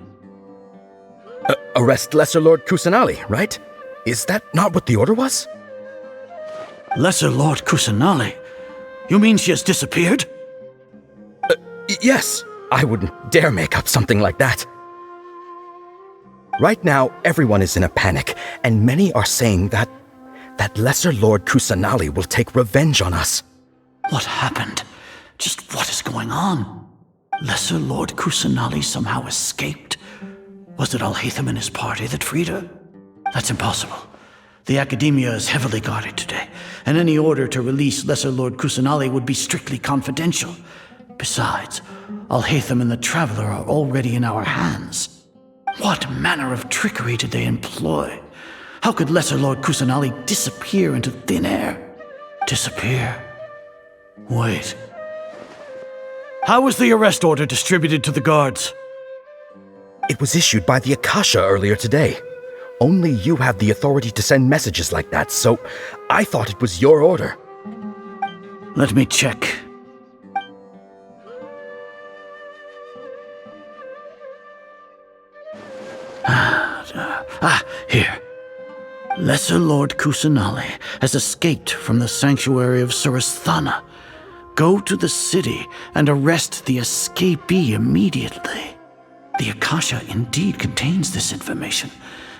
Arrest Lesser Lord Kusanali, right? Is that not what the order was? Lesser Lord Kusanali? You mean she has disappeared? Yes. I wouldn't dare make up something like that. Right now, everyone is in a panic, and many are saying that Lesser Lord Kusanali will take revenge on us. What happened? Just what is going on? Lesser Lord Kusanali somehow escaped? Was it Alhaitham and his party that freed her? That's impossible. The Akademiya is heavily guarded today, and any order to release Lesser Lord Kusanali would be strictly confidential. Besides, Alhaitham and the Traveler are already in our hands. What manner of trickery did they employ? How could Lesser Lord Kusanali disappear into thin air? Disappear? Wait. How was the arrest order distributed to the guards? It was issued by the Akasha earlier today. Only you have the authority to send messages like that, so I thought it was your order. Let me check. Here. Lesser Lord Kusanali has escaped from the sanctuary of Surasthana. Go to the city and arrest the escapee immediately. The Akasha indeed contains this information,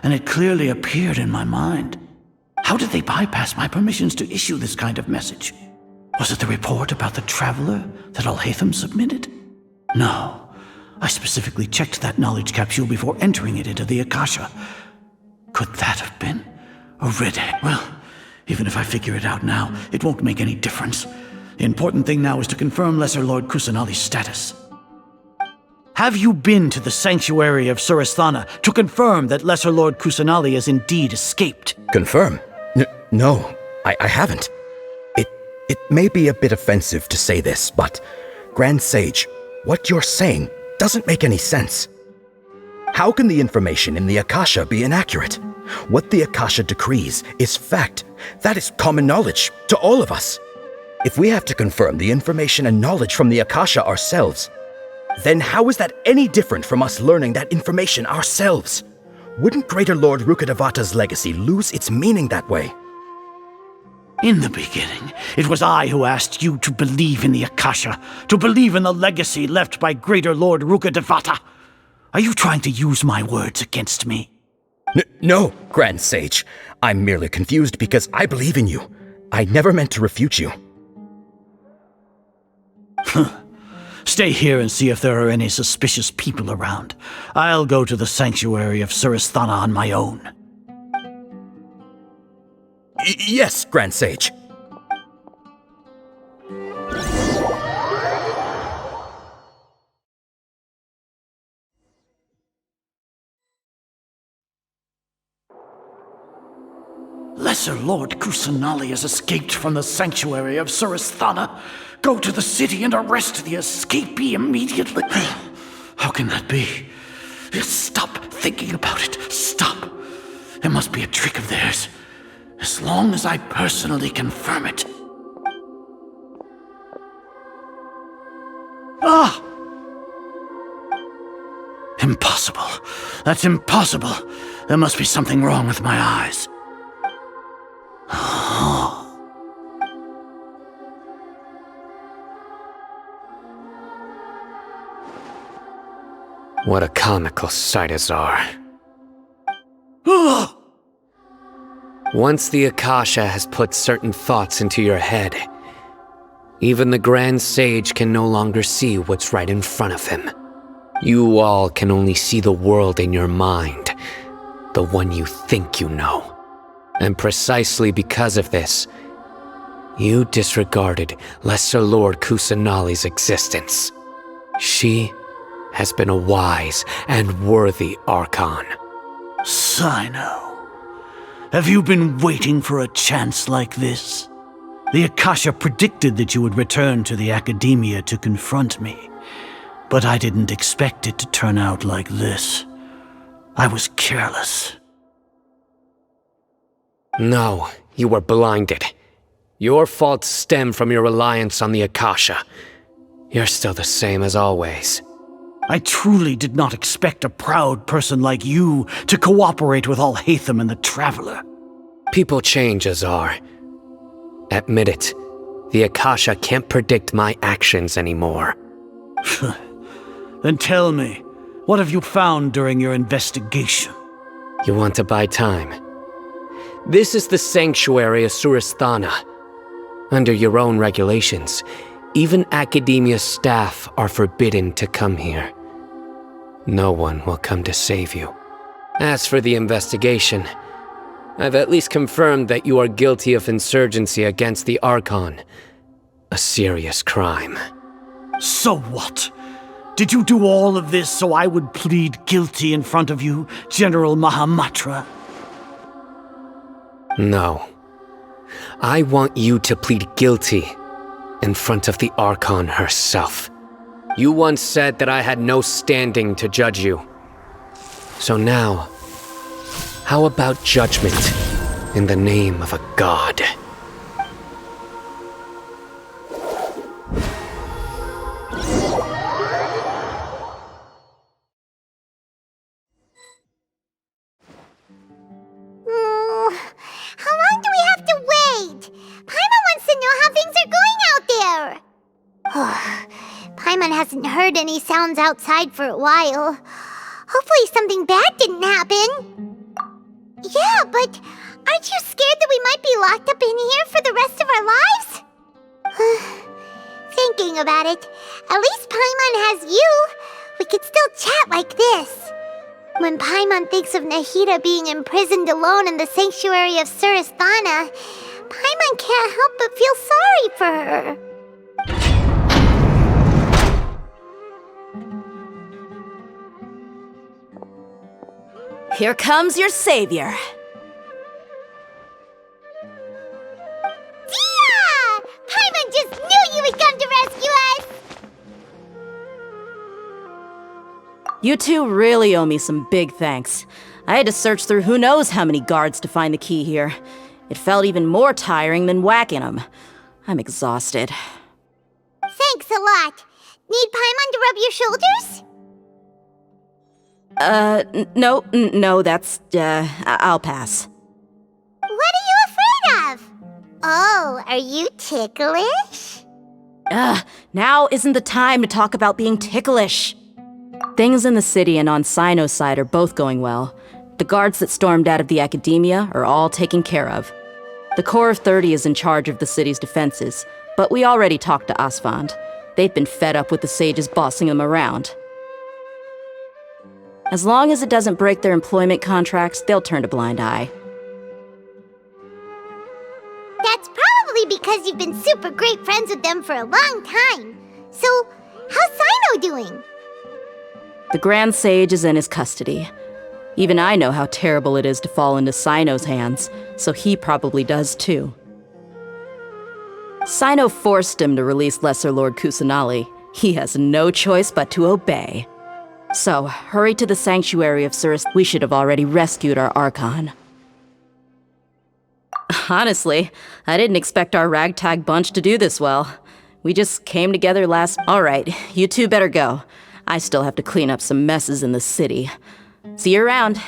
and it clearly appeared in my mind. How did they bypass my permissions to issue this kind of message? Was it the report about the Traveler that Alhaitham submitted? No. I specifically checked that knowledge capsule before entering it into the Akasha. Could that have been a red herring? Well, even if I figure it out now, it won't make any difference. The important thing now is to confirm Lesser Lord Kusanali's status. Have you been to the sanctuary of Surasthana to confirm that Lesser Lord Kusanali has indeed escaped? Confirm? No, I haven't. It may be a bit offensive to say this, but Grand Sage, what you're saying doesn't make any sense. How can the information in the Akasha be inaccurate? What the Akasha decrees is fact. That is common knowledge to all of us. If we have to confirm the information and knowledge from the Akasha ourselves, then how is that any different from us learning that information ourselves? Wouldn't Greater Lord Rukkhadevata's legacy lose its meaning that way? In the beginning, it was I who asked you to believe in the Akasha, to believe in the legacy left by Greater Lord Rukkhadevata. Are you trying to use my words against me? No, Grand Sage. I'm merely confused because I believe in you. I never meant to refute you. Stay here and see if there are any suspicious people around. I'll go to the sanctuary of Surasthana on my own. Yes, Grand Sage. Lesser Lord Kusanali has escaped from the sanctuary of Surasthana. Go to the city and arrest the escapee immediately. How can that be? Stop thinking about it. Stop. It must be a trick of theirs. As long as I personally confirm it. Ah! Impossible. That's impossible. There must be something wrong with my eyes. What a comical sight, Azar. Once the Akasha has put certain thoughts into your head, even the Grand Sage can no longer see what's right in front of him. You all can only see the world in your mind, the one you think you know. And precisely because of this, you disregarded Lesser Lord Kusanali's existence. She has been a wise and worthy Archon. Sino, have you been waiting for a chance like this? The Akasha predicted that you would return to the Akademiya to confront me, but I didn't expect it to turn out like this. I was careless. No, you were blinded. Your faults stem from your reliance on the Akasha. You're still the same as always. I truly did not expect a proud person like you to cooperate with Alhaitham and the Traveler. People change, Azar. Admit it. The Akasha can't predict my actions anymore. Then tell me, what have you found during your investigation? You want to buy time? This is the sanctuary of Surasthana. Under your own regulations, even Akademiya staff are forbidden to come here. No one will come to save you. As for the investigation, I've at least confirmed that you are guilty of insurgency against the Archon. A serious crime. So what? Did you do all of this so I would plead guilty in front of you, General Mahamatra? No. I want you to plead guilty in front of the Archon herself. You once said that I had no standing to judge you. So now, how about judgment in the name of a god? How long do we have to wait? Paimon wants to know how things are going out there. Paimon hasn't heard any sounds outside for a while. Hopefully something bad didn't happen. Yeah, but aren't you scared that we might be locked up in here for the rest of our lives? Thinking about it, at least Paimon has you. We could still chat like this. When Paimon thinks of Nahida being imprisoned alone in the sanctuary of Surasthana, Paimon can't help but feel sorry for her. Here comes your savior. Dia! Paimon just knew you would come to rescue us! You two really owe me some big thanks. I had to search through who knows how many guards to find the key here. It felt even more tiring than whacking them. I'm exhausted. Thanks a lot. Need Paimon to rub your shoulders? No, that's, I'll pass. What are you afraid of? Oh, are you ticklish? Now isn't the time to talk about being ticklish. Things in the city and on Sino's side are both going well. The guards that stormed out of the Akademiya are all taken care of. The Corps of 30 is in charge of the city's defenses, but we already talked to Asfand. They've been fed up with the sages bossing them around. As long as it doesn't break their employment contracts, they'll turn a blind eye. That's probably because you've been super great friends with them for a long time. So, how's Sino doing? The Grand Sage is in his custody. Even I know how terrible it is to fall into Sino's hands, so he probably does too. Sino forced him to release Lesser Lord Kusanali. He has no choice but to obey. So, hurry to the sanctuary of Surus. We should have already rescued our Archon. Honestly, I didn't expect our ragtag bunch to do this well. We just came together last... Alright, you two better go. I still have to clean up some messes in the city. See you around.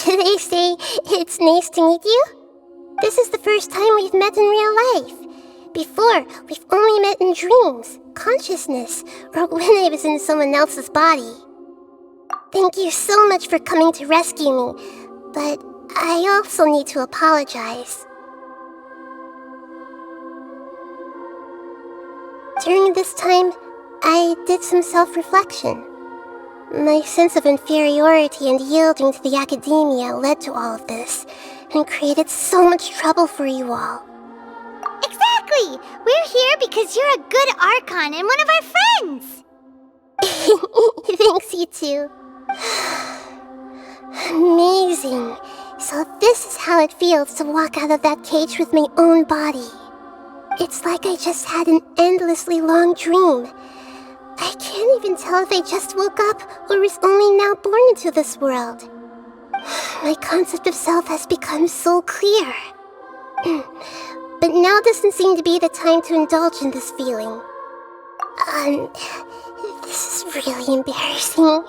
They say it's nice to meet you. This is the first time we've met in real life. Before, we've only met in dreams, consciousness, or when I was in someone else's body. Thank you so much for coming to rescue me, but I also need to apologize. During this time, I did some self-reflection. My sense of inferiority and yielding to the Akademiya led to all of this, and created so much trouble for you all. Exactly! We're here because you're a good Archon and one of our friends! Thanks, you two. Amazing. So this is how it feels to walk out of that cage with my own body. It's like I just had an endlessly long dream. I can't even tell if I just woke up or was only now born into this world. My concept of self has become so clear. But now doesn't seem to be the time to indulge in this feeling. This is really embarrassing.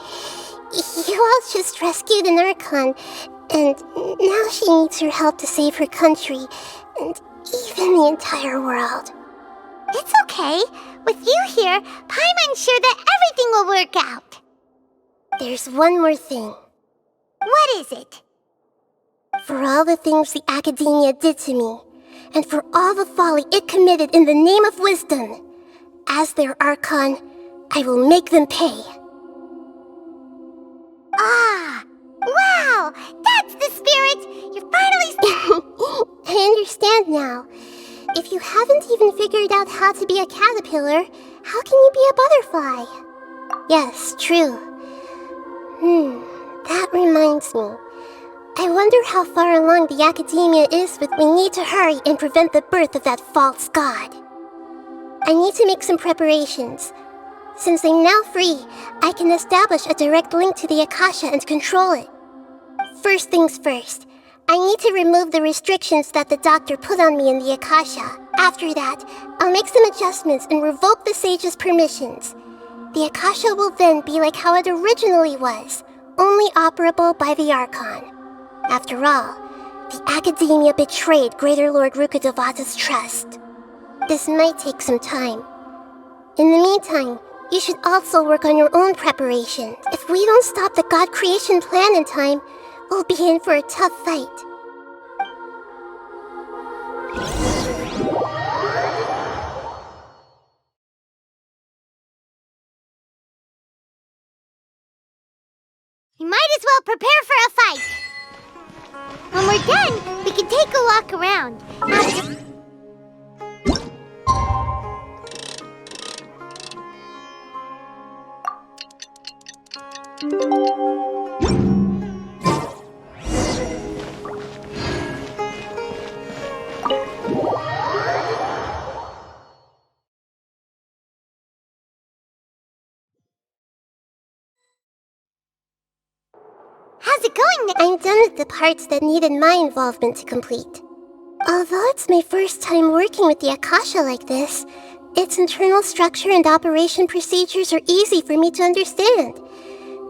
You all just rescued an Archon, and now she needs your help to save her country, and even the entire world. It's okay. With you here, Paimon's sure that everything will work out. There's one more thing. What is it? For all the things the Akademiya did to me, and for all the folly it committed in the name of wisdom, as their Archon, I will make them pay. Ah! Wow! That's the spirit! You're finally... I understand now. If you haven't even figured out how to be a caterpillar, how can you be a butterfly? Yes, true. That reminds me. I wonder how far along the Akademiya is with we need to hurry and prevent the birth of that false god. I need to make some preparations. Since I'm now free, I can establish a direct link to the Akasha and control it. First things first, I need to remove the restrictions that the doctor put on me in the Akasha. After that, I'll make some adjustments and revoke the sage's permissions. The Akasha will then be like how it originally was, only operable by the Archon. After all, the Akademiya betrayed Greater Lord Rukkhadevata's trust. This might take some time. In the meantime, you should also work on your own preparation. If we don't stop the God creation plan in time, we'll be in for a tough fight. We might as well prepare for a fight. When we're done, we can take a walk around. How's it going? I'm done with the parts that needed my involvement to complete. Although it's my first time working with the Akasha like this, its internal structure and operation procedures are easy for me to understand.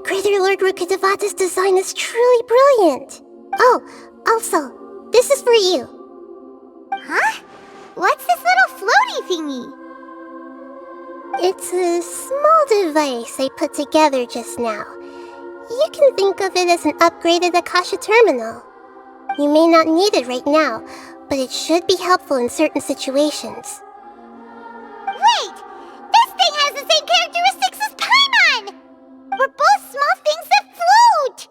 Greater Lord Rukkhadevata's design is truly brilliant. Oh, also, this is for you. Huh? What's this little floaty thingy? It's a small device I put together just now. You can think of it as an upgraded Akasha terminal. You may not need it right now, but it should be helpful in certain situations. Wait! This thing has the same characteristics as Paimon! We're both small things that float!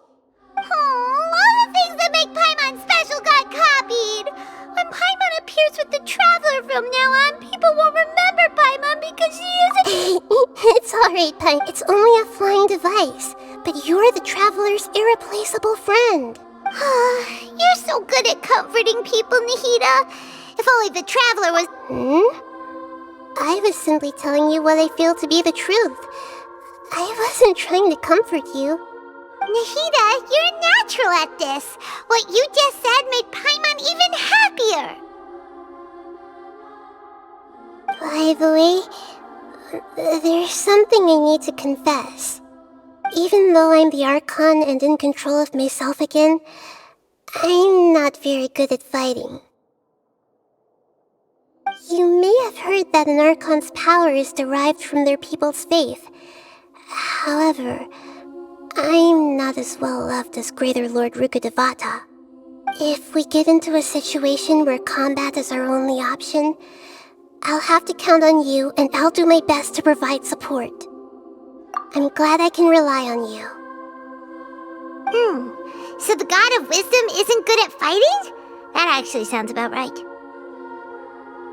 Oh, all the things that make Paimon special got copied! When Paimon appears with the Traveler from now on, people won't remember Paimon because she is It's alright, Paimon. It's only a flying device. But you're the Traveler's irreplaceable friend. You're so good at comforting people, Nahida. If only the Traveler was... I was simply telling you what I feel to be the truth. I wasn't trying to comfort you. Nahida, you're natural at this. What you just said made Paimon even happier. By the way, there's something I need to confess. Even though I'm the Archon and in control of myself again, I'm not very good at fighting. You may have heard that an Archon's power is derived from their people's faith. However, I'm not as well loved as Greater Lord I'll have to count on you, and I'll do my best to provide support. I'm glad I can rely on you. So the God of Wisdom isn't good at fighting? That actually sounds about right.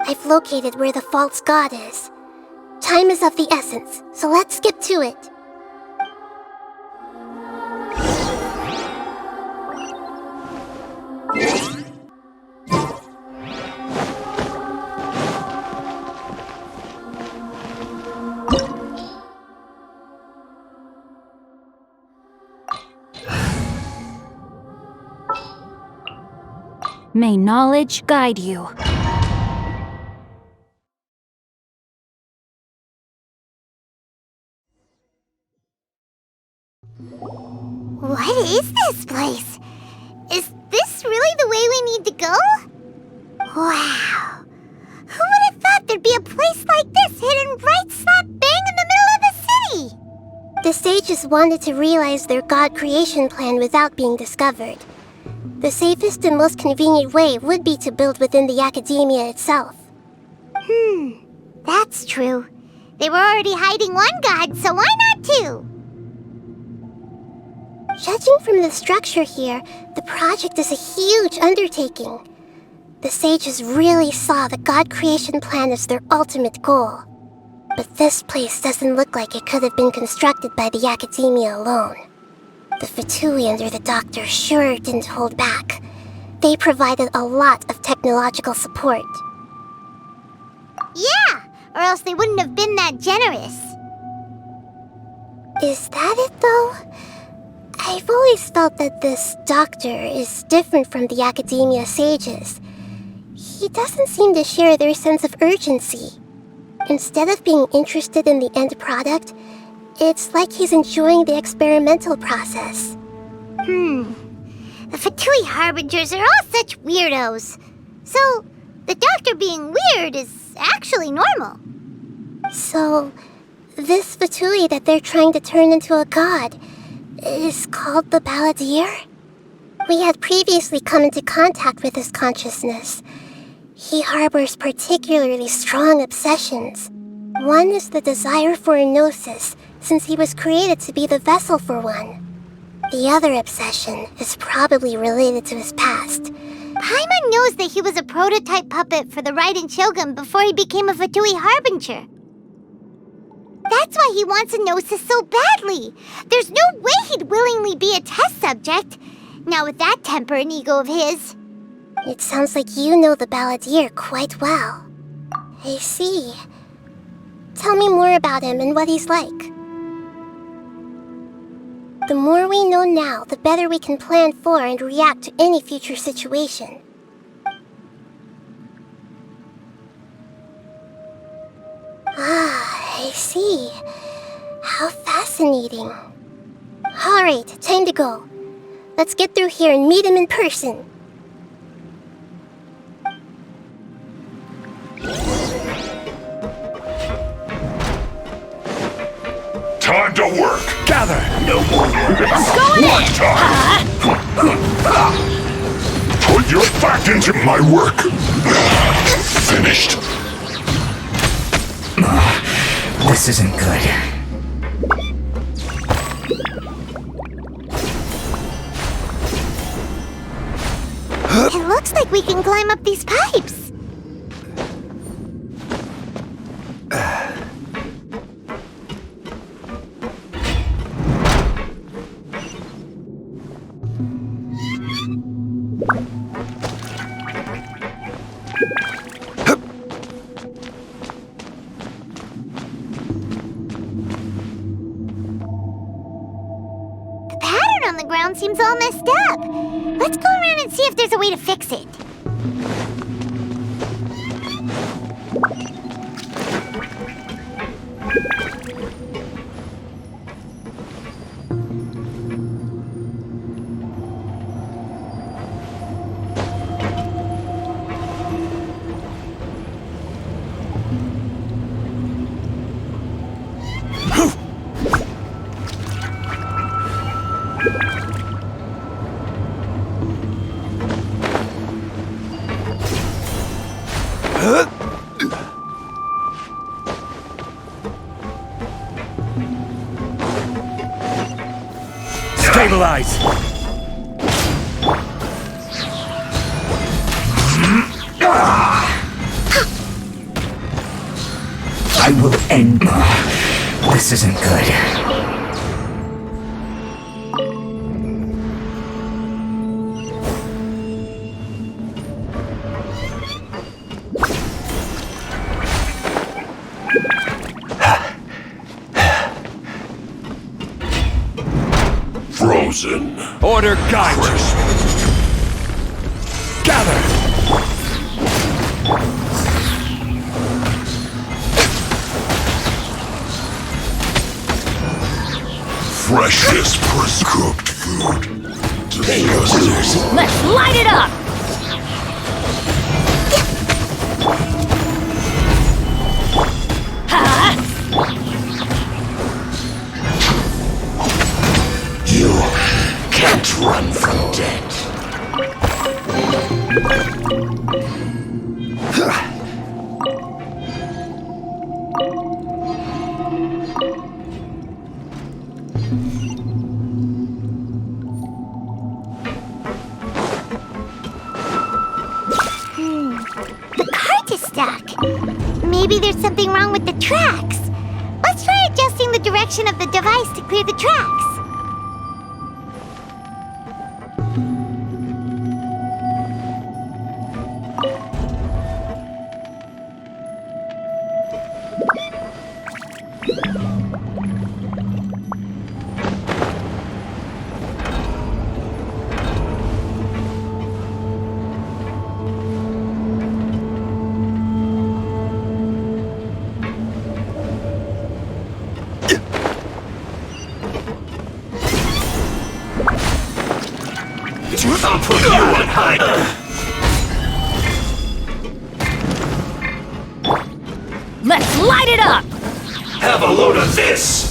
I've located where the false god is. Time is of the essence, so let's skip to it. May knowledge guide you. What is this place? Is this really the way we need to go? Wow. Who would have thought there'd be a place like this hidden right slap bang in the middle of the city? The sages wanted to realize their god creation plan without being discovered. The safest and most convenient way would be to build within the Akademiya itself. That's true. They were already hiding one god, so why not two? Judging from the structure here, the project is a huge undertaking. The sages really saw the god creation plan as their ultimate goal. But this place doesn't look like it could have been constructed by the Akademiya alone. The Fatui under the Doctor sure didn't hold back. They provided a lot of technological support. Yeah, or else they wouldn't have been that generous. Is that it, though? I've always felt that this Doctor is different from the Akademiya sages. He doesn't seem to share their sense of urgency. Instead of being interested in the end product, it's like he's enjoying the experimental process. The Fatui Harbingers are all such weirdos. So, the Doctor being weird is actually normal. So, this Fatui that they're trying to turn into a god is called the Balladeer? We had previously come into contact with his consciousness. He harbors particularly strong obsessions. One is the desire for a gnosis, since he was created to be the vessel for one. The other obsession is probably related to his past. Paimon knows that he was a prototype puppet for the Raiden Shogun before he became a Fatui Harbinger. That's why he wants a gnosis so badly. There's no way he'd willingly be a test subject. Now with that temper and ego of his. It sounds like you know the Balladeer quite well. I see. Tell me more about him and what he's like. The more we know now, the better we can plan for and react to any future situation. Ah, I see. How fascinating. Alright, time to go. Let's get through here and meet him in person. Time to work! Gather! No more One time! Put your back into my work! Finished! This isn't good. It looks like we can climb up these pipes. Seems all messed up. Let's go around and see if there's a way to fix it. Stabilize! I will end. This isn't good. Frozen. Order guide you. Gather! Freshest cooked food. Delicious. Let's light it up! You can't run from death. The cart is stuck. Maybe there's something wrong with the tracks. Let's try adjusting the direction of the device to clear the tracks. I'll put you on high. Let's light it up! Have a load of this.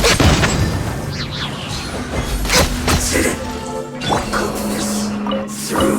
We'll cook this through.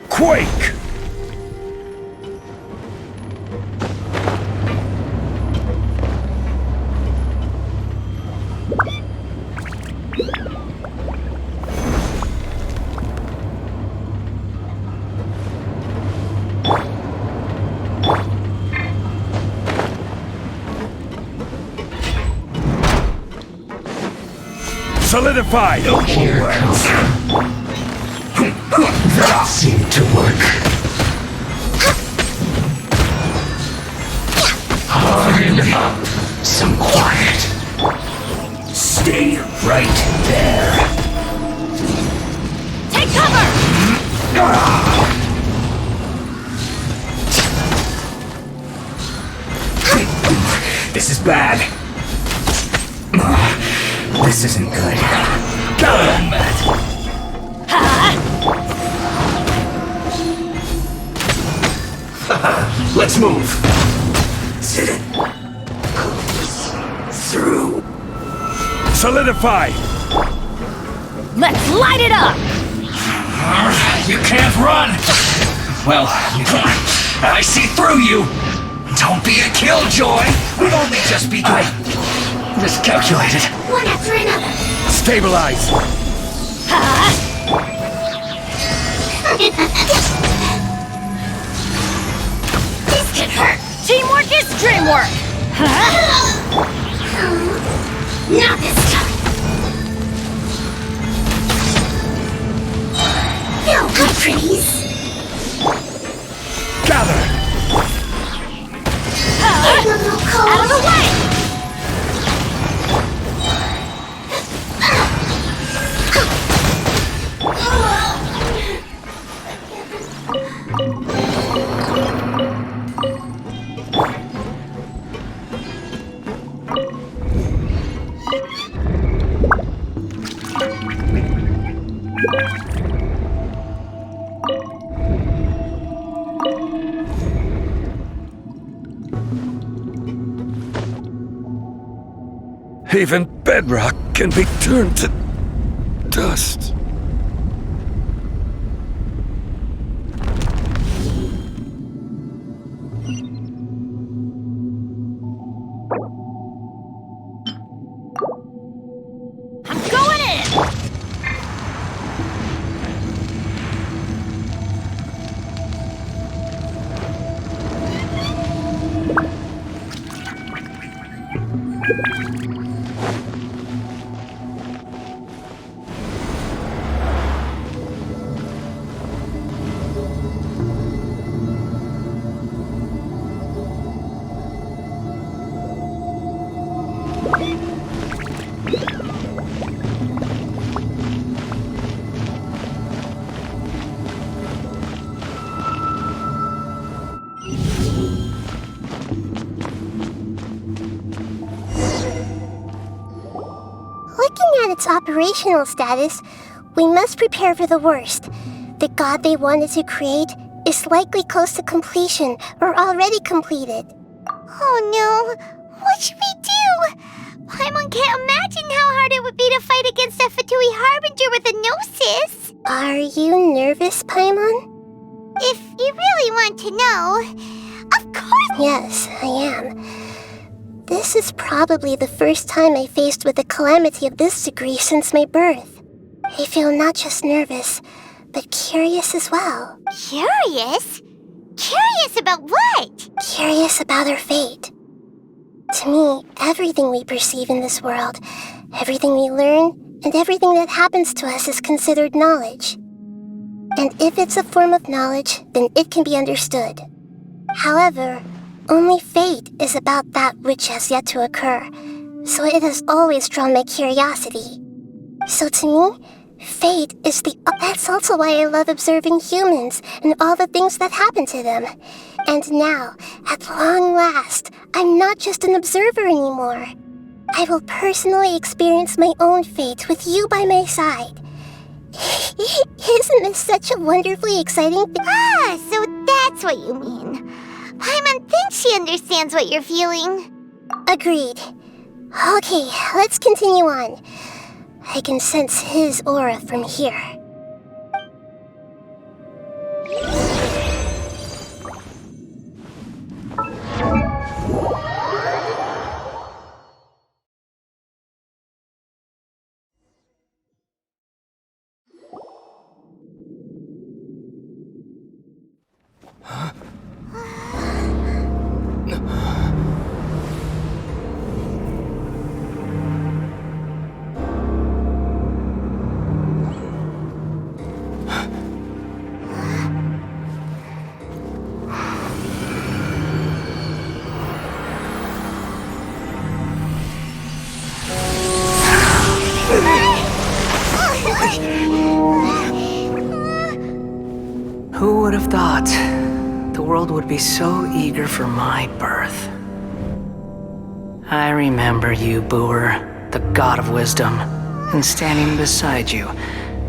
Quake! Solidify! Here comes. That seemed to work. Harden up. Some quiet. Stay right there. Take cover! This is bad. This isn't good. Got him, Matt. Let's move. Sit it. Through. Solidify! Let's light it up! You can't run! Well, I see through you! Don't be a killjoy! We've only just begun. I miscalculated. One after another. Stabilize! this dream work! Not this time! No pretties! Gather! Out of the way! Even bedrock can be turned to dust. I'm going in! Looking at its operational status, we must prepare for the worst. The god they wanted to create is likely close to completion or already completed. Oh no! What should we do? Paimon can't imagine how hard it would be to fight against a Fatui Harbinger with a Gnosis! Are you nervous, Paimon? If you really want to know, of course! Yes, I am. This is probably the first time I faced with a calamity of this degree since my birth. I feel not just nervous, but curious as well. Curious? Curious about what? Curious about our fate. To me, everything we perceive in this world, everything we learn, and everything that happens to us is considered knowledge. And if it's a form of knowledge, then it can be understood. However, only fate is about that which has yet to occur, so it has always drawn my curiosity. So to me, fate is the... That's also why I love observing humans and all the things that happen to them. And now, at long last, I'm not just an observer anymore. I will personally experience my own fate with you by my side. Isn't this such a wonderfully exciting thing? Ah, so that's what you mean. Paimon thinks she understands what you're feeling. Agreed. Okay, let's continue on. I can sense his aura from here. Who would have thought the world would be so eager for my birth? I remember you, Booer, the god of wisdom, and standing beside you,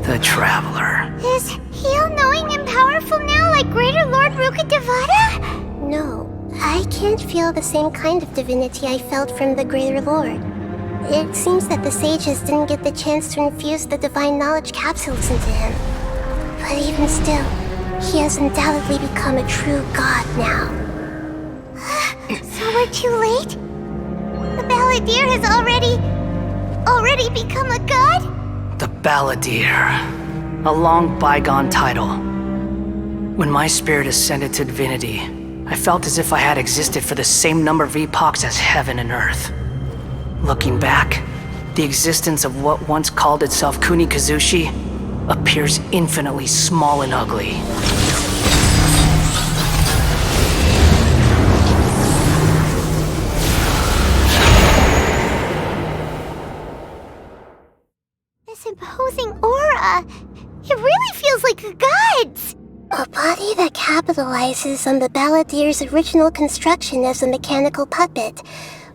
the traveler. Is he all-knowing and powerful now like Greater Lord Rukkhadevata? No, I can't feel the same kind of divinity I felt from the Greater Lord. It seems that the sages didn't get the chance to infuse the divine knowledge capsules into him. But even still, he has undoubtedly become a true god now. So we're too late? The Balladeer has already become a god? The Balladeer. A long bygone title. When my spirit ascended to divinity, I felt as if I had existed for the same number of epochs as heaven and earth. Looking back, the existence of what once called itself Kunikazushi appears infinitely small and ugly. This imposing aura, it really feels like the gods! A body that capitalizes on the Balladeer's original construction as a mechanical puppet,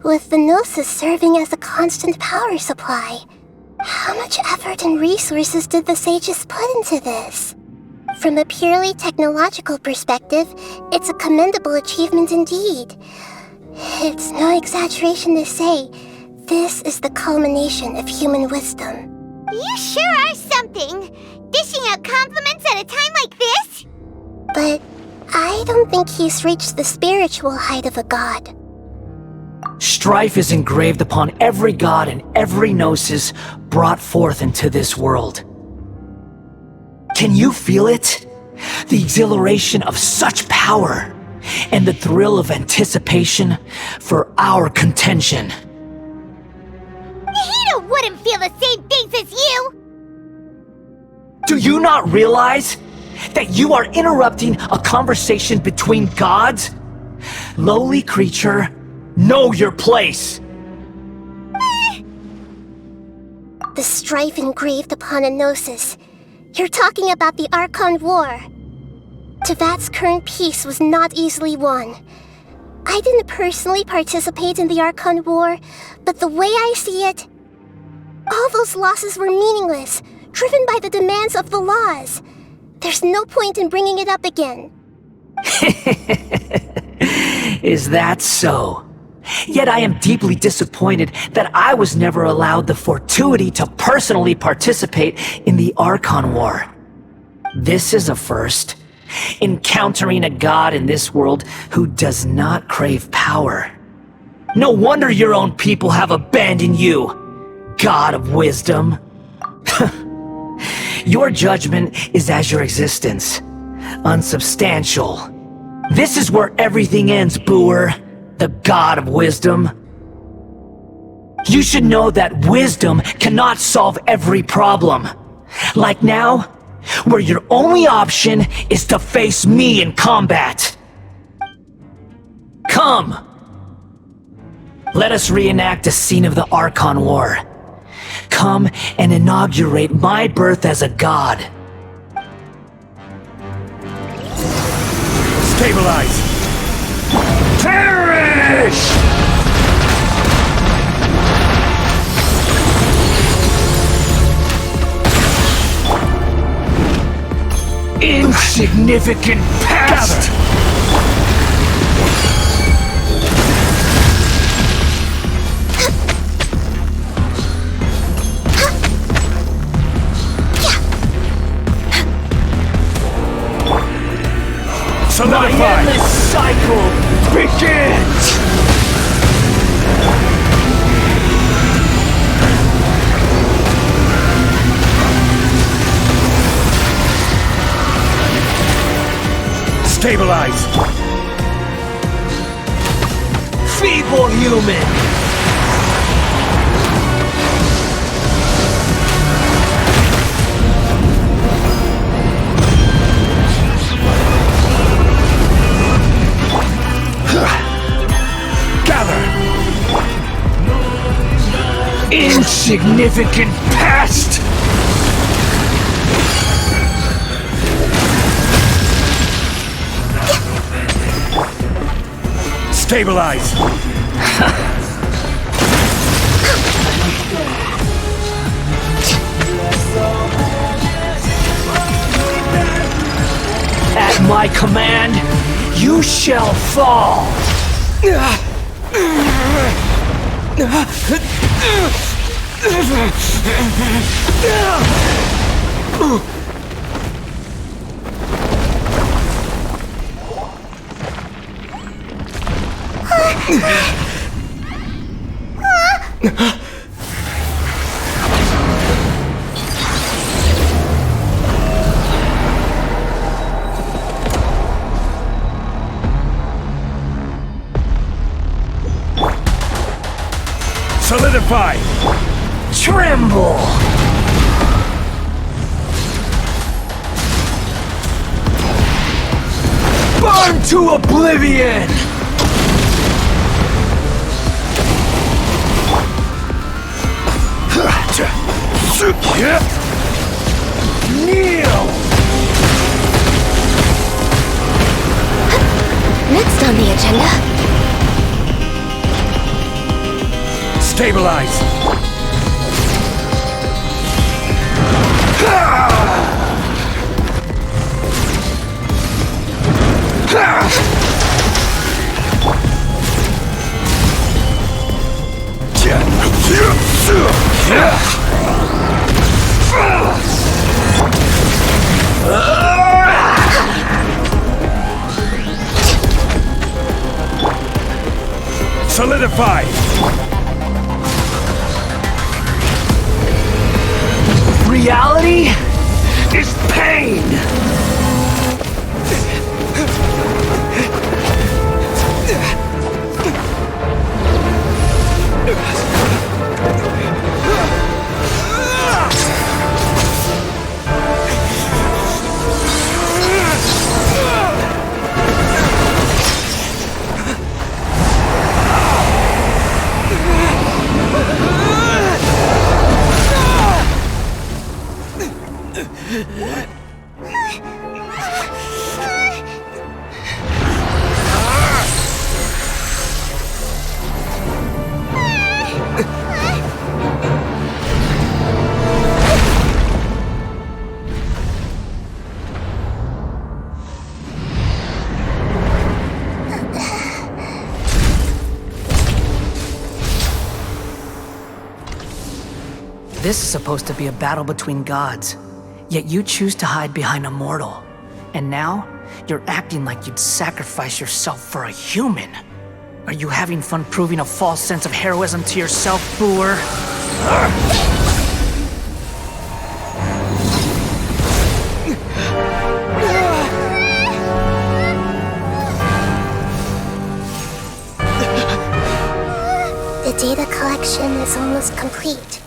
with the Gnosis serving as a constant power supply. How much effort and resources did the sages put into this? From a purely technological perspective, it's a commendable achievement indeed. It's no exaggeration to say, this is the culmination of human wisdom. You sure are something! Dishing out compliments at a time like this? But I don't think he's reached the spiritual height of a god. Strife is engraved upon every god and every gnosis brought forth into this world. Can you feel it? The exhilaration of such power, and the thrill of anticipation for our contention. Nahida wouldn't feel the same things as you! Do you not realize that you are interrupting a conversation between gods? Lowly creature, know your place! The strife engraved upon a gnosis. You're talking about the Archon War. Tevat's current peace was not easily won. I didn't personally participate in the Archon War, but the way I see it, all those losses were meaningless, driven by the demands of the laws. There's no point in bringing it up again. Is that so? Yet I am deeply disappointed that I was never allowed the fortuity to personally participate in the Archon War. This is a first. Encountering a god in this world who does not crave power. No wonder your own people have abandoned you, God of Wisdom. Your judgment is as your existence, unsubstantial. This is where everything ends, Booer, the God of Wisdom. You should know that wisdom cannot solve every problem. Like now, where your only option is to face me in combat. Come! Let us reenact a scene of the Archon War. Come and inaugurate my birth as a god. Stabilize! Perish! Insignificant past! Gather. My endless cycle begins! Stabilize! Feeble human! Insignificant past! Stabilize! At my command, you shall fall! Solidify! Tremble! Burn to oblivion! Kneel! Next on the agenda. Stabilize! Solidify! Reality is pain! This is supposed to be a battle between gods, yet you choose to hide behind a mortal. And now, you're acting like you'd sacrifice yourself for a human. Are you having fun proving a false sense of heroism to yourself, Booer? The data collection is almost complete.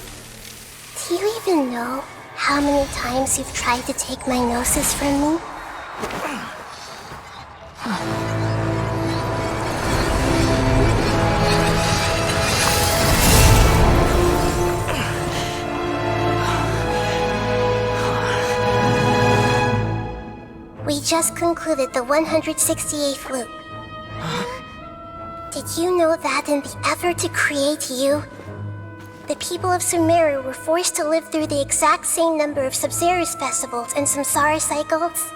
Do you even know how many times you've tried to take my gnosis from me? We just concluded the 168th loop. Did you know that in the effort to create you, the people of Sumeru were forced to live through the exact same number of Sub-Zerus festivals and Samsara cycles?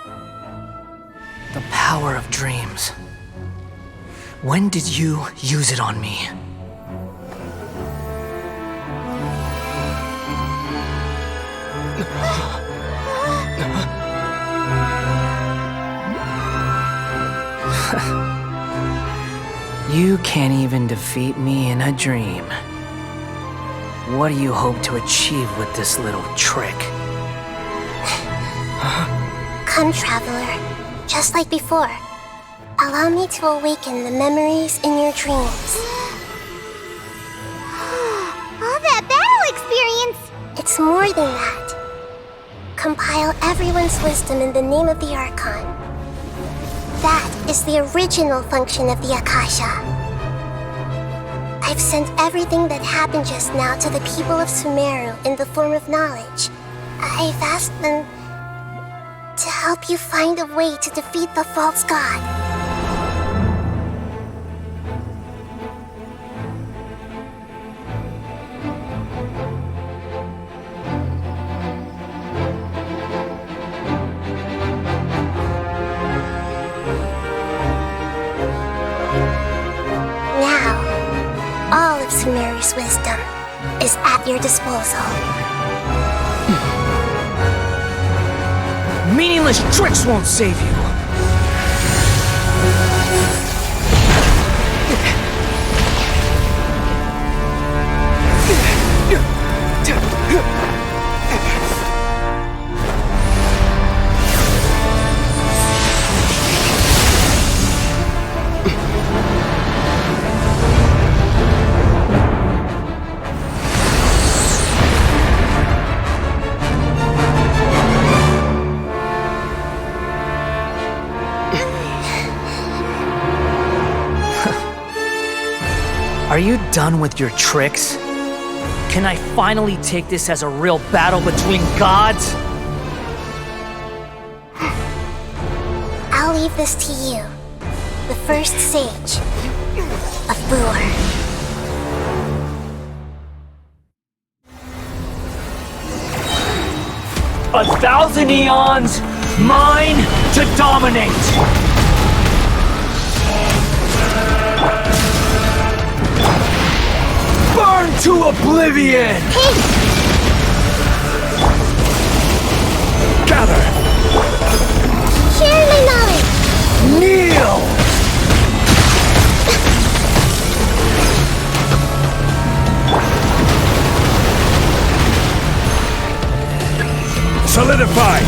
The power of dreams. When did you use it on me? You can't even defeat me in a dream. What do you hope to achieve with this little trick? Come, Traveler. Just like before. Allow me to awaken the memories in your dreams. All that battle experience! It's more than that. Compile everyone's wisdom in the name of the Archon. That is the original function of the Akasha. I've sent everything that happened just now to the people of Sumeru in the form of knowledge. I've asked them to help you find a way to defeat the false god. All of Sumeru's wisdom is at your disposal. Meaningless tricks won't save you! Are you done with your tricks? Can I finally take this as a real battle between gods? I'll leave this to you. The first sage of Boor. 1,000 eons, mine to dominate! Burn to oblivion! Gather! Share my knowledge! Kneel! Solidify!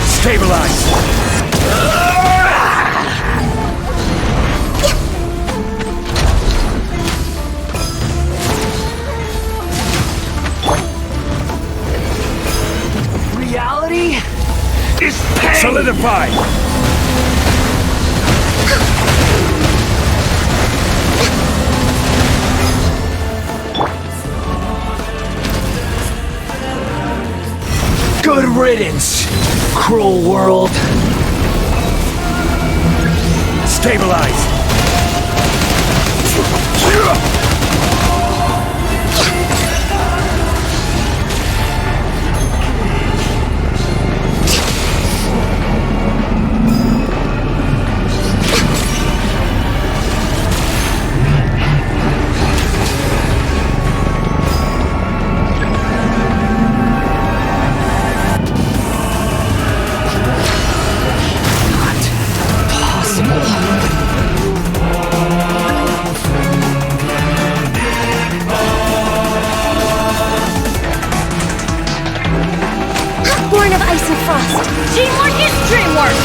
Stabilize! Reality is pain! Solidify! Good riddance, cruel world. Stabilize! Born of ice and frost. Teamwork is dreamwork!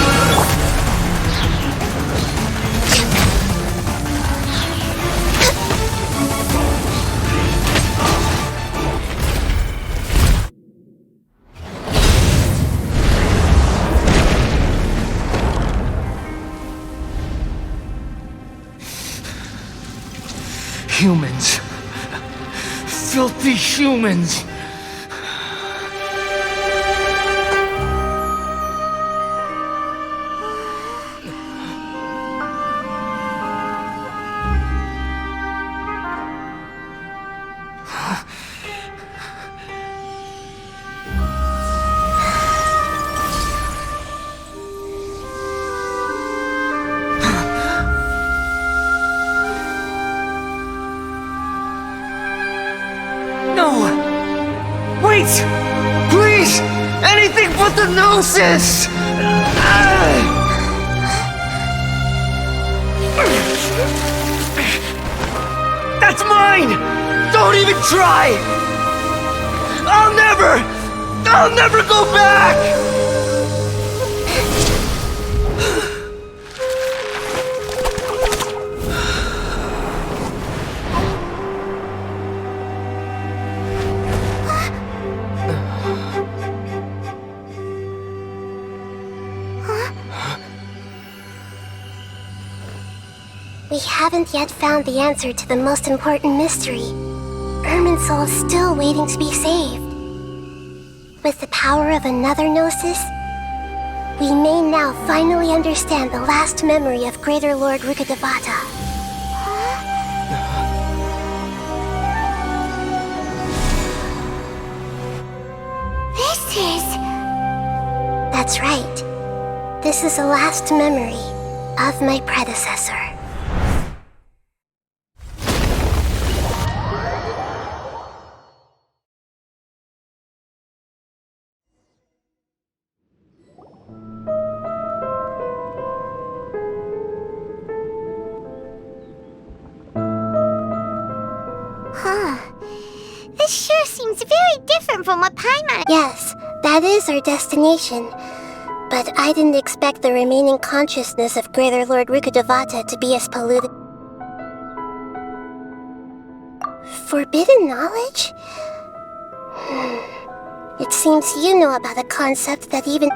Humans. Filthy humans. Wait! Please! Anything but the Gnosis! That's mine! Don't even try! I'll never go back! We haven't yet found the answer to the most important mystery. Irminsul is still waiting to be saved. With the power of another Gnosis, we may now finally understand the last memory of Greater Lord Rukkhadevata. This is... That's right. This is the last memory of my predecessor. This sure seems very different from what Paimon... Yes, that is our destination. But I didn't expect the remaining consciousness of Greater Lord Rukkhadevata to be as polluted. Forbidden knowledge? It seems you know about a concept that even...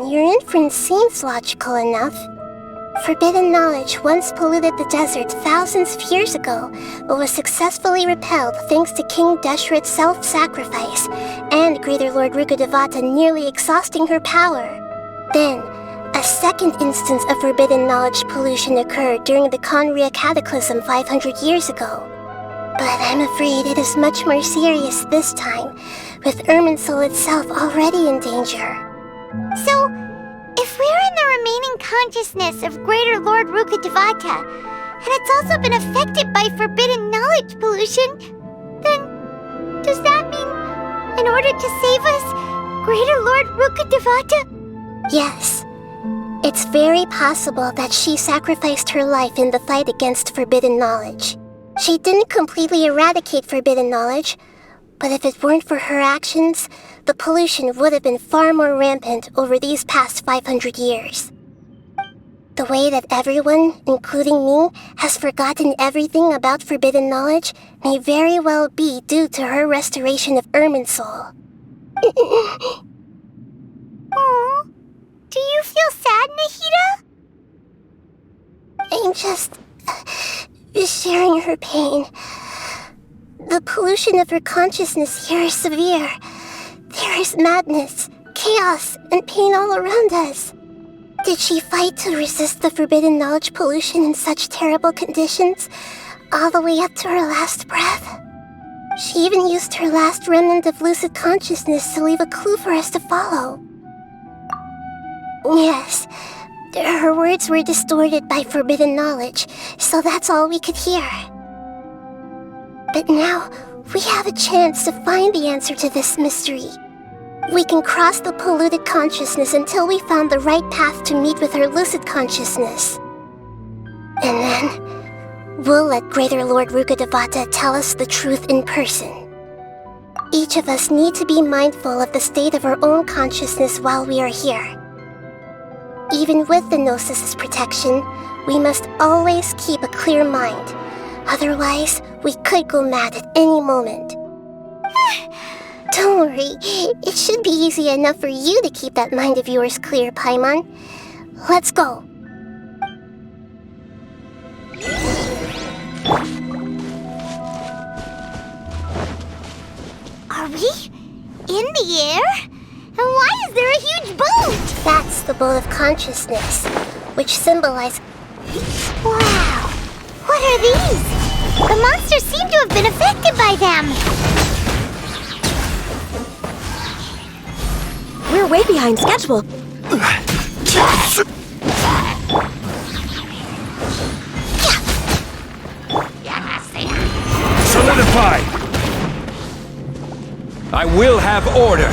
Your inference seems logical enough. Forbidden knowledge once polluted the desert thousands of years ago, but was successfully repelled thanks to King Deshret's self-sacrifice, and Greater Lord Rukkhadevata nearly exhausting her power. Then, a second instance of forbidden knowledge pollution occurred during the Conria Cataclysm 500 years ago. But I'm afraid it is much more serious this time, with Irminsul itself already in danger. So, if we're in the remaining consciousness of Greater Lord Rukkhadevata, and it's also been affected by forbidden knowledge pollution, then does that mean, in order to save us, Greater Lord Rukkhadevata? Yes. It's very possible that she sacrificed her life in the fight against forbidden knowledge. She didn't completely eradicate forbidden knowledge, but if it weren't for her actions, the pollution would have been far more rampant over these past 500 years. The way that everyone, including me, has forgotten everything about forbidden knowledge may very well be due to her restoration of Irminsul. Aww. Do you feel sad, Nahida? I'm just sharing her pain. The pollution of her consciousness here is severe. There is madness, chaos, and pain all around us. Did she fight to resist the forbidden knowledge pollution in such terrible conditions, all the way up to her last breath? She even used her last remnant of lucid consciousness to leave a clue for us to follow. Yes, her words were distorted by forbidden knowledge, so that's all we could hear. But now, we have a chance to find the answer to this mystery. We can cross the polluted consciousness until we found the right path to meet with her lucid consciousness. And then, we'll let Greater Lord Rukkhadevata tell us the truth in person. Each of us need to be mindful of the state of our own consciousness while we are here. Even with the Gnosis' protection, we must always keep a clear mind. Otherwise, we could go mad at any moment. Don't worry, it should be easy enough for you to keep that mind of yours clear, Paimon. Let's go. Are we in the air? And why is there a huge boat? That's the boat of consciousness, which symbolizes... Wow! What are these? The monsters seem to have been affected by them. We're way behind schedule. Solidify! I will have order.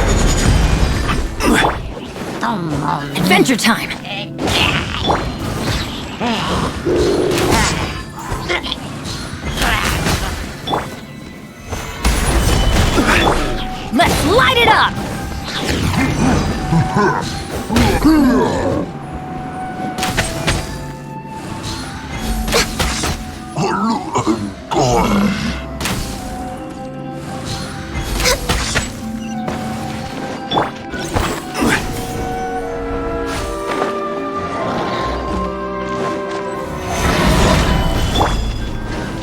Adventure time! Let's light it up!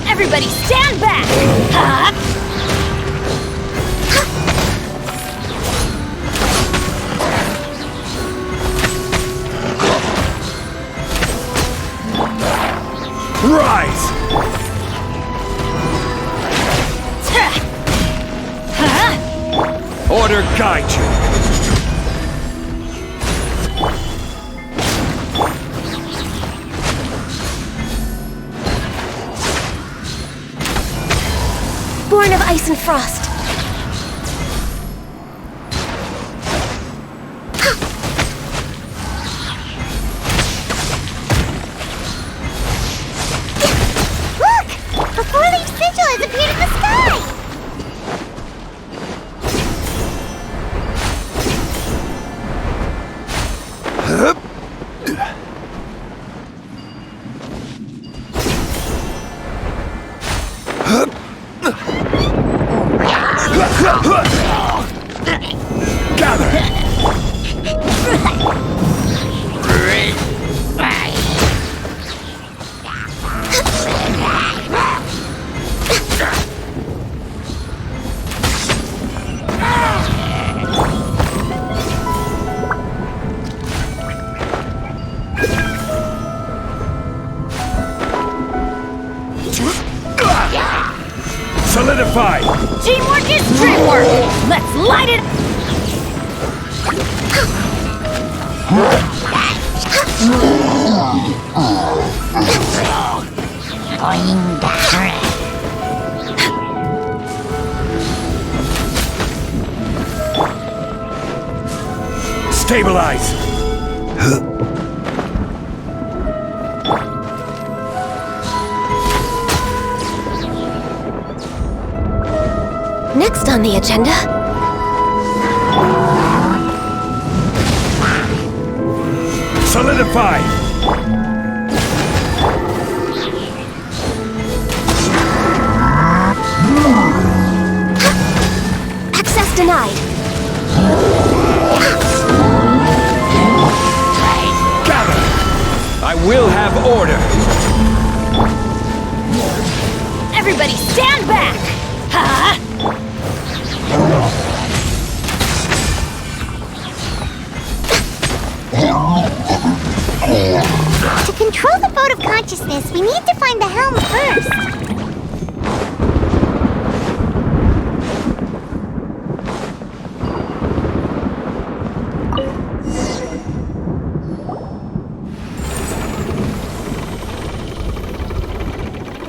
Everybody stand back! Rise! Order guide you. Born of ice and frost. Look! A four-leaf sigil has appeared in the sky! Solidified! Teamwork is dreamwork! Let's light it! Stabilize! Next on the agenda... Solidified! Access denied. Gather! I will have order! Everybody stand back! Ha! To control the boat of consciousness, we need to find the helm first.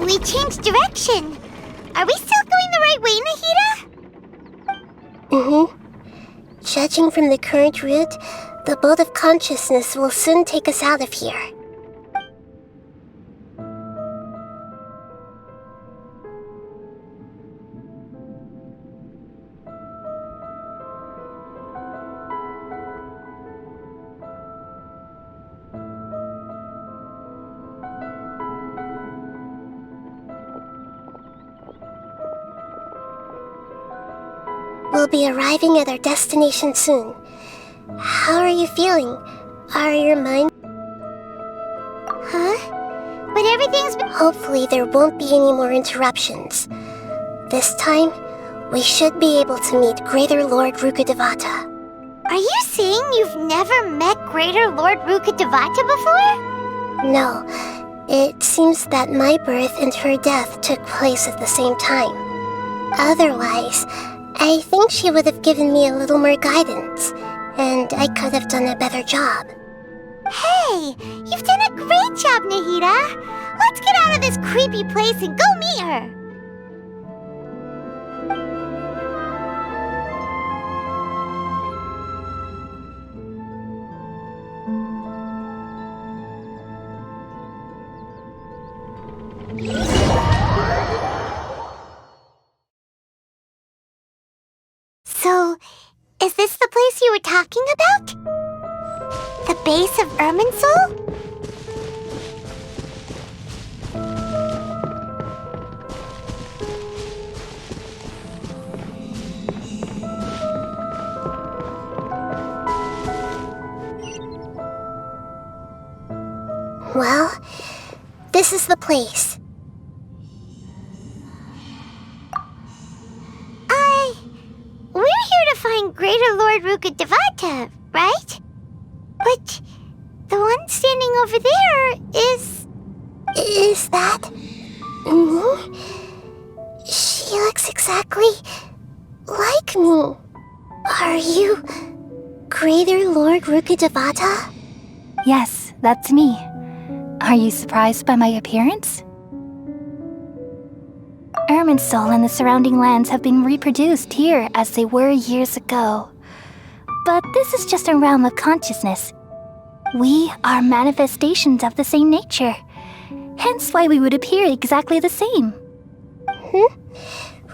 We changed direction. Are we still going the right way, Nahida? Mm-hmm. Judging from the current route, the boat of consciousness will soon take us out of here. We'll be arriving at our destination soon. How are you feeling? Are your mind... Huh? But everything's been... Hopefully there won't be any more interruptions. This time, we should be able to meet Greater Lord Rukkhadevata. Are you saying you've never met Greater Lord Rukkhadevata before? No. It seems that my birth and her death took place at the same time. Otherwise, I think she would have given me a little more guidance, and I could have done a better job. Hey, you've done a great job, Nahida. Let's get out of this creepy place and go meet her. So, is this the place you were talking about? The base of Irminsul? Well, this is the place. We're here to find Greater Lord Rukkhadevata, right? But the one standing over there is... Is that... me? She looks exactly like me. Are you Greater Lord Rukkhadevata? Yes, that's me. Are you surprised by my appearance? Irminsul and the surrounding lands have been reproduced here as they were years ago. But this is just a realm of consciousness. We are manifestations of the same nature. Hence why we would appear exactly the same.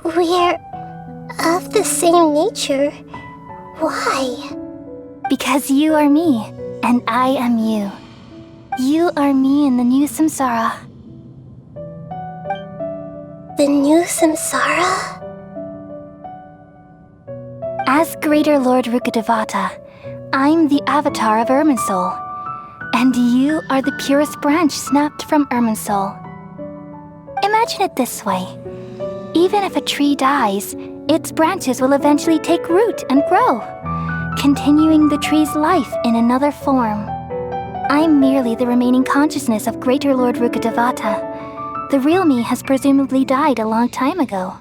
We're of the same nature? Why? Because you are me, and I am you. You are me in the new samsara. The new samsara? As Greater Lord Rukkhadevata, I'm the avatar of Irminsul, and you are the purest branch snapped from Irminsul. Imagine it this way. Even if a tree dies, its branches will eventually take root and grow, continuing the tree's life in another form. I'm merely the remaining consciousness of Greater Lord Rukkhadevata. The real me has presumably died a long time ago.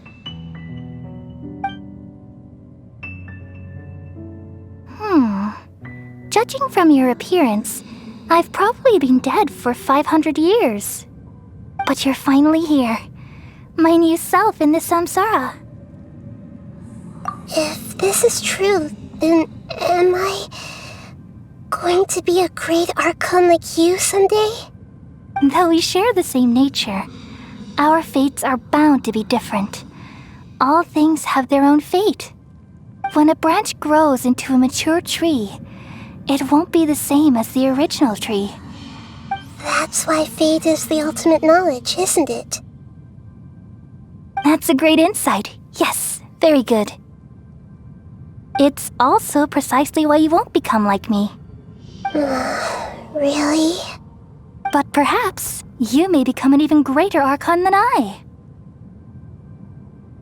Judging from your appearance, I've probably been dead for 500 years. But you're finally here. My new self in the samsara. If this is true, then am I going to be a great Archon like you someday? Though we share the same nature, our fates are bound to be different. All things have their own fate. When a branch grows into a mature tree, it won't be the same as the original tree. That's why fate is the ultimate knowledge, isn't it? That's a great insight. Yes, very good. It's also precisely why you won't become like me. Really? But perhaps you may become an even greater Archon than I.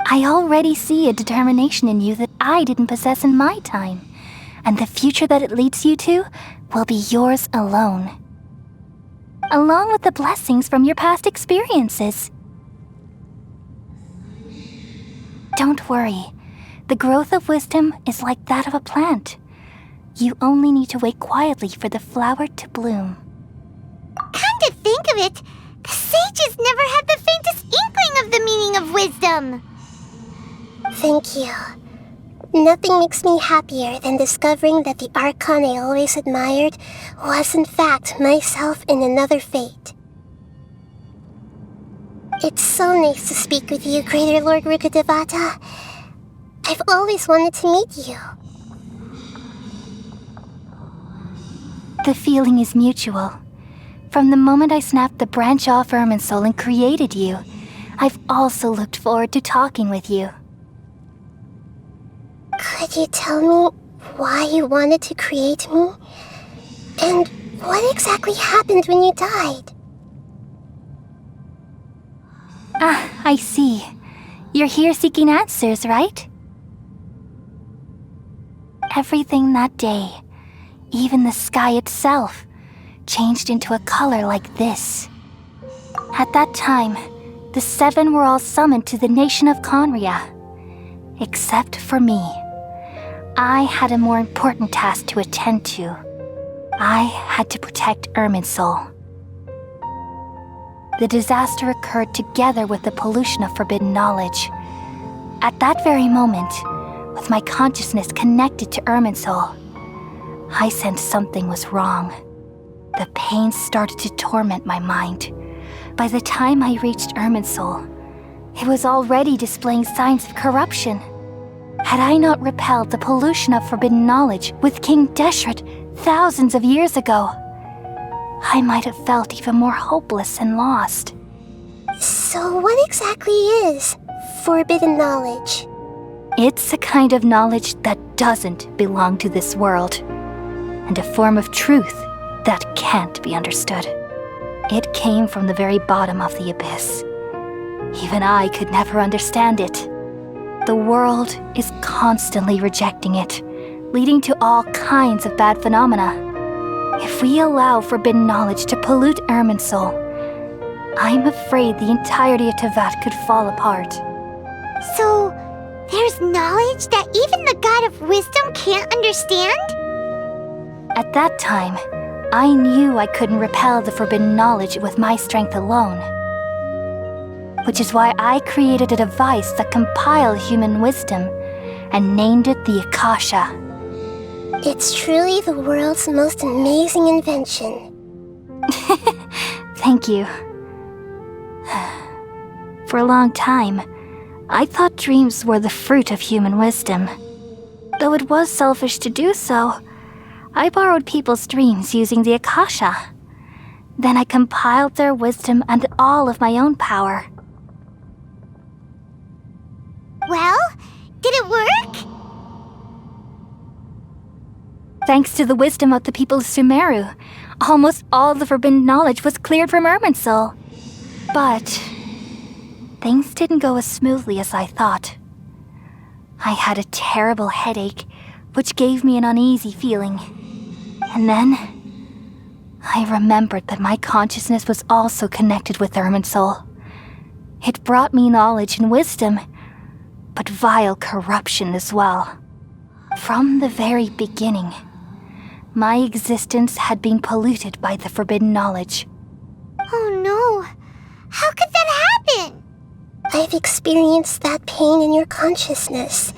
I already see a determination in you that I didn't possess in my time, and the future that it leads you to will be yours alone. Along with the blessings from your past experiences. Don't worry. The growth of wisdom is like that of a plant. You only need to wait quietly for the flower to bloom. Come to think of it, the sages never had the faintest inkling of the meaning of wisdom. Thank you. Nothing makes me happier than discovering that the Archon I always admired was in fact myself in another fate. It's so nice to speak with you, Greater Lord Rukkhadevata. I've always wanted to meet you. The feeling is mutual. From the moment I snapped the branch off Irminsul and created you, I've also looked forward to talking with you. Could you tell me why you wanted to create me? And what exactly happened when you died? Ah, I see. You're here seeking answers, right? Everything that day, even the sky itself, changed into a color like this. At that time, the seven were all summoned to the nation of Conria. Except for me. I had a more important task to attend to. I had to protect Irminsul. The disaster occurred together with the pollution of forbidden knowledge. At that very moment, with my consciousness connected to Irminsul, I sensed something was wrong. The pain started to torment my mind. By the time I reached Irminsul, it was already displaying signs of corruption. Had I not repelled the pollution of forbidden knowledge with King Deshret thousands of years ago, I might have felt even more hopeless and lost. So what exactly is forbidden knowledge? It's a kind of knowledge that doesn't belong to this world, and a form of truth that can't be understood. It came from the very bottom of the abyss. Even I could never understand it. The world is constantly rejecting it, leading to all kinds of bad phenomena. If we allow forbidden knowledge to pollute Irminsul, I'm afraid the entirety of Teyvat could fall apart. So, there's knowledge that even the God of Wisdom can't understand? At that time, I knew I couldn't repel the forbidden knowledge with my strength alone. Which is why I created a device that compiled human wisdom and named it the Akasha. It's truly the world's most amazing invention. Thank you. For a long time, I thought dreams were the fruit of human wisdom. Though it was selfish to do so, I borrowed people's dreams using the Akasha. Then I compiled their wisdom and all of my own power. Well, did it work? Thanks to the wisdom of the people of Sumeru, almost all the forbidden knowledge was cleared from Irminsul. But things didn't go as smoothly as I thought. I had a terrible headache, which gave me an uneasy feeling. And then I remembered that my consciousness was also connected with Irminsul. It brought me knowledge and wisdom, but vile corruption as well. From the very beginning, My existence had been polluted by the forbidden knowledge. Oh no! How could that happen? I've experienced that pain in your consciousness.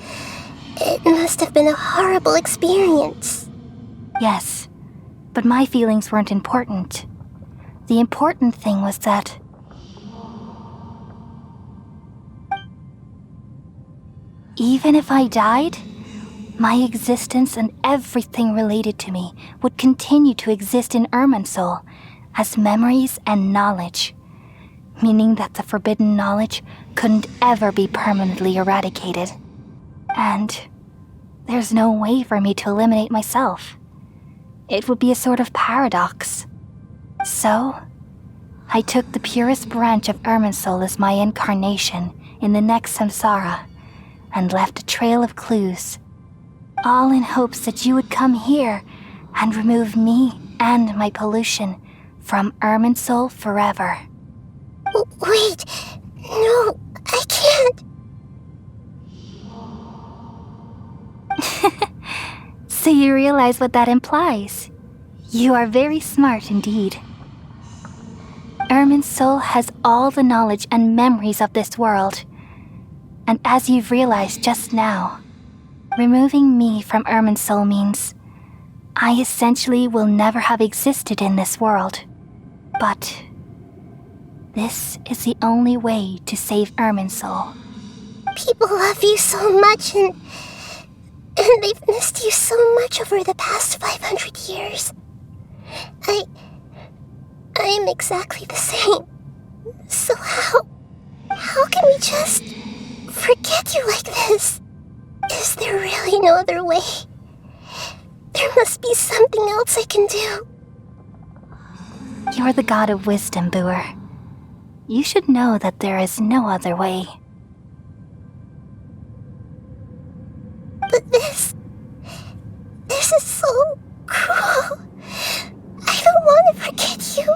It must have been a horrible experience. Yes, but my feelings weren't important. The important thing was that even if I died, my existence and everything related to me would continue to exist in Irminsul as memories and knowledge, meaning that the forbidden knowledge couldn't ever be permanently eradicated. And there's no way for me to eliminate myself. It would be a sort of paradox. So, I took the purest branch of Irminsul as my incarnation in the next samsara and left a trail of clues, all in hopes that you would come here and remove me and my pollution from Irminsul forever. Wait, no, I can't. So you realize what that implies. You are very smart indeed. Irminsul has all the knowledge and memories of this world. And as you've realized just now, removing me from Irminsul means I essentially will never have existed in this world. But this is the only way to save Irminsul. People love you so much and they've missed you so much over the past 500 years. I am exactly the same. So how can we just forget you like this? Is there really no other way? There must be something else I can do. You're the god of wisdom, Boer. You should know that there is no other way. But this is so cruel. I don't want to forget you.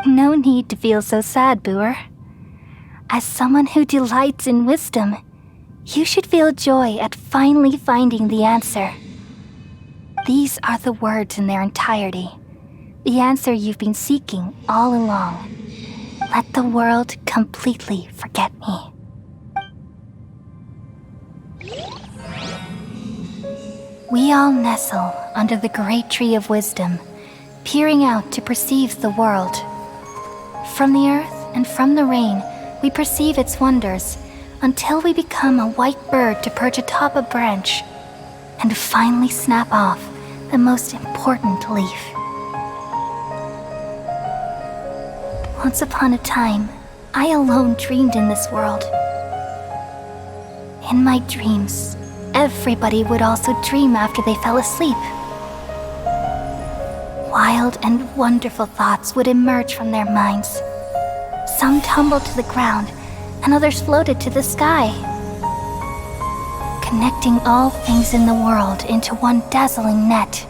No need to feel so sad, Boer. As someone who delights in wisdom, you should feel joy at finally finding the answer. These are the words in their entirety, the answer you've been seeking all along. Let the world completely forget me. We all nestle under the great tree of wisdom, peering out to perceive the world. From the earth and from the rain, we perceive its wonders until we become a white bird to perch atop a branch and finally snap off the most important leaf. Once upon a time, I alone dreamed in this world. In my dreams, everybody would also dream after they fell asleep. Wild and wonderful thoughts would emerge from their minds. Some tumbled to the ground, and others floated to the sky, connecting all things in the world into one dazzling net.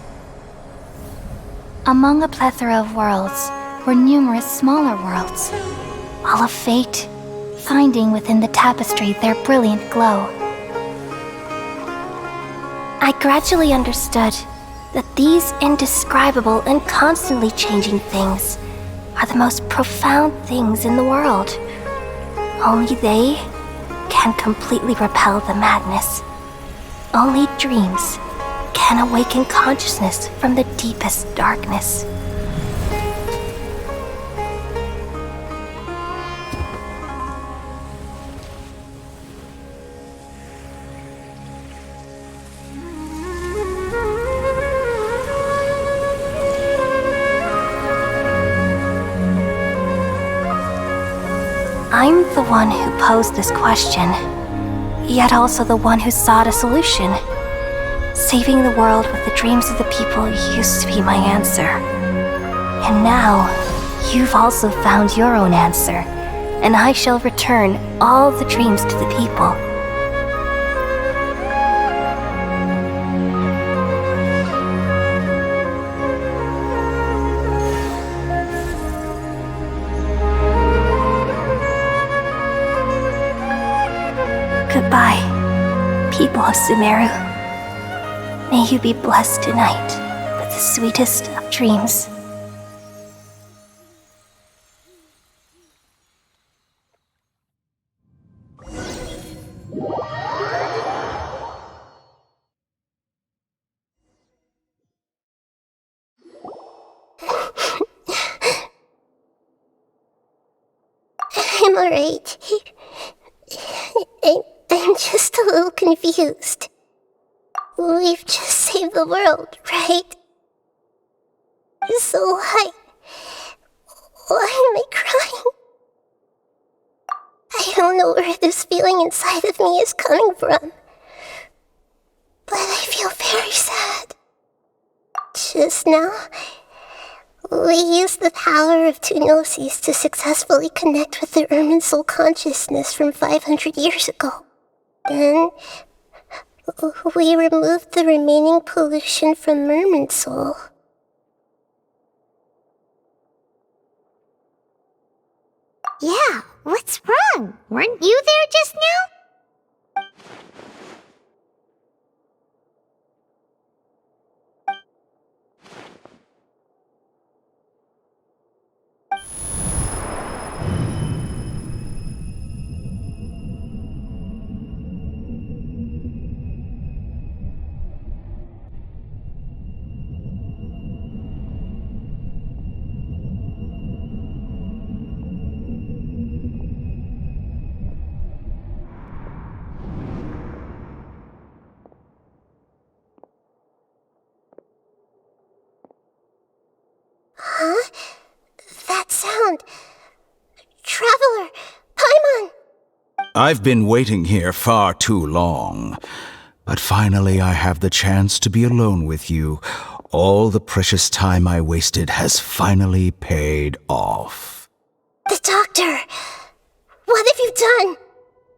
Among a plethora of worlds were numerous smaller worlds, all of fate, finding within the tapestry their brilliant glow. I gradually understood that these indescribable and constantly changing things are the most profound things in the world. Only they can completely repel the madness. Only dreams can awaken consciousness from the deepest darkness. I'm the one who posed this question, yet also the one who sought a solution. Saving the world with the dreams of the people used to be my answer. And now, you've also found your own answer, and I shall return all the dreams to the people. Goodbye, people of Sumeru. May May you be blessed tonight with the sweetest of dreams. I'm alright. I'm just a little confused. We've just saved the world, right? So why am I crying? I don't know where this feeling inside of me is coming from, but I feel very sad. Just now, we used the power of two gnosis to successfully connect with the Irminsul consciousness from 500 years ago. Then, we removed the remaining pollution from Irminsul. Yeah, what's wrong? Weren't you there just now? Huh? That sound. Traveler! Paimon! I've been waiting here far too long. But finally I have the chance to be alone with you. All the precious time I wasted has finally paid off. The doctor! What have you done?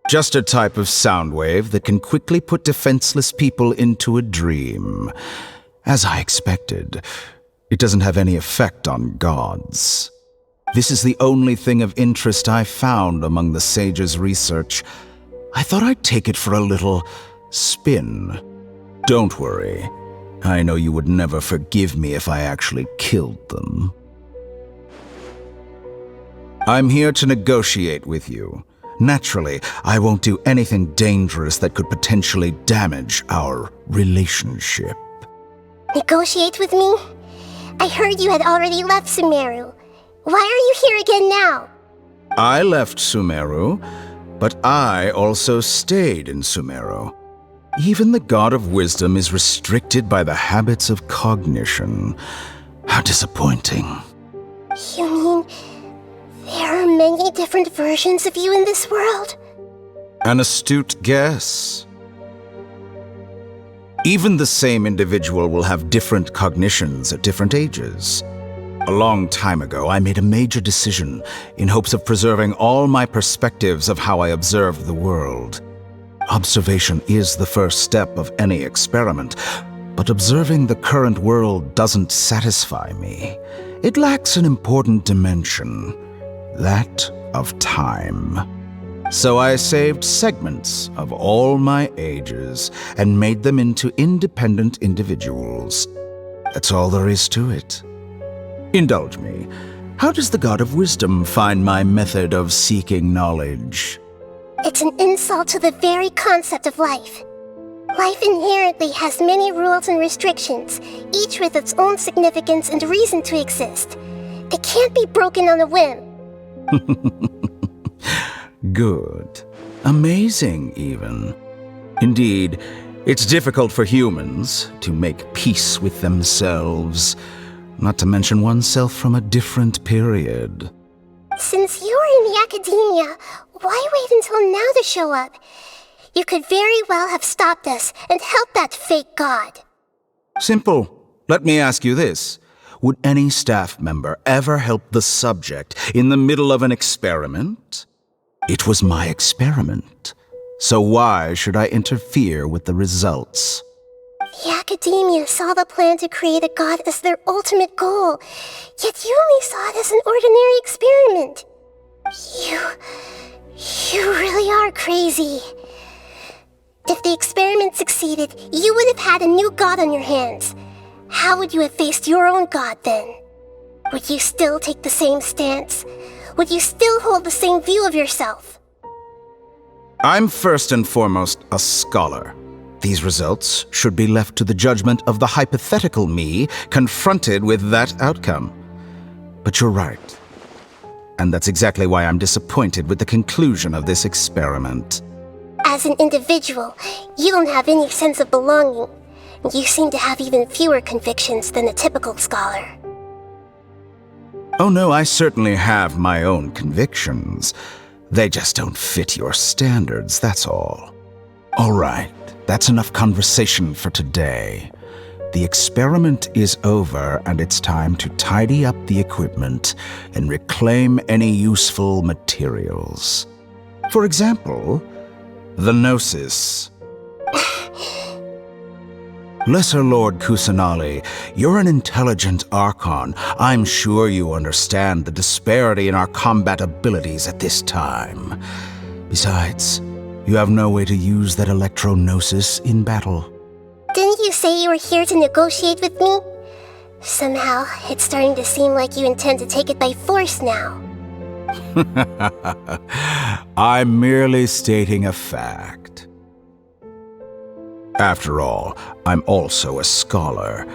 Just a type of sound wave that can quickly put defenseless people into a dream. As I expected, it doesn't have any effect on gods. This is the only thing of interest I found among the sage's research. I thought I'd take it for a little spin. Don't worry. I know you would never forgive me if I actually killed them. I'm here to negotiate with you. Naturally, I won't do anything dangerous that could potentially damage our relationship. Negotiate with me? I heard you had already left Sumeru. Why are you here again now? I left Sumeru, but I also stayed in Sumeru. Even the God of Wisdom is restricted by the habits of cognition. How disappointing. You mean there are many different versions of you in this world? An astute guess. Even the same individual will have different cognitions at different ages. A long time ago, I made a major decision in hopes of preserving all my perspectives of how I observed the world. Observation is the first step of any experiment, but observing the current world doesn't satisfy me. It lacks an important dimension, that of time. So I saved segments of all my ages and made them into independent individuals. That's all there is to it. Indulge me. How does the God of Wisdom find my method of seeking knowledge? It's an insult to the very concept of life. Life inherently has many rules and restrictions, each with its own significance and reason to exist. They can't be broken on a whim. Good. Amazing, even. Indeed, it's difficult for humans to make peace with themselves, not to mention oneself from a different period. Since you were in the Akademiya, why wait until now to show up? You could very well have stopped us and helped that fake god. Simple. Let me ask you this. Would any staff member ever help the subject in the middle of an experiment? It was my experiment. So why should I interfere with the results? The Akademiya saw the plan to create a god as their ultimate goal, yet you only saw it as an ordinary experiment. You really are crazy. If the experiment succeeded, you would have had a new god on your hands. How would you have faced your own god then? Would you still take the same stance? Would you still hold the same view of yourself? I'm first and foremost a scholar. These results should be left to the judgment of the hypothetical me confronted with that outcome. But you're right. And that's exactly why I'm disappointed with the conclusion of this experiment. As an individual, you don't have any sense of belonging. You seem to have even fewer convictions than a typical scholar. Oh no, I certainly have my own convictions. They just don't fit your standards, that's all. All right, that's enough conversation for today. The experiment is over, and it's time to tidy up the equipment and reclaim any useful materials. For example, the Gnosis. Lesser Lord Kusanali, you're an intelligent Archon. I'm sure you understand the disparity in our combat abilities at this time. Besides, you have no way to use that Electro-Gnosis in battle. Didn't you say you were here to negotiate with me? Somehow, it's starting to seem like you intend to take it by force now. I'm merely stating a fact. After all, I'm also a scholar.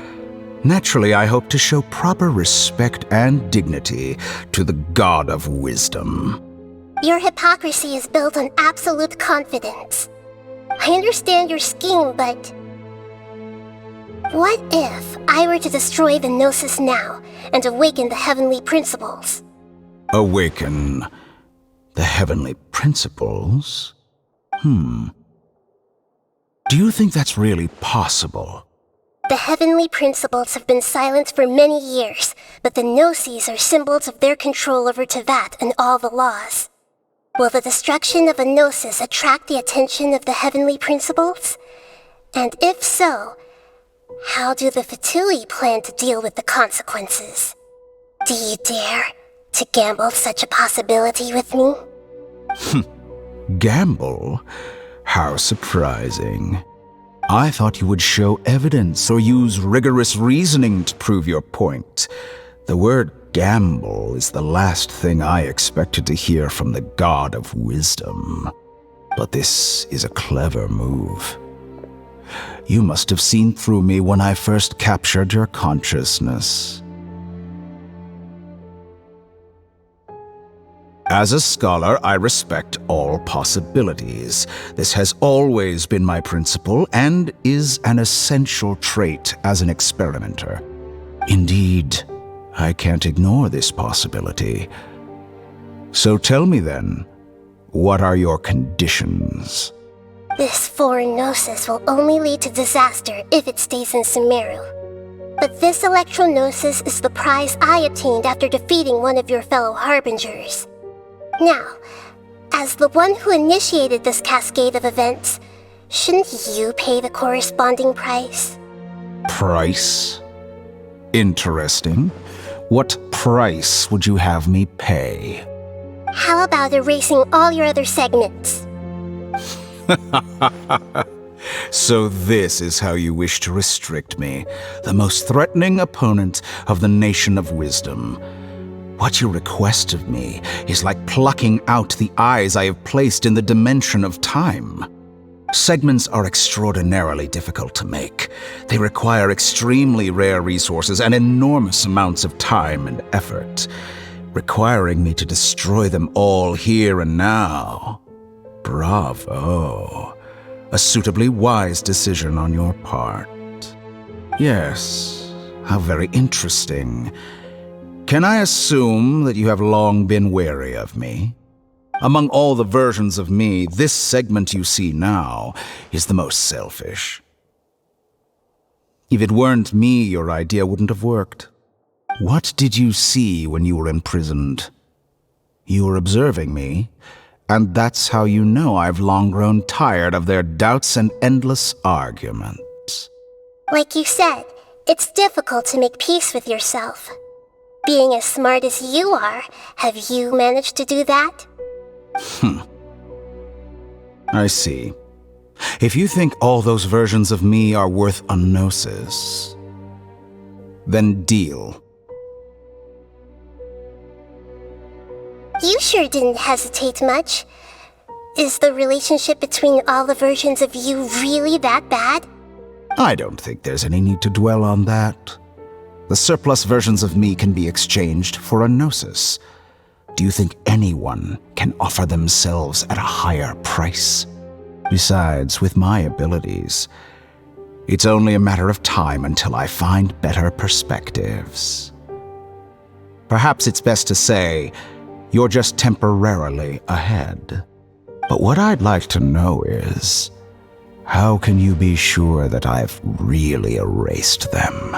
Naturally, I hope to show proper respect and dignity to the God of Wisdom. Your hypocrisy is built on absolute confidence. I understand your scheme, but... what if I were to destroy the Gnosis now and awaken the heavenly principles? Awaken the heavenly principles? Do you think that's really possible? The heavenly principles have been silent for many years, but the Gnosis are symbols of their control over Teyvat and all the laws. Will the destruction of a Gnosis attract the attention of the heavenly principles? And if so, how do the Fatui plan to deal with the consequences? Do you dare to gamble such a possibility with me? Gamble? How surprising. I thought you would show evidence or use rigorous reasoning to prove your point. The word gamble is the last thing I expected to hear from the God of Wisdom. But this is a clever move. You must have seen through me when I first captured your consciousness. As a scholar, I respect all possibilities. This has always been my principle and is an essential trait as an experimenter. Indeed, I can't ignore this possibility. So tell me then, what are your conditions? This foreign Gnosis will only lead to disaster if it stays in Sumeru. But this Electro-Gnosis is the prize I obtained after defeating one of your fellow Harbingers. Now, as the one who initiated this cascade of events, shouldn't you pay the corresponding price? Price? Interesting. What price would you have me pay? How about erasing all your other segments? So this is how you wish to restrict me, the most threatening opponent of the Nation of Wisdom. What you request of me is like plucking out the eyes I have placed in the dimension of time. Segments are extraordinarily difficult to make. They require extremely rare resources and enormous amounts of time and effort, requiring me to destroy them all here and now. Bravo. A suitably wise decision on your part. Yes, how very interesting. Can I assume that you have long been wary of me? Among all the versions of me, this segment you see now is the most selfish. If it weren't me, your idea wouldn't have worked. What did you see when you were imprisoned? You were observing me, and that's how you know I've long grown tired of their doubts and endless arguments. Like you said, it's difficult to make peace with yourself. Being as smart as you are, have you managed to do that? I see. If you think all those versions of me are worth a gnosis, then deal. You sure didn't hesitate much. Is the relationship between all the versions of you really that bad? I don't think there's any need to dwell on that. The surplus versions of me can be exchanged for a gnosis. Do you think anyone can offer themselves at a higher price? Besides, with my abilities, it's only a matter of time until I find better perspectives. Perhaps it's best to say, you're just temporarily ahead. But what I'd like to know is, how can you be sure that I've really erased them?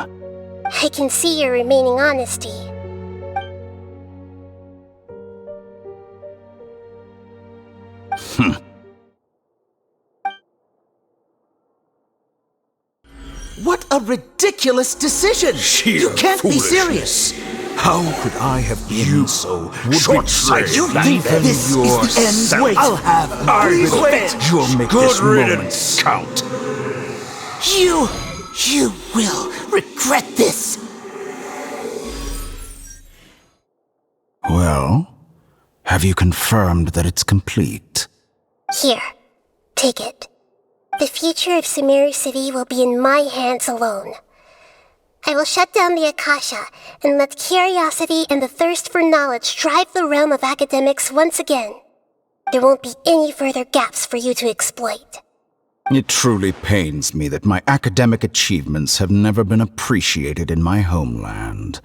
I can see your remaining honesty. What a ridiculous decision! You can't be serious! How could I have been so short-sighted? You think this is the end? Wait, I'll have revenge! You'll make this moment count. You will regret this! Well, have you confirmed that it's complete? Here, take it. The future of Sumeru City will be in my hands alone. I will shut down the Akasha and let curiosity and the thirst for knowledge drive the realm of academics once again. There won't be any further gaps for you to exploit. It truly pains me that my academic achievements have never been appreciated in my homeland.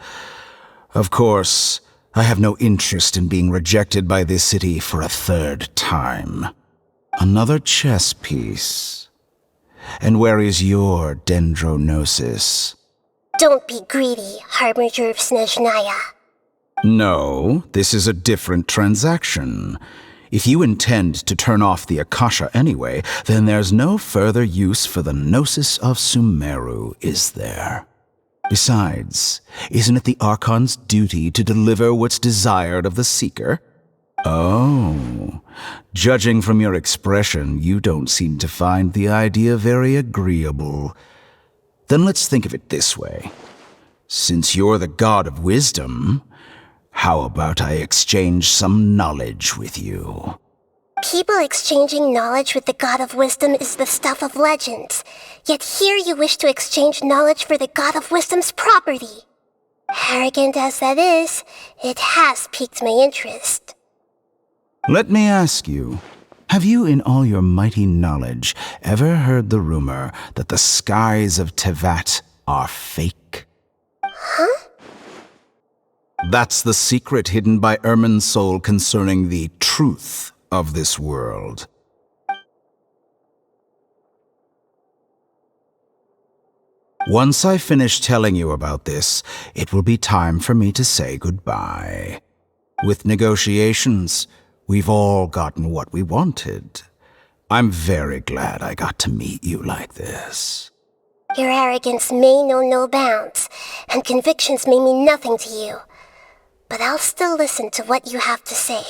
Of course, I have no interest in being rejected by this city for a third time. Another chess piece. And where is your dendronosis? Don't be greedy, Harbinger of Snezhnaya. No, this is a different transaction. If you intend to turn off the Akasha anyway, then there's no further use for the Gnosis of Sumeru, is there? Besides, isn't it the Archon's duty to deliver what's desired of the Seeker? Oh, judging from your expression, you don't seem to find the idea very agreeable. Then let's think of it this way. Since you're the god of wisdom, how about I exchange some knowledge with you? People exchanging knowledge with the god of wisdom is the stuff of legends. Yet here you wish to exchange knowledge for the god of wisdom's property. Arrogant as that is, it has piqued my interest. Let me ask you, have you in all your mighty knowledge ever heard the rumor that the skies of Tevat are fake? Huh? That's the secret hidden by Irminsul concerning the truth of this world. Once I finish telling you about this, it will be time for me to say goodbye. With negotiations, we've all gotten what we wanted. I'm very glad I got to meet you like this. Your arrogance may know no bounds, and convictions may mean nothing to you. But I'll still listen to what you have to say.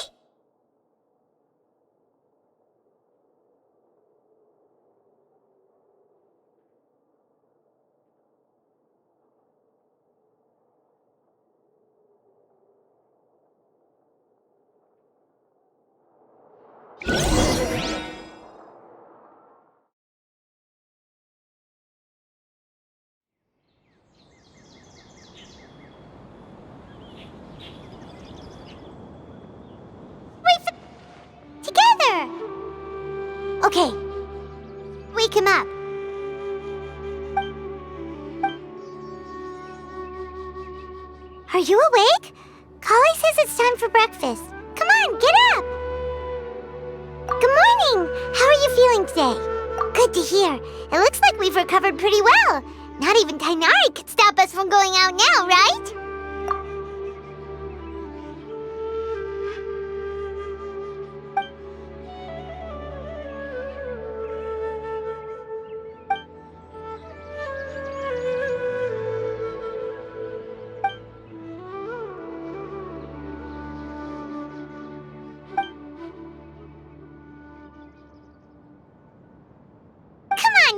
Together! Okay. Wake him up. Are you awake? Kali says it's time for breakfast. Come on, get up! Good morning! How are you feeling today? Good to hear. It looks like we've recovered pretty well. Not even Tighnari could stop us from going out now, right?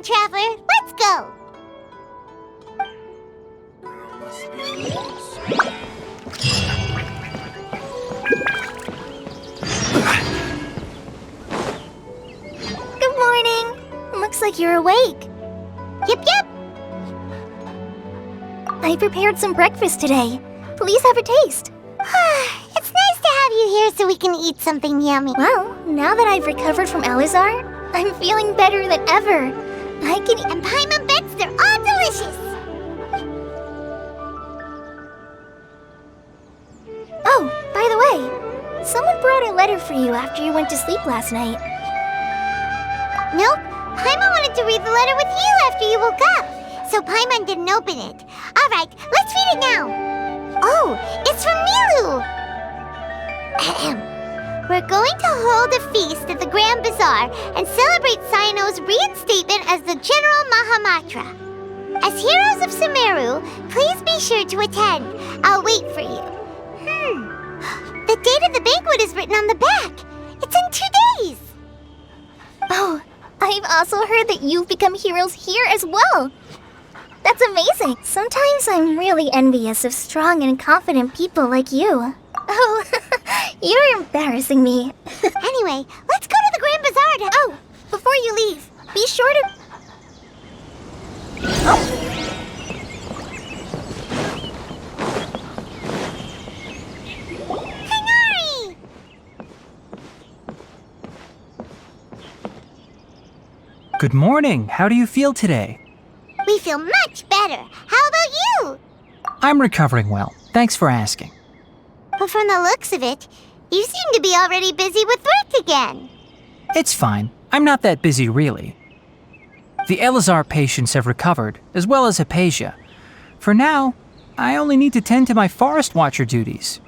Traveler. Let's go. Good morning. Looks like you're awake. Yep. I prepared some breakfast today. Please have a taste. It's nice to have you here so we can eat something yummy. Well, now that I've recovered from Alizar, I'm feeling better than ever. I can eat... And Paimon bets they're all delicious. Oh, by the way, someone brought a letter for you after you went to sleep last night. Nope. Paimon wanted to read the letter with you after you woke up, so Paimon didn't open it. All right, let's read it now. Oh, it's from Nilou. We're going to hold a feast at the Grand Bazaar and celebrate Cyno's reinstatement as the General Mahamatra. As heroes of Sumeru, please be sure to attend. I'll wait for you. The date of the banquet is written on the back. It's in 2 days. Oh, I've also heard that you've become heroes here as well. That's amazing. Sometimes I'm really envious of strong and confident people like you. Oh, you're embarrassing me. Anyway, let's go to the Grand Bazaar to... Oh, before you leave, be sure to... Oh. Good morning. How do you feel today? We feel much better. How about you? I'm recovering well. Thanks for asking. But from the looks of it, you seem to be already busy with work again. It's fine. I'm not that busy, really. The Elazar patients have recovered, as well as Hypatia. For now, I only need to tend to my Forest Watcher duties.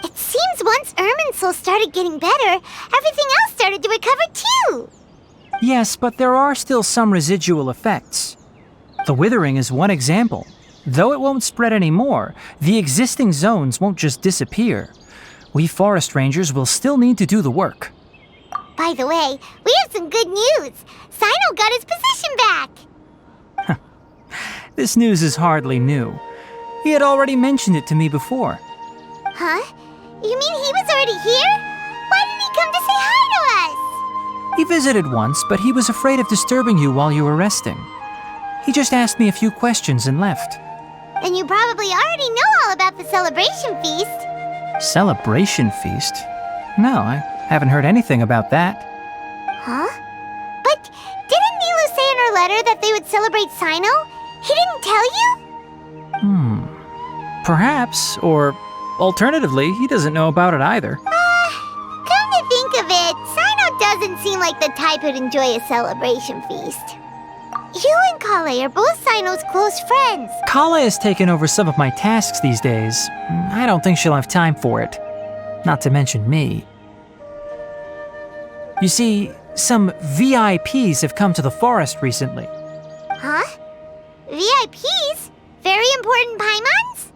It seems once Irminsul started getting better, everything else started to recover too. Yes, but there are still some residual effects. The withering is one example. Though it won't spread anymore, the existing zones won't just disappear. We forest rangers will still need to do the work. By the way, we have some good news. Cyno got his position back. This news is hardly new. He had already mentioned it to me before. Huh? You mean he was already here? Why didn't he come to say hi to us? He visited once, but he was afraid of disturbing you while you were resting. He just asked me a few questions and left. Then you probably already know all about the celebration feast. Celebration feast? No, I haven't heard anything about that. Huh? But didn't Nilou say in her letter that they would celebrate Cyno? He didn't tell you? Perhaps, or alternatively, he doesn't know about it either. Come to think of it, Cyno doesn't seem like the type who'd enjoy a celebration feast. You and Kale are both Cyno's close friends. Kale has taken over some of my tasks these days. I don't think she'll have time for it. Not to mention me. You see, some VIPs have come to the forest recently. Huh? VIPs? Very important Paimons?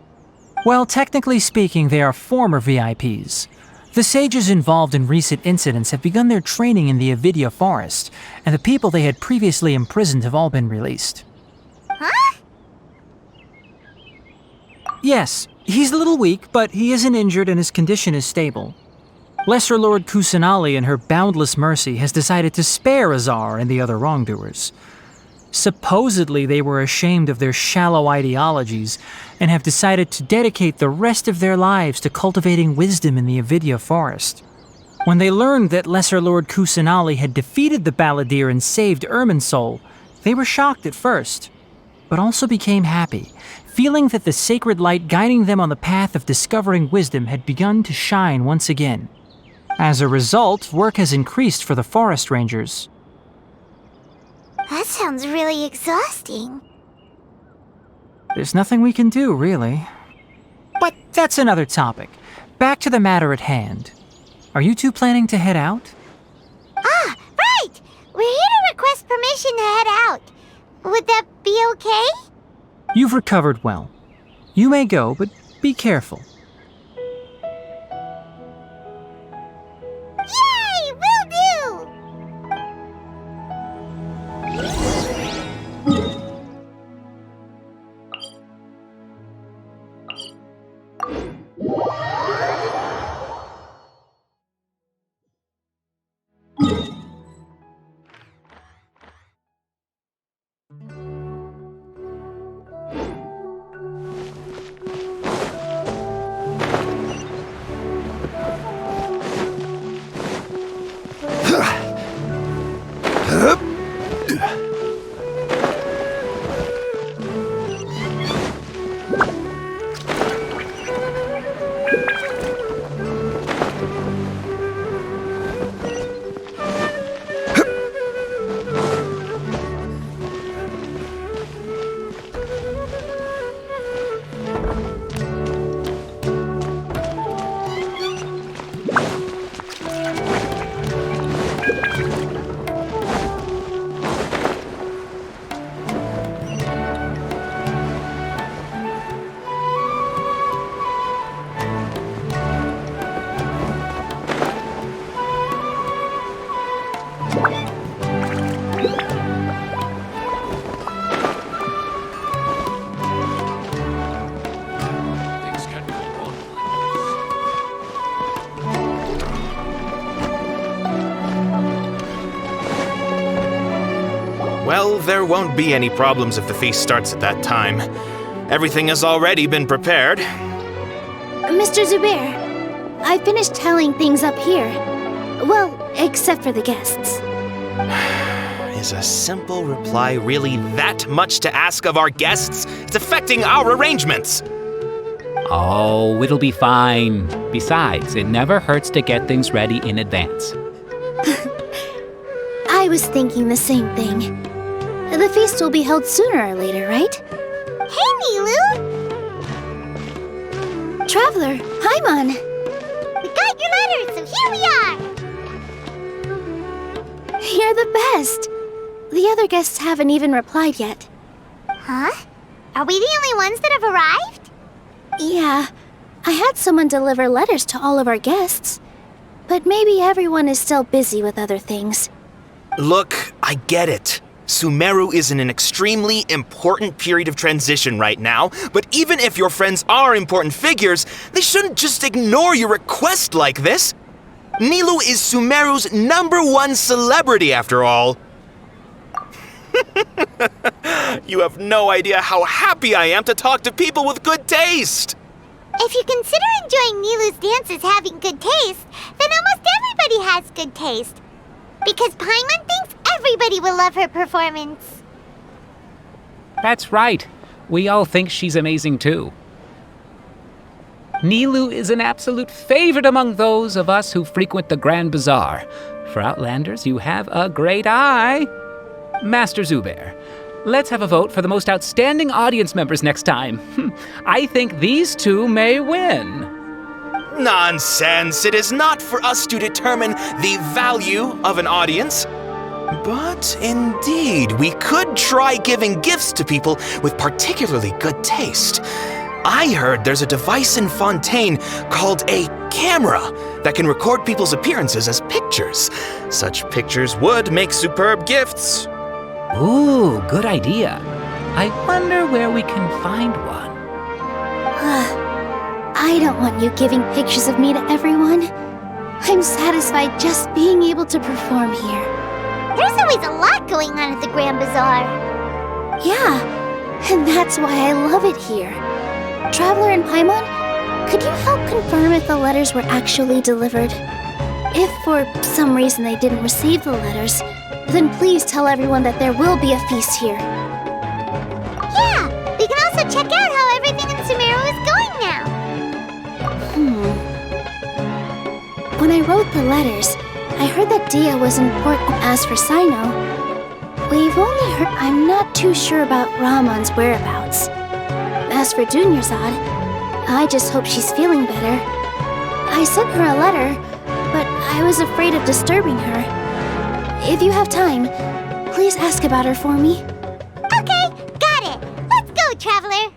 Well, technically speaking, they are former VIPs. The sages involved in recent incidents have begun their training in the Avidya forest, and the people they had previously imprisoned have all been released. Huh? Yes, he's a little weak, but he isn't injured and his condition is stable. Lesser Lord Kusanali, in her boundless mercy, has decided to spare Azar and the other wrongdoers. Supposedly, they were ashamed of their shallow ideologies and have decided to dedicate the rest of their lives to cultivating wisdom in the Avidya forest. When they learned that Lesser Lord Kusanali had defeated the Balladeer and saved Irminsul, they were shocked at first, but also became happy, feeling that the sacred light guiding them on the path of discovering wisdom had begun to shine once again. As a result, work has increased for the forest rangers. That sounds really exhausting. There's nothing we can do, really. But that's another topic. Back to the matter at hand. Are you two planning to head out? Ah, right! We're here to request permission to head out. Would that be okay? You've recovered well. You may go, but be careful. Yay! Will do! Well, there won't be any problems if the feast starts at that time. Everything has already been prepared. Mr. Zubair, I finished tallying things up here. Well, except for the guests. Is a simple reply really that much to ask of our guests? It's affecting our arrangements. Oh, it'll be fine. Besides, it never hurts to get things ready in advance. I was thinking the same thing. The feast will be held sooner or later, right? Hey, Nilou! Traveler, Paimon! We got your letters, so here we are! You're the best! The other guests haven't even replied yet. Huh? Are we the only ones that have arrived? Yeah, I had someone deliver letters to all of our guests. But maybe everyone is still busy with other things. Look, I get it. Sumeru is in an extremely important period of transition right now, but even if your friends are important figures, they shouldn't just ignore your request like this. Nilou is Sumeru's #1 celebrity after all. You have no idea how happy I am to talk to people with good taste. If you consider enjoying Nilou's dance as having good taste, then almost everybody has good taste. Because Paimon thinks everybody will love her performance. That's right. We all think she's amazing too. Nilou is an absolute favorite among those of us who frequent the Grand Bazaar. For Outlanders, you have a great eye. Master Zubair, let's have a vote for the most outstanding audience members next time. I think these two may win. Nonsense! It is not for us to determine the value of an audience. But indeed, we could try giving gifts to people with particularly good taste. I heard there's a device in Fontaine called a camera that can record people's appearances as pictures. Such pictures would make superb gifts. Ooh, good idea. I wonder where we can find one. I don't want you giving pictures of me to everyone. I'm satisfied just being able to perform here. There's always a lot going on at the Grand Bazaar. Yeah, and that's why I love it here. Traveler and Paimon, could you help confirm if the letters were actually delivered? If for some reason they didn't receive the letters, then please tell everyone that there will be a feast here. Yeah, we can also check out how everything in Sumeru is going now. When I wrote the letters, I heard that Dia was important. As for Sino, we've only heard. I'm not too sure about Ramon's whereabouts. As for Dunyarzad, I just hope she's feeling better. I sent her a letter, but I was afraid of disturbing her. If you have time, please ask about her for me. Okay, got it. Let's go, Traveler.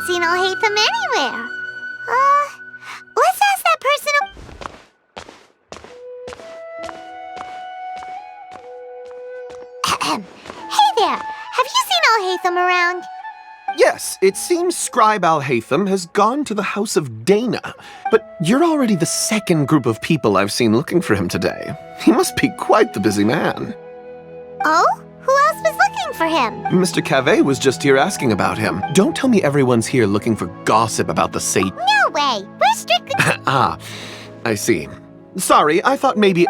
haven't seen Alhaitham anywhere. Let's ask that person. Hey there, have you seen Alhaitham around? Yes, it seems Scribe Alhaitham has gone to the House of Dana, but you're already the second group of people I've seen looking for him today. He must be quite the busy man. Oh? Who else was looking for him? Mr. Cave was just here asking about him. Don't tell me everyone's here looking for gossip about the sage. No way! We're strictly— Ah, I see. Sorry, I thought maybe—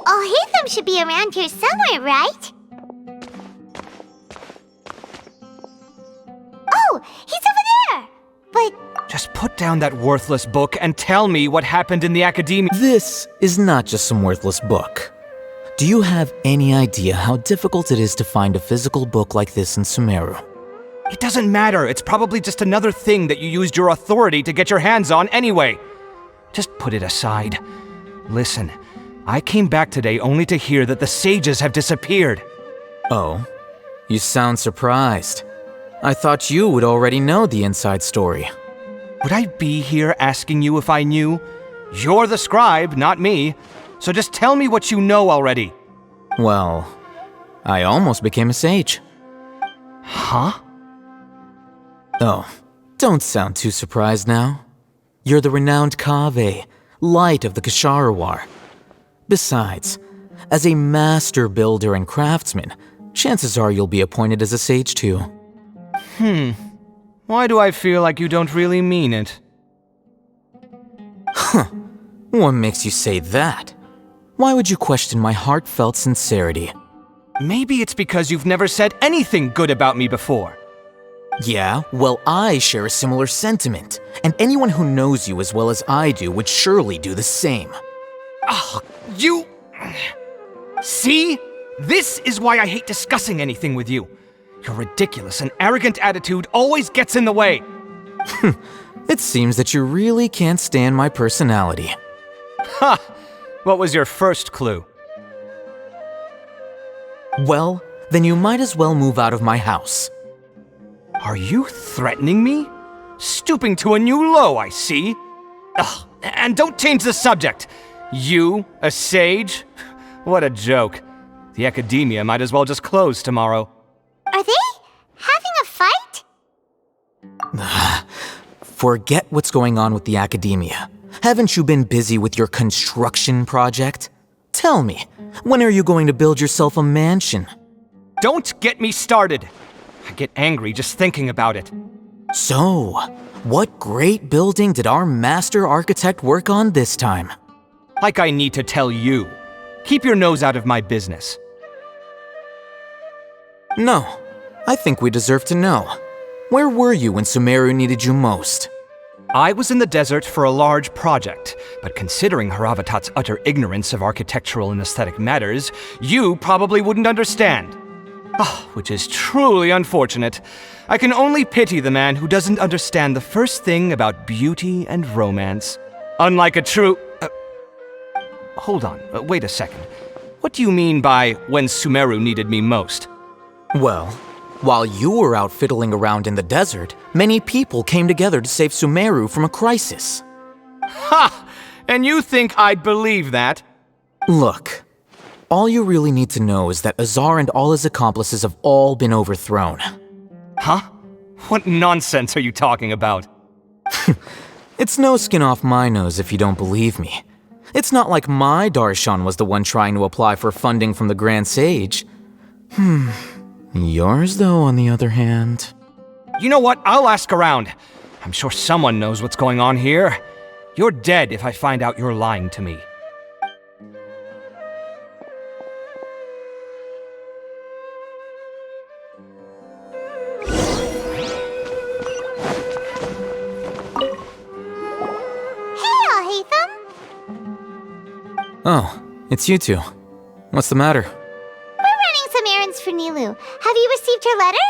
Alhaitham should be around here somewhere, right? Oh, he's over there! But Just put down that worthless book and tell me what happened in the Akademiya. This is not just some worthless book. Do you have any idea how difficult it is to find a physical book like this in Sumeru? It doesn't matter. It's probably just another thing that you used your authority to get your hands on anyway. Just put it aside. Listen, I came back today only to hear that the sages have disappeared. Oh, you sound surprised. I thought you would already know the inside story. Would I be here asking you if I knew? You're the scribe, not me. So just tell me what you know already. Well, I almost became a sage. Huh? Oh, don't sound too surprised now. You're the renowned Kaveh, light of the Ksharawar. Besides, as a master builder and craftsman, chances are you'll be appointed as a sage too. Why do I feel like you don't really mean it? Huh. What makes you say that? Why would you question my heartfelt sincerity? Maybe it's because you've never said anything good about me before. Yeah, well, I share a similar sentiment, and anyone who knows you as well as I do would surely do the same. Ugh, you... See? This is why I hate discussing anything with you. Your ridiculous and arrogant attitude always gets in the way. It seems that you really can't stand my personality. Ha! What was your first clue? Well, then you might as well move out of my house. Are you threatening me? Stooping to a new low, I see. Ugh, and don't change the subject. You, a sage? What a joke. The Akademiya might as well just close tomorrow. are they having a fight? Forget what's going on with the Akademiya. Haven't you been busy with your construction project? Tell me, when are you going to build yourself a mansion? Don't get me started. I get angry just thinking about it. So, what great building did our master architect work on this time? Like I need to tell you. Keep your nose out of my business. No, I think we deserve to know. Where were you when Sumeru needed you most? I was in the desert for a large project, but considering Haravatat's utter ignorance of architectural and aesthetic matters, you probably wouldn't understand. Which is truly unfortunate. I can only pity the man who doesn't understand the first thing about beauty and romance. Unlike a true... hold on, wait a second. What do you mean by when Sumeru needed me most? Well, while you were out fiddling around in the desert, many people came together to save Sumeru from a crisis. Ha! And you think I'd believe that? Look, all you really need to know is that Azar and all his accomplices have all been overthrown. Huh? What nonsense are you talking about? It's no skin off my nose if you don't believe me. It's not like my Darshan was the one trying to apply for funding from the Grand Sage. Yours, though, on the other hand... You know what? I'll ask around. I'm sure someone knows what's going on here. You're dead if I find out you're lying to me. Oh, it's you two. What's the matter? We're running some errands for Nilou. Have you received her letter?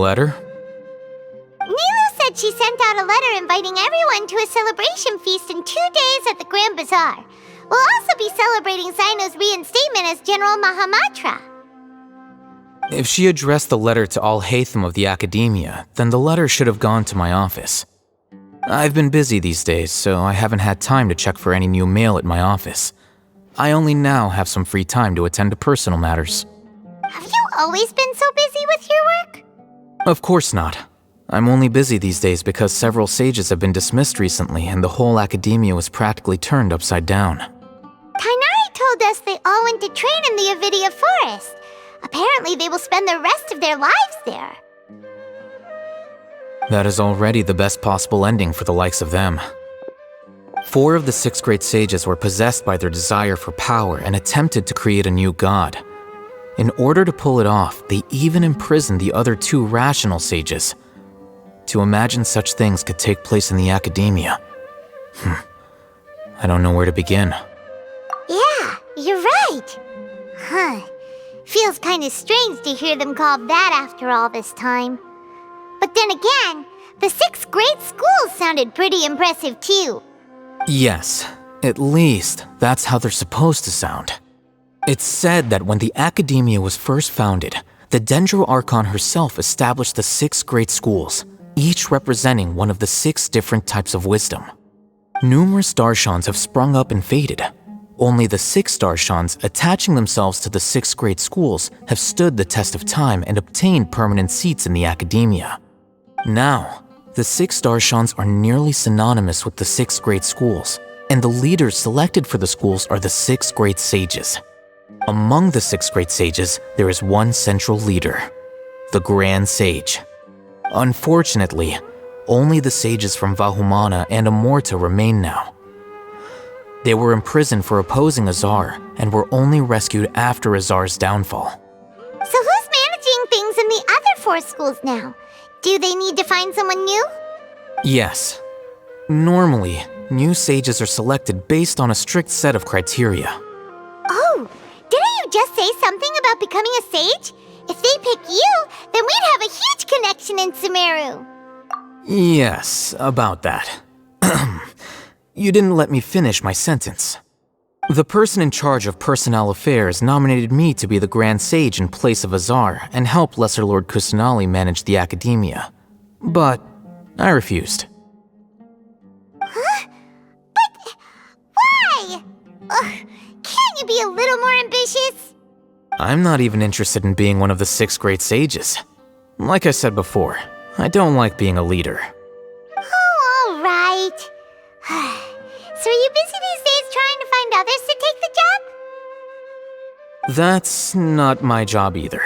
Letter? Nilou said she sent out a letter inviting everyone to a celebration feast in 2 days at the Grand Bazaar. We'll also be celebrating Zaino's reinstatement as General Mahamatra. If she addressed the letter to Alhaitham of the Akademiya, then the letter should have gone to my office. I've been busy these days, so I haven't had time to check for any new mail at my office. I only now have some free time to attend to personal matters. Have you always been so busy with your work? Of course not. I'm only busy these days because several sages have been dismissed recently and the whole Akademiya was practically turned upside down. Tighnari told us they all went to train in the Avidia Forest. Apparently they will spend the rest of their lives there. That is already the best possible ending for the likes of them. 4 of the 6 great sages were possessed by their desire for power and attempted to create a new god. In order to pull it off, they even imprisoned the other 2 rational sages. To imagine such things could take place in the Akademiya. I don't know where to begin. Yeah, you're right. Feels kind of strange to hear them called that after all this time. But then again, the 6 great schools sounded pretty impressive too. Yes, at least that's how they're supposed to sound. It's said that when the Akademiya was first founded, the Dendro Archon herself established the 6 great schools, each representing one of the 6 different types of wisdom. Numerous Darshans have sprung up and faded. Only the 6 Darshans attaching themselves to the 6 great schools have stood the test of time and obtained permanent seats in the Akademiya. Now, the 6 Darshans are nearly synonymous with the 6 great schools, and the leaders selected for the schools are the 6 great sages. Among the 6 great sages, there is one central leader, the Grand Sage. Unfortunately, only the sages from Vahumana and Amorta remain now. They were imprisoned for opposing Azar and were only rescued after Azar's downfall. So who's managing things in the other 4 schools now? Do they need to find someone new? Yes. Normally, new sages are selected based on a strict set of criteria. Oh, didn't you just say something about becoming a sage? If they pick you, then we'd have a huge connection in Sumeru. Yes, about that. You didn't let me finish my sentence. The person in charge of personnel affairs nominated me to be the Grand Sage in place of Azar and help Lesser Lord Kusanali manage the Akademiya. But I refused. Huh? But why? Can't you be a little more ambitious? I'm not even interested in being one of the 6 great sages. Like I said before, I don't like being a leader. Oh, all right. So are you busy these days trying to find others to take the job? That's not my job either.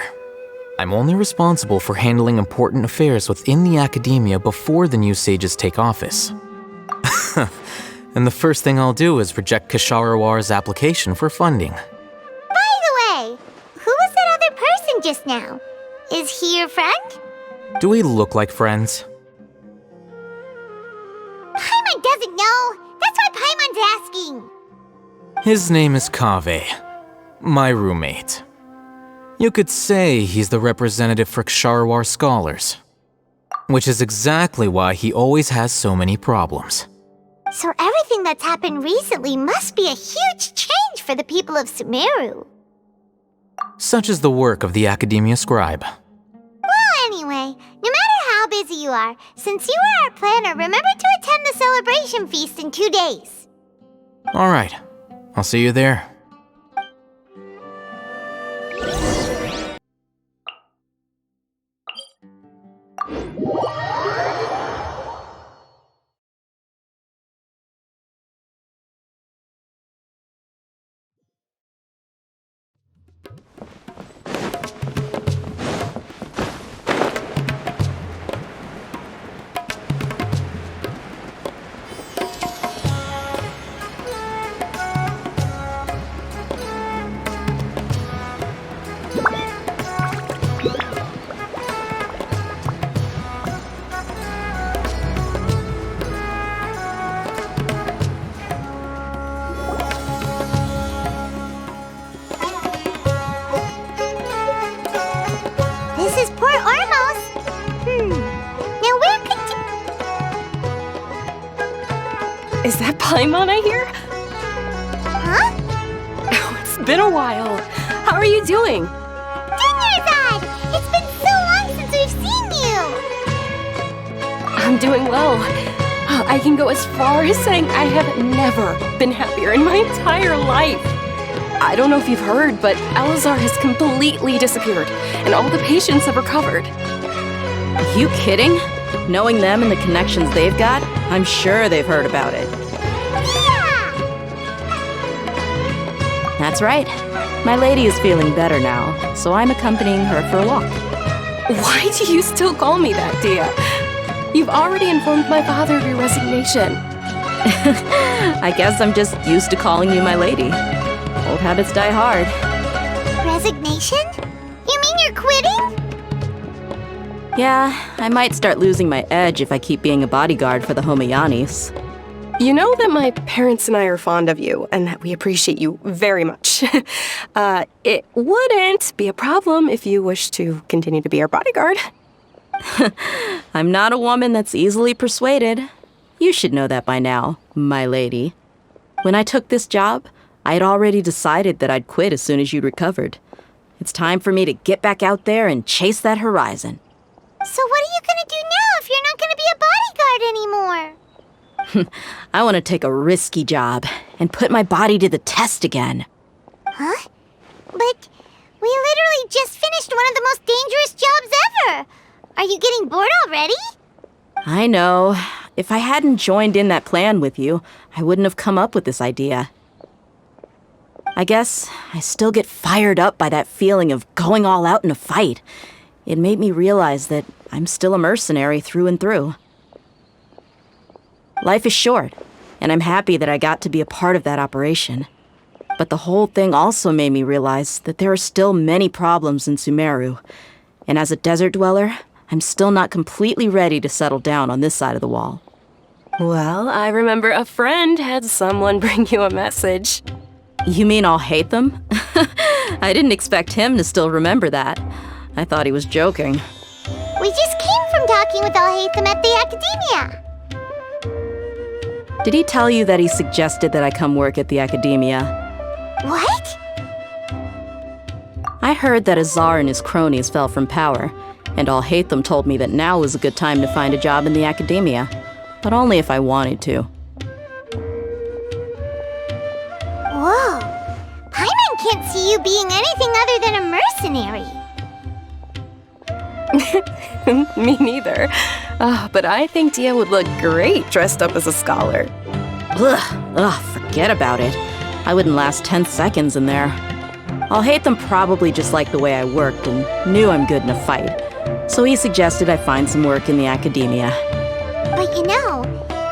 I'm only responsible for handling important affairs within the Akademiya before the new sages take office. And the first thing I'll do is reject Kasharawar's application for funding. By the way, who was that other person just now? Is he your friend? Do we look like friends? Paimon doesn't know. That's why Paimon's asking. His name is Kaveh, my roommate. You could say he's the representative for Ksharawar scholars, which is exactly why he always has so many problems. So everything that's happened recently must be a huge change for the people of Sumeru. Such is the work of the Akademiya scribe. Well, anyway, no matter how busy you are, since you are our planner, remember to attend the celebration feast in 2 days. All right, I'll see you there. Is that Paimon I hear? Huh? Oh, it's been a while. How are you doing? Dinnerside! It's been so long since we've seen you! I'm doing well. I can go as far as saying I have never been happier in my entire life. I don't know if you've heard, but Elazar has completely disappeared, and all the patients have recovered. Are you kidding? Knowing them and the connections they've got, I'm sure they've heard about it. Yeah! That's right. My lady is feeling better now, so I'm accompanying her for a walk. Why do you still call me that, Dia? You've already informed my father of your resignation. I guess I'm just used to calling you my lady. Old habits die hard. Resignation? You mean you're quitting? Yeah, I might start losing my edge if I keep being a bodyguard for the Homayanis. You know that my parents and I are fond of you, and that we appreciate you very much. It wouldn't be a problem if you wish to continue to be our bodyguard. I'm not a woman that's easily persuaded. You should know that by now, my lady. When I took this job, I had already decided that I'd quit as soon as you'd recovered. It's time for me to get back out there and chase that horizon. So what are you gonna do now if you're not gonna be a bodyguard anymore? I want to take a risky job and put my body to the test again. Huh? But we literally just finished one of the most dangerous jobs ever! Are you getting bored already? I know. If I hadn't joined in that plan with you, I wouldn't have come up with this idea. I guess I still get fired up by that feeling of going all out in a fight. It made me realize that I'm still a mercenary through and through. Life is short, and I'm happy that I got to be a part of that operation. But the whole thing also made me realize that there are still many problems in Sumeru. And as a desert dweller, I'm still not completely ready to settle down on this side of the wall. Well, I remember a friend had someone bring you a message. You mean Alhaitham? I didn't expect him to still remember that. I thought he was joking. We just came from talking with Alhaitham at the Akademiya. Did he tell you that he suggested that I come work at the Akademiya? What? I heard that Azar and his cronies fell from power, and Alhaitham told me that now was a good time to find a job in the Akademiya, but only if I wanted to. Whoa! Paimon can't see you being anything other than a mercenary. Me neither. But I think Dia would look great dressed up as a scholar. Ugh, forget about it. I wouldn't last 10 seconds in there. Alhaitham probably just liked the way I worked and knew I'm good in a fight, so he suggested I find some work in the Akademiya. But you know,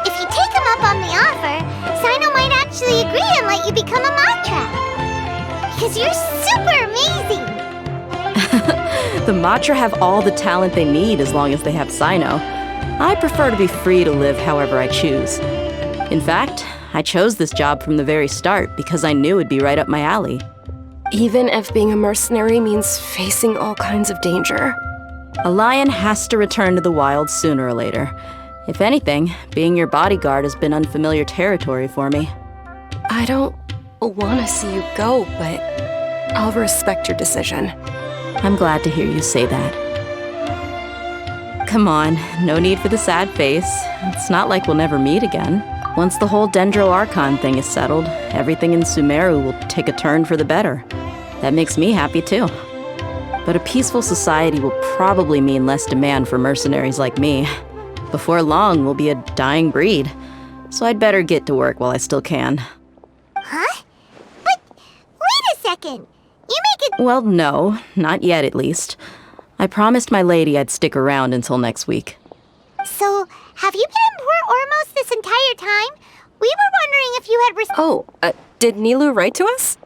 if you take him up on the offer, Sino might actually agree and let you become a Matra. Because you're super amazing! The Matra have all the talent they need as long as they have Sino. I prefer to be free to live however I choose. In fact, I chose this job from the very start because I knew it'd be right up my alley. Even if being a mercenary means facing all kinds of danger. A lion has to return to the wild sooner or later. If anything, being your bodyguard has been unfamiliar territory for me. I don't want to see you go, but I'll respect your decision. I'm glad to hear you say that. Come on, no need for the sad face. It's not like we'll never meet again. Once the whole Dendro Archon thing is settled, everything in Sumeru will take a turn for the better. That makes me happy too. But a peaceful society will probably mean less demand for mercenaries like me. Before long, we'll be a dying breed. So I'd better get to work while I still can. Huh? But wait a second. You make it— Well, no, not yet at least. I promised my lady I'd stick around until next week. So, have you been in Port Ormos this entire time? We were wondering if you had did Nilou write to us?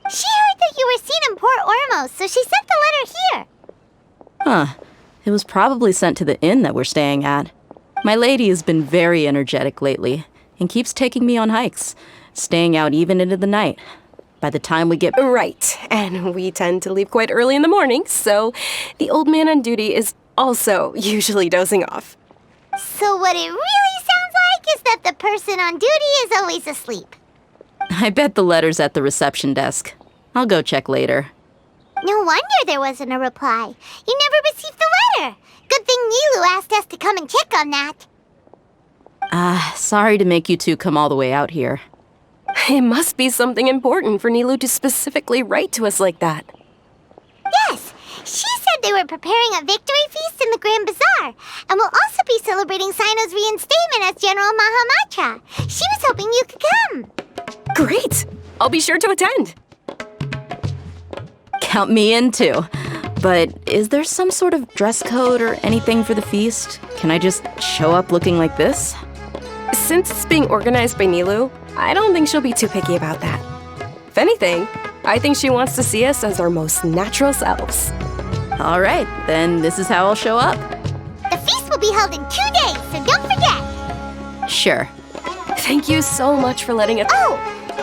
She heard that you were seen in Port Ormos, so she sent the letter here. Huh. It was probably sent to the inn that we're staying at. My lady has been very energetic lately and keeps taking me on hikes, staying out even into the night. By the time we get— Right, and we tend to leave quite early in the morning, so the old man on duty is also usually dozing off. So what it really sounds like is that the person on duty is always asleep. I bet the letter's at the reception desk. I'll go check later. No wonder there wasn't a reply. You never received the letter. Good thing Nilou asked us to come and check on that. Sorry to make you two come all the way out here. It must be something important for Nilou to specifically write to us like that. Yes, she said they were preparing a victory feast in the Grand Bazaar, and will also be celebrating Sino's reinstatement as General Mahamatra. She was hoping you could come. Great! I'll be sure to attend. Count me in too. But is there some sort of dress code or anything for the feast? Can I just show up looking like this? Since it's being organized by Nilou, I don't think she'll be too picky about that. If anything, I think she wants to see us as our most natural selves. All right, then this is how I'll show up. The feast will be held in 2 days, so don't forget. Sure. Thank you so much for letting us— Oh,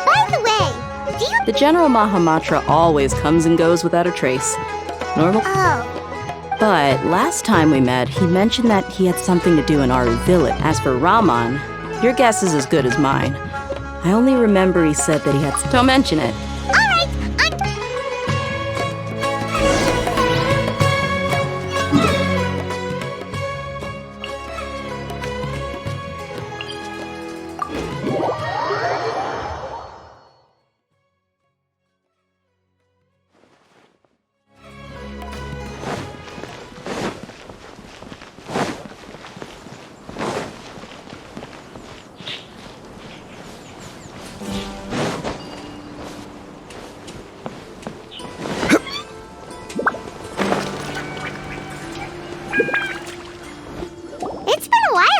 by the way, do you— The General Mahamatra always comes and goes without a trace. Normal. Oh. But last time we met, he mentioned that he had something to do in Aru Village. As for Raman, your guess is as good as mine. I only remember he said that he had— Don't mention it. All right,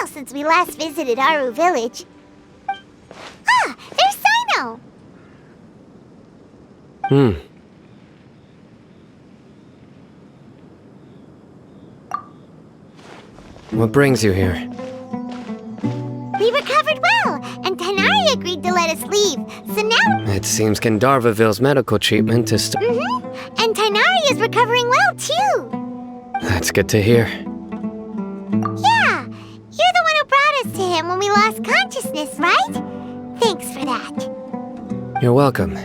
since we last visited Aru Village. Ah, there's Sino! What brings you here? We recovered well, and Tanari agreed to let us leave, so now— It seems Gandharvaville's medical treatment is And Tanari is recovering well, too! That's good to hear. Yeah! You're the one who brought us to him when we lost consciousness, right? Thanks for that. You're welcome.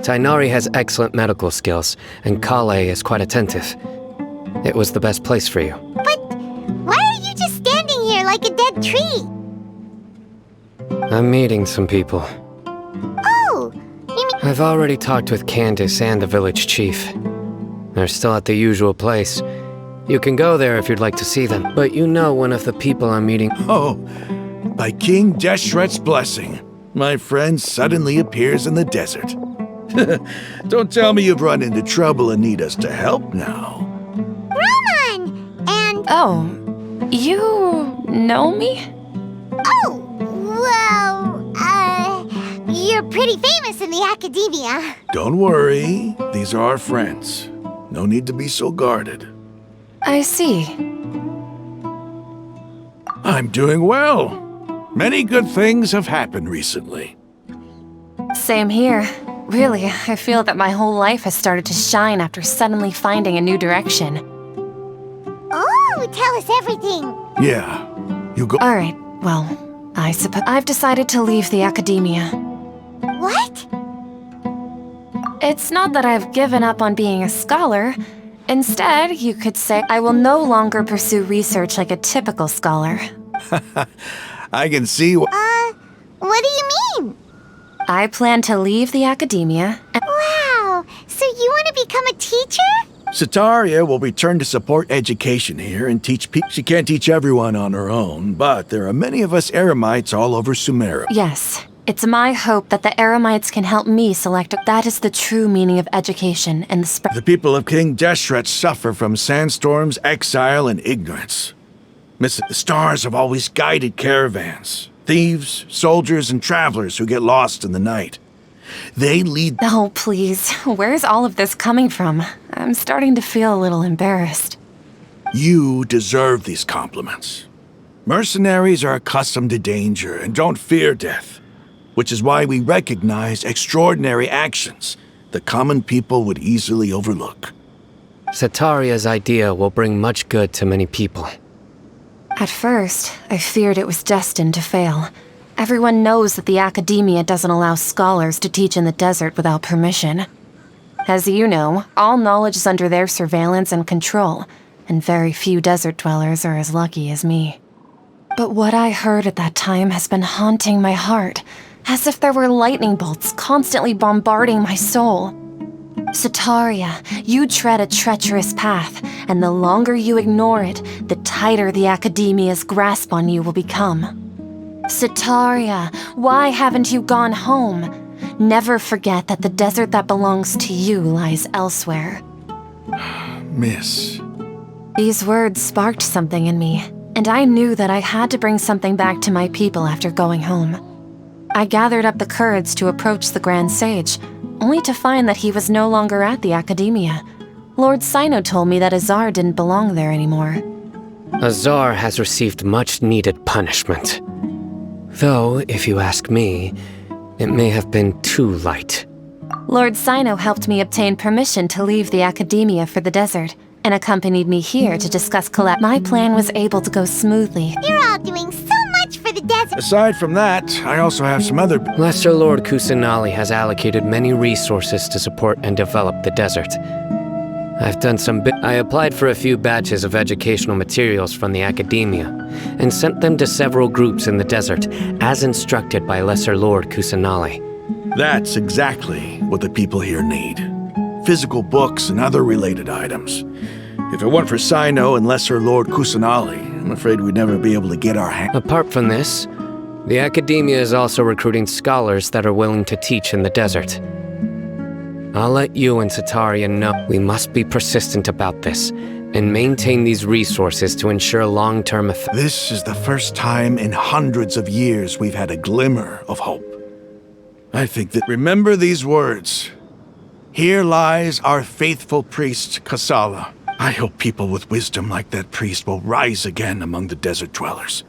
Tainari has excellent medical skills, and Kale is quite attentive. It was the best place for you. But why are you just standing here like a dead tree? I'm meeting some people. Oh! You mean— I've already talked with Candace and the village chief. They're still at the usual place. You can go there if you'd like to see them, but you know one of the people I'm meeting— Oh, by King Deshret's blessing, my friend suddenly appears in the desert. Don't tell me you've run into trouble and need us to help now. Raman! And— Oh, you know me? Oh, well, you're pretty famous in the Akademiya. Don't worry, these are our friends. No need to be so guarded. I see. I'm doing well. Many good things have happened recently. Same here. Really, I feel that my whole life has started to shine after suddenly finding a new direction. Oh, tell us everything. Yeah, you go— Alright, well, I suppose I've decided to leave the Akademiya. What? It's not that I've given up on being a scholar. Instead, you could say I will no longer pursue research like a typical scholar. I can see what do you mean? I plan to leave the Akademiya and— Wow, so you want to become a teacher? Sataria will return to support education here and teach people. She can't teach everyone on her own, but there are many of us Eremites all over Sumeru. Yes, it's my hope that the Eremites can help me select— That is the true meaning of education and the— The people of King Deshret suffer from sandstorms, exile, and ignorance. The stars have always guided caravans, thieves, soldiers, and travelers who get lost in the night. They lead— Oh, please. Where's all of this coming from? I'm starting to feel a little embarrassed. You deserve these compliments. Mercenaries are accustomed to danger and don't fear death, which is why we recognize extraordinary actions that common people would easily overlook. Sataria's idea will bring much good to many people. At first, I feared it was destined to fail. Everyone knows that the Akademiya doesn't allow scholars to teach in the desert without permission. As you know, all knowledge is under their surveillance and control, and very few desert dwellers are as lucky as me. But what I heard at that time has been haunting my heart, as if there were lightning bolts constantly bombarding my soul. Sataria, you tread a treacherous path, and the longer you ignore it, the tighter the Akademiya's grasp on you will become. Sataria, why haven't you gone home? Never forget that the desert that belongs to you lies elsewhere. Miss. These words sparked something in me, and I knew that I had to bring something back to my people after going home. I gathered up the courage to approach the Grand Sage, only to find that he was no longer at the Akademiya. Lord Sino told me that Azar didn't belong there anymore. Azar has received much-needed punishment. Though, if you ask me, it may have been too light. Lord Sino helped me obtain permission to leave the Akademiya for the desert, and accompanied me here to discuss My plan was able to go smoothly. You're all doing so much for the desert. Aside from that, I also have some other... Lesser Lord Kusanali has allocated many resources to support and develop the desert. I've done I applied for a few batches of educational materials from the Akademiya, and sent them to several groups in the desert, as instructed by Lesser Lord Kusanali. That's exactly what the people here need. Physical books and other related items. If it weren't for Sino and Lesser Lord Kusanali, I'm afraid we'd never be able to get our hands... Apart from this, the Akademiya is also recruiting scholars that are willing to teach in the desert. I'll let you and Sataria know we must be persistent about this, and maintain these resources to ensure long-term effect. This is the first time in hundreds of years we've had a glimmer of hope. I think that... Remember these words. Here lies our faithful priest, Kasala. I hope people with wisdom like that priest will rise again among the desert dwellers.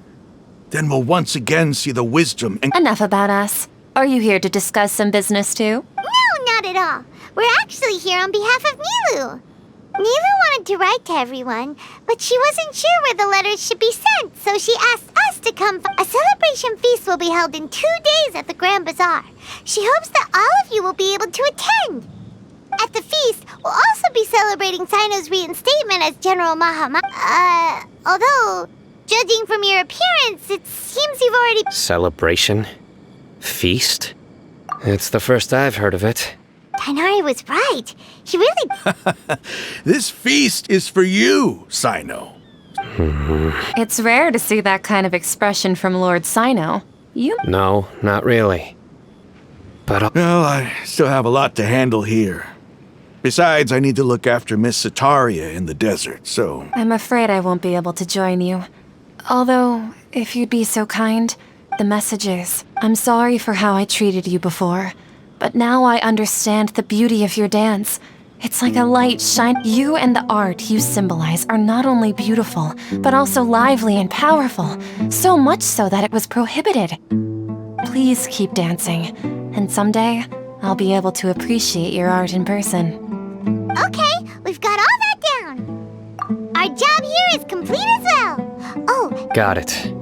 Then we'll once again see the wisdom and... Enough about us. Are you here to discuss some business too? No, not at all. We're actually here on behalf of Nilou. Nilou wanted to write to everyone, but she wasn't sure where the letters should be sent, so she asked us to come. A celebration feast will be held in 2 days at the Grand Bazaar. She hopes that all of you will be able to attend. At the feast, we'll also be celebrating Sino's reinstatement as General Mahama. Although, judging from your appearance, it seems you've already... Celebration? Feast? It's the first I've heard of it. Tighnari was right. He really... This feast is for you, Sino. It's rare to see that kind of expression from Lord Sino. No, not really. But Well, I still have a lot to handle here. Besides, I need to look after Miss Sataria in the desert, so... I'm afraid I won't be able to join you. Although, if you'd be so kind, the messages. I'm sorry for how I treated you before, but now I understand the beauty of your dance. It's like a light shine. You and the art you symbolize are not only beautiful, but also lively and powerful, so much so that it was prohibited. Please keep dancing, and someday, I'll be able to appreciate your art in person. Okay, we've got all that down. Our job here is complete as well. Oh. Got it.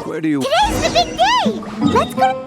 Where do you... Today's the big day! Let's go...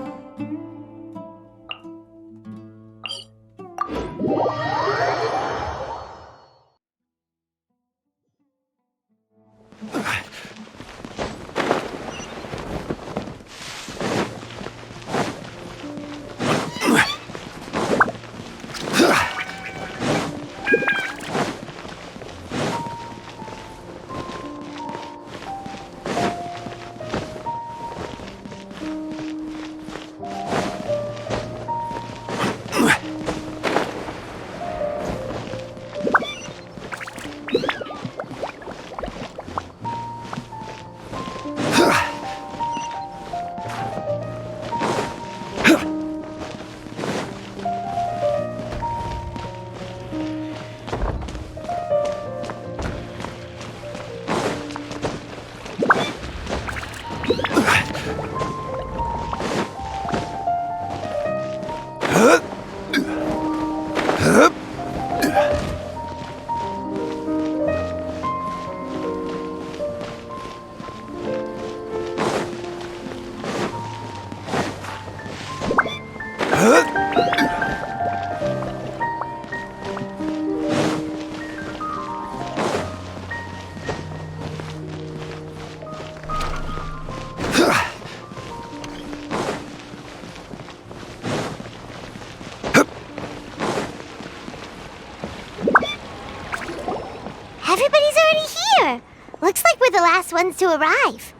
Everybody's already here. Looks like we're the last ones to arrive.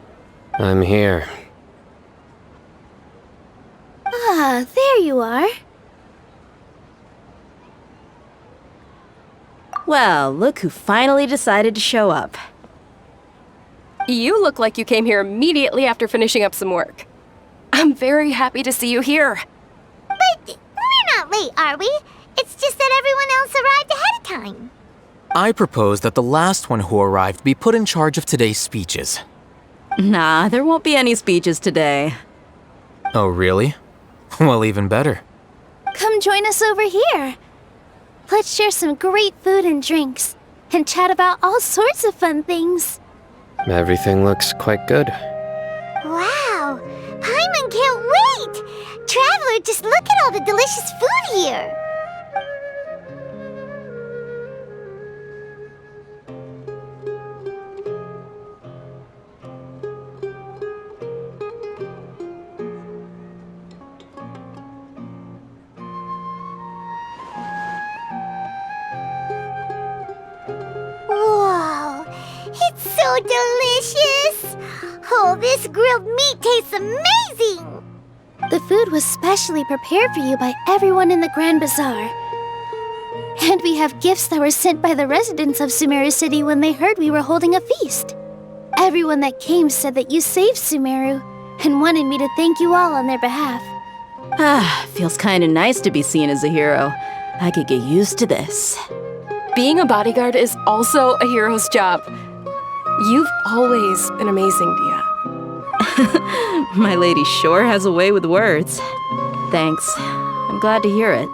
I'm here. Ah, there you are. Well, look who finally decided to show up. You look like you came here immediately after finishing up some work. I'm very happy to see you here. But we're not late, are we? It's just that everyone else arrived ahead of time. I propose that the last one who arrived be put in charge of today's speeches. Nah, there won't be any speeches today. Oh, really? Well, even better. Come join us over here. Let's share some great food and drinks, and chat about all sorts of fun things. Everything looks quite good. Wow! Paimon can't wait! Traveler, just look at all the delicious food here! Whoa! It's so delicious! Oh, this grilled meat tastes amazing! The food was specially prepared for you by everyone in the Grand Bazaar. And we have gifts that were sent by the residents of Sumeru City when they heard we were holding a feast. Everyone that came said that you saved Sumeru and wanted me to thank you all on their behalf. Ah, feels kinda nice to be seen as a hero. I could get used to this. Being a bodyguard is also a hero's job. You've always been amazing, Dia. My lady sure has a way with words. Thanks. I'm glad to hear it.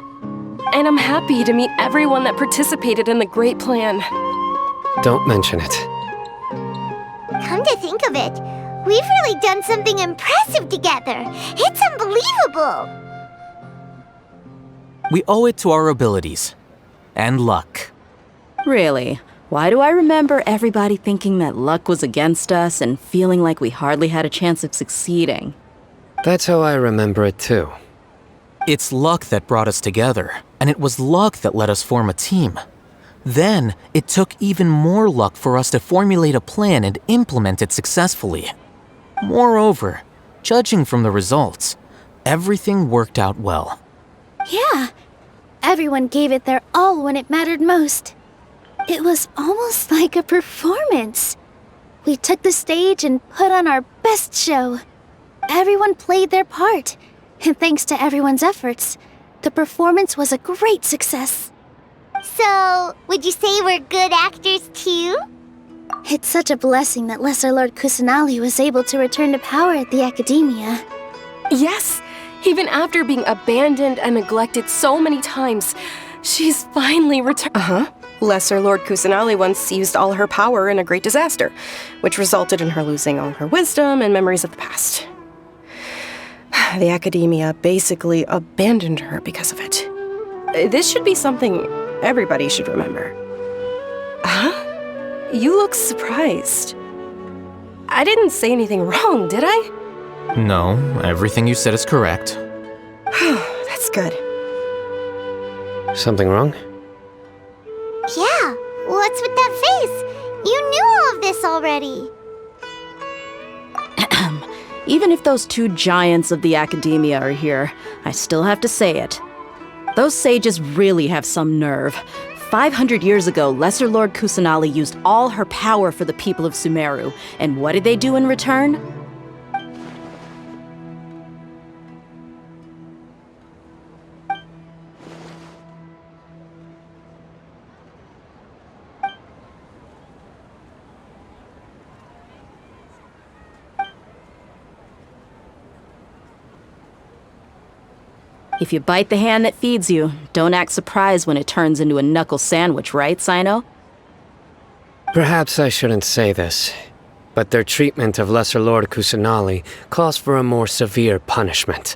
And I'm happy to meet everyone that participated in the great plan. Don't mention it. Come to think of it, we've really done something impressive together. It's unbelievable! We owe it to our abilities. And luck. Really? Why do I remember everybody thinking that luck was against us and feeling like we hardly had a chance of succeeding? That's how I remember it too. It's luck that brought us together, and it was luck that let us form a team. Then, it took even more luck for us to formulate a plan and implement it successfully. Moreover, judging from the results, everything worked out well. Yeah, everyone gave it their all when it mattered most. It was almost like a performance. We took the stage and put on our best show. Everyone played their part, and thanks to everyone's efforts, the performance was a great success. So, would you say we're good actors too? It's such a blessing that Lesser Lord Kusanali was able to return to power at the Akademiya. Yes! Even after being abandoned and neglected so many times, she's finally returned. Lesser Lord Kusanali once used all her power in a great disaster, which resulted in her losing all her wisdom and memories of the past. The Akademiya basically abandoned her because of it. This should be something everybody should remember. Huh? You look surprised. I didn't say anything wrong, did I? No, everything you said is correct. That's good. Something wrong? Yeah, what's with that face? You knew all of this already. Even if those two giants of the Akademiya are here, I still have to say it. Those sages really have some nerve. 500 years ago, Lesser Lord Kusanali used all her power for the people of Sumeru, and what did they do in return? If you bite the hand that feeds you, don't act surprised when it turns into a knuckle sandwich, right, Sino? Perhaps I shouldn't say this, but their treatment of Lesser Lord Kusanali calls for a more severe punishment.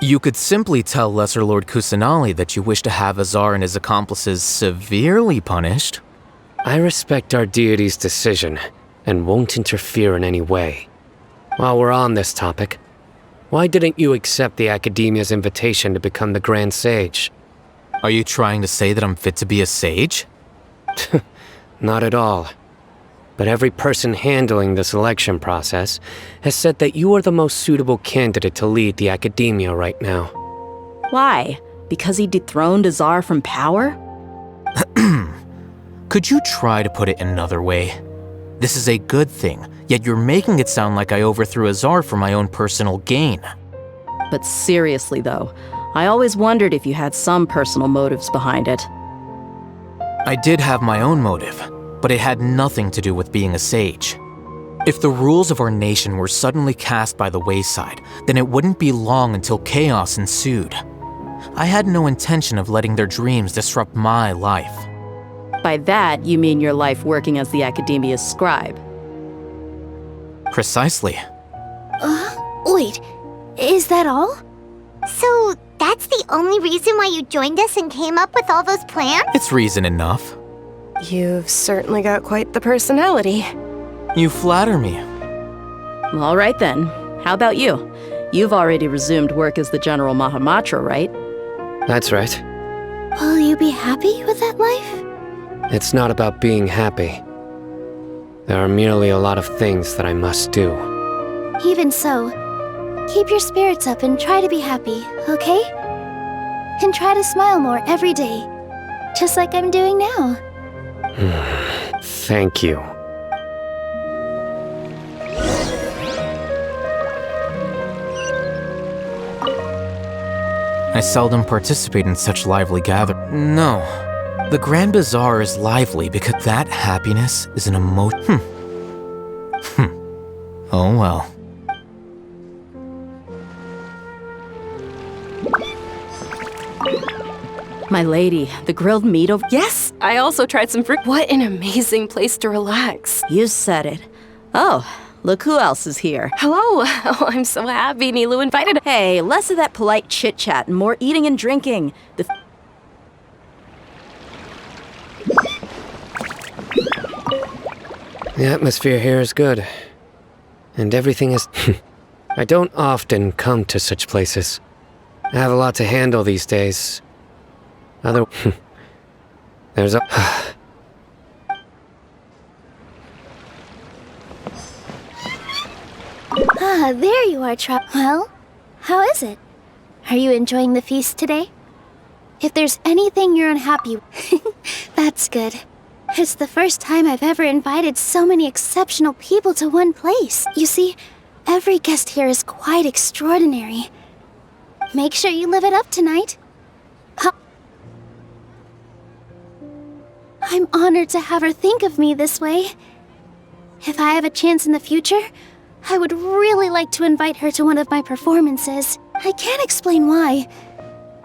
You could simply tell Lesser Lord Kusanali that you wish to have Azar and his accomplices severely punished. I respect our deity's decision, and won't interfere in any way. While we're on this topic, why didn't you accept the Akademiya's invitation to become the Grand Sage? Are you trying to say that I'm fit to be a sage? Not at all. But every person handling the selection process has said that you are the most suitable candidate to lead the Akademiya right now. Why? Because he dethroned Azar from power? Could you try to put it another way? This is a good thing, yet you're making it sound like I overthrew Azar for my own personal gain. But seriously though, I always wondered if you had some personal motives behind it. I did have my own motive, but it had nothing to do with being a sage. If the rules of our nation were suddenly cast by the wayside, then it wouldn't be long until chaos ensued. I had no intention of letting their dreams disrupt my life. By that, you mean your life working as the Akademiya's scribe? Precisely. Wait, is that all? So, that's the only reason why you joined us and came up with all those plans? It's reason enough. You've certainly got quite the personality. You flatter me. All right then. How about you? You've already resumed work as the General Mahamatra, right? That's right. Will you be happy with that life? It's not about being happy. There are merely a lot of things that I must do. Even so, keep your spirits up and try to be happy, okay? And try to smile more every day, just like I'm doing now. Thank you. I seldom participate in such lively gatherings. No. The Grand Bazaar is lively because that happiness is an emotion. Oh well. My lady, the grilled meat over— Yes! I also tried some fruit. What an amazing place to relax. You said it. Oh, look who else is here. Hello! Oh, I'm so happy Nilou invited— Hey, less of that polite chit-chat and more eating and drinking. The atmosphere here is good. And everything is... I don't often come to such places. I have a lot to handle these days. There's a... There you are, Well, how is it? Are you enjoying the feast today? If there's anything you're unhappy with, that's good. It's the first time I've ever invited so many exceptional people to one place. You see, every guest here is quite extraordinary. Make sure you live it up tonight. I'm honored to have her think of me this way. If I have a chance in the future, I would really like to invite her to one of my performances. I can't explain why,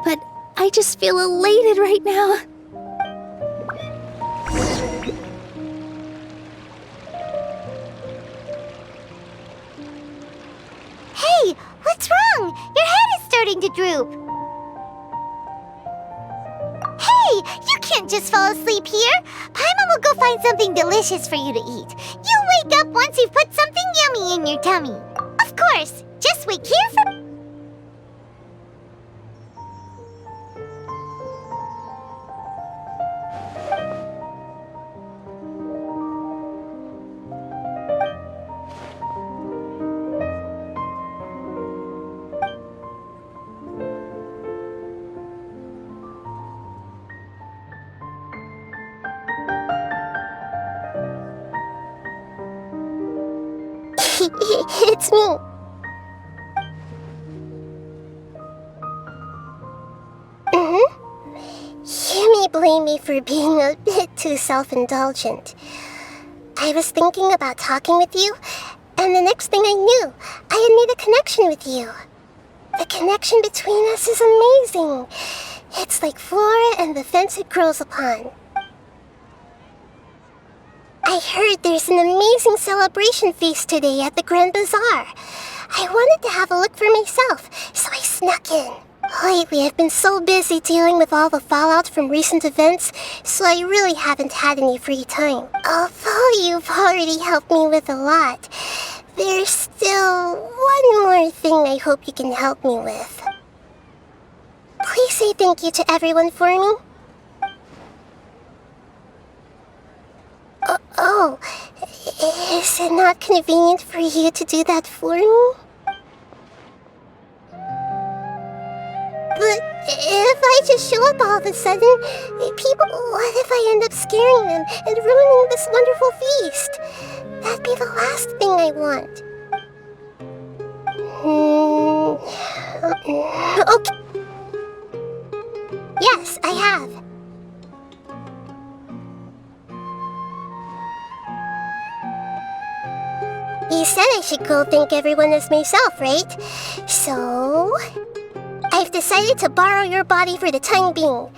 but I just feel elated right now. Hey, what's wrong? Your head is starting to droop. Hey, you can't just fall asleep here. Paimon will go find something delicious for you to eat. You'll wake up once you've put something yummy in your tummy. Of course, just wait here for... It's me. You may blame me for being a bit too self-indulgent. I was thinking about talking with you, and the next thing I knew, I had made a connection with you. The connection between us is amazing. It's like flora and the fence it grows upon. I heard there's an amazing celebration feast today at the Grand Bazaar. I wanted to have a look for myself, so I snuck in. Lately, I've been so busy dealing with all the fallout from recent events, so I really haven't had any free time. Although you've already helped me with a lot, there's still one more thing I hope you can help me with. Please say thank you to everyone for me. Oh, is it not convenient for you to do that for me? But if I just show up all of a sudden, people, what if I end up scaring them and ruining this wonderful feast? That'd be the last thing I want. Okay. Yes, I have. You said I should go thank everyone as myself, right? So I've decided to borrow your body for the time being.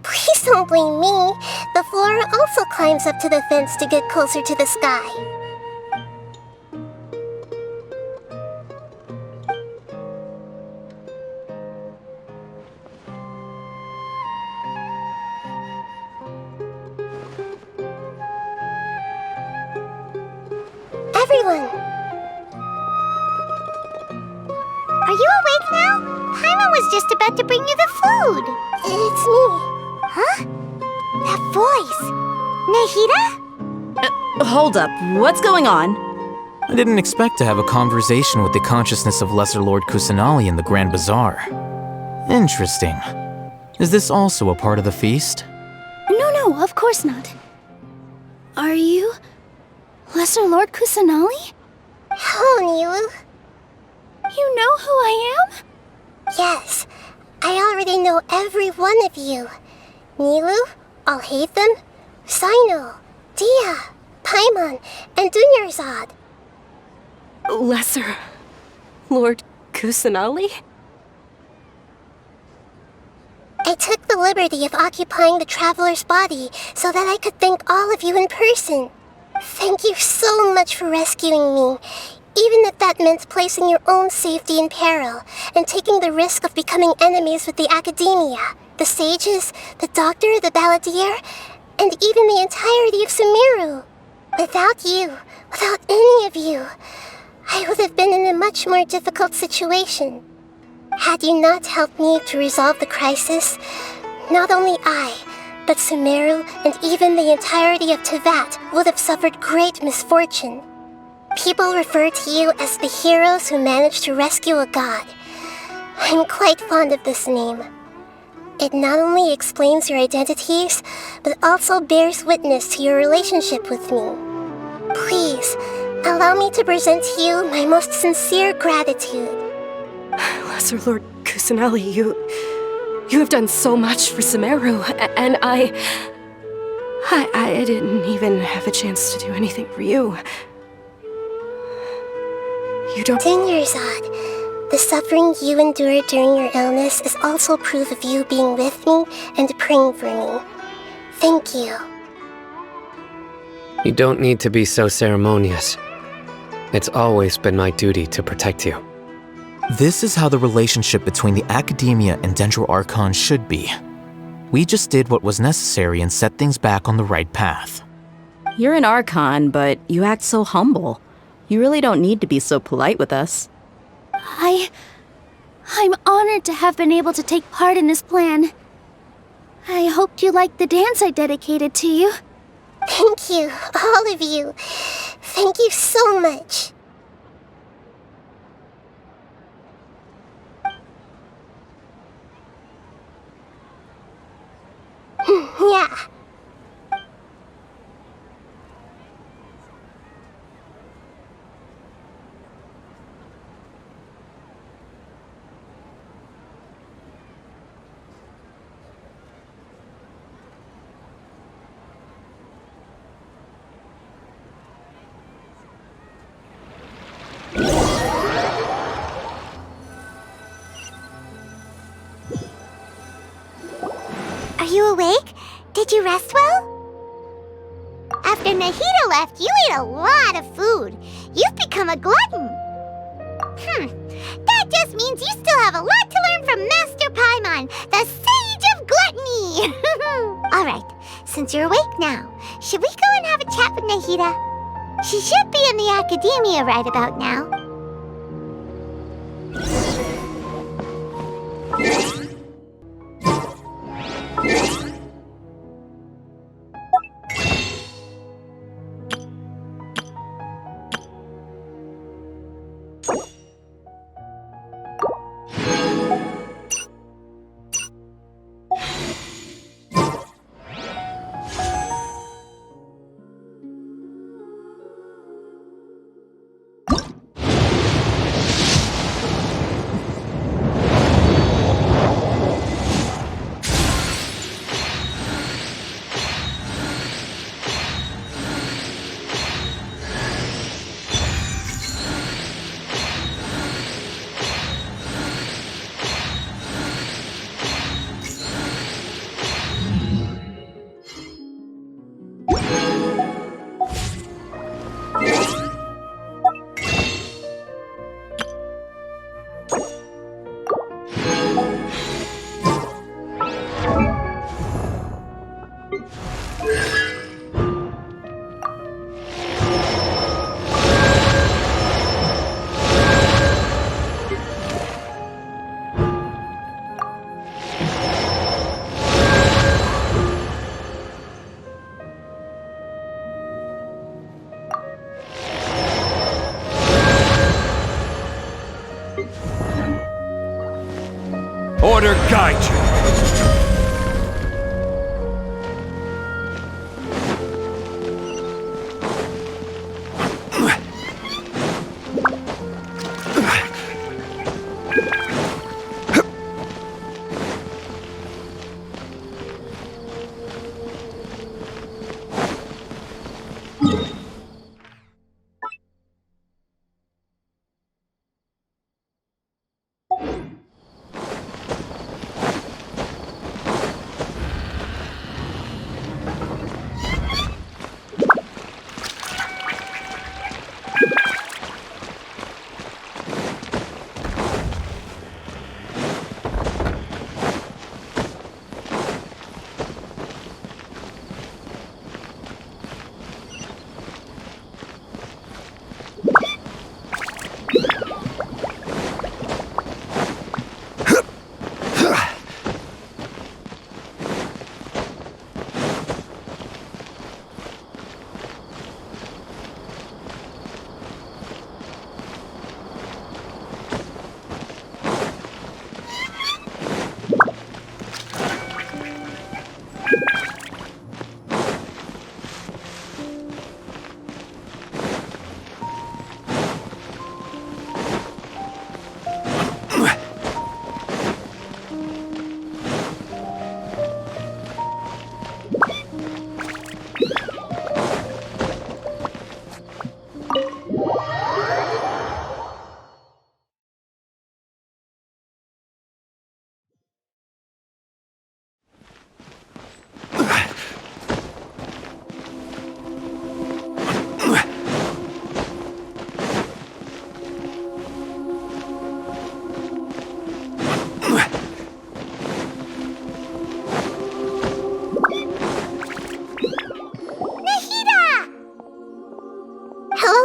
Please don't blame me. The flora also climbs up to the fence to get closer to the sky. Everyone! Are you awake now? Paimon was just about to bring you the food. It's me. Huh? That voice. Nahida? Hold up. What's going on? I didn't expect to have a conversation with the consciousness of Lesser Lord Kusanali in the Grand Bazaar. Interesting. Is this also a part of the feast? No, of course not. Are you Lesser Lord Kusanali? Hello, Nilou. You know who I am? Yes, I already know every one of you. Nilou, Alhaitham, Sino, Dia, Paimon, and Dunyarzad. Lesser Lord Kusanali? I took the liberty of occupying the Traveler's body so that I could thank all of you in person. Thank you so much for rescuing me, even if that meant placing your own safety in peril and taking the risk of becoming enemies with the Akademiya, the sages, the doctor, the Balladeer, and even the entirety of Sumeru. Without you, without any of you, I would have been in a much more difficult situation. Had you not helped me to resolve the crisis, not only I, but Sumeru and even the entirety of Teyvat would have suffered great misfortune. People refer to you as the heroes who managed to rescue a god. I'm quite fond of this name. It not only explains your identities, but also bears witness to your relationship with me. Please, allow me to present to you my most sincere gratitude. Lesser Lord Kusanali, you have done so much for Sumeru, and I didn't even have a chance to do anything for you. You don't... Dunyarzad, the suffering you endured during your illness is also proof of you being with me and praying for me. Thank you. You don't need to be so ceremonious. It's always been my duty to protect you. This is how the relationship between the Akademiya and Dendro Archon should be. We just did what was necessary and set things back on the right path. You're an Archon, but you act so humble. You really don't need to be so polite with us. I'm honored to have been able to take part in this plan. I hoped you liked the dance I dedicated to you. Thank you, all of you. Thank you so much. Yeah. Are you awake? Did you rest well? After Nahida left, you ate a lot of food. You've become a glutton. That just means you still have a lot to learn from Master Paimon, the Sage of Gluttony! Alright, since you're awake now, should we go and have a chat with Nahida? She should be in the Akademiya right about now. Order guide you!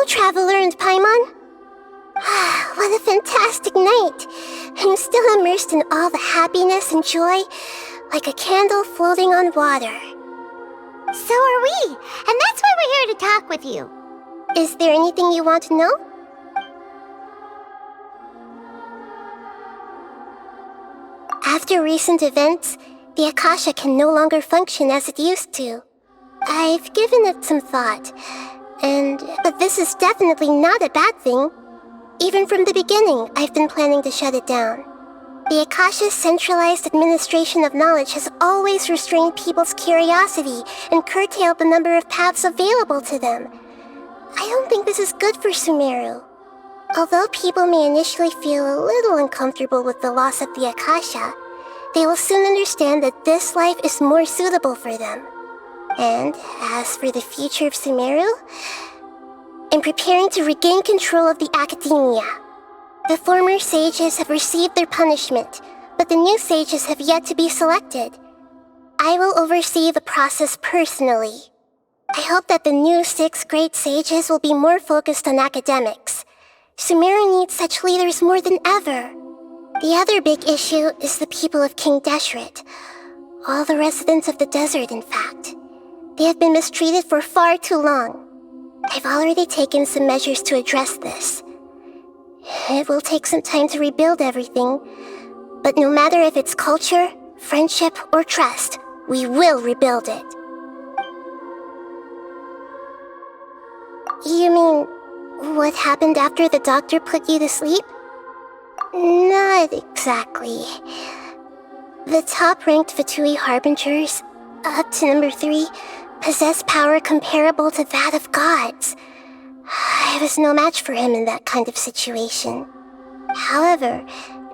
Traveler and Paimon? What a fantastic night! I'm still immersed in all the happiness and joy, like a candle floating on water. So are we, and that's why we're here to talk with you. Is there anything you want to know? After recent events, the Akasha can no longer function as it used to. I've given it some thought, but this is definitely not a bad thing. Even from the beginning, I've been planning to shut it down. The Akasha's centralized administration of knowledge has always restrained people's curiosity and curtailed the number of paths available to them. I don't think this is good for Sumeru. Although people may initially feel a little uncomfortable with the loss of the Akasha, they will soon understand that this life is more suitable for them. And as for the future of Sumeru, I'm preparing to regain control of the Akademiya. The former sages have received their punishment, but the new sages have yet to be selected. I will oversee the process personally. I hope that the new 6 great sages will be more focused on academics. Sumeru needs such leaders more than ever. The other big issue is the people of King Deshret. All the residents of the desert, in fact. They have been mistreated for far too long. I've already taken some measures to address this. It will take some time to rebuild everything, but no matter if it's culture, friendship, or trust, we will rebuild it. You mean, what happened after the doctor put you to sleep? Not exactly. The top-ranked Fatui Harbingers, up to number 3, possess power comparable to that of gods. I was no match for him in that kind of situation. However,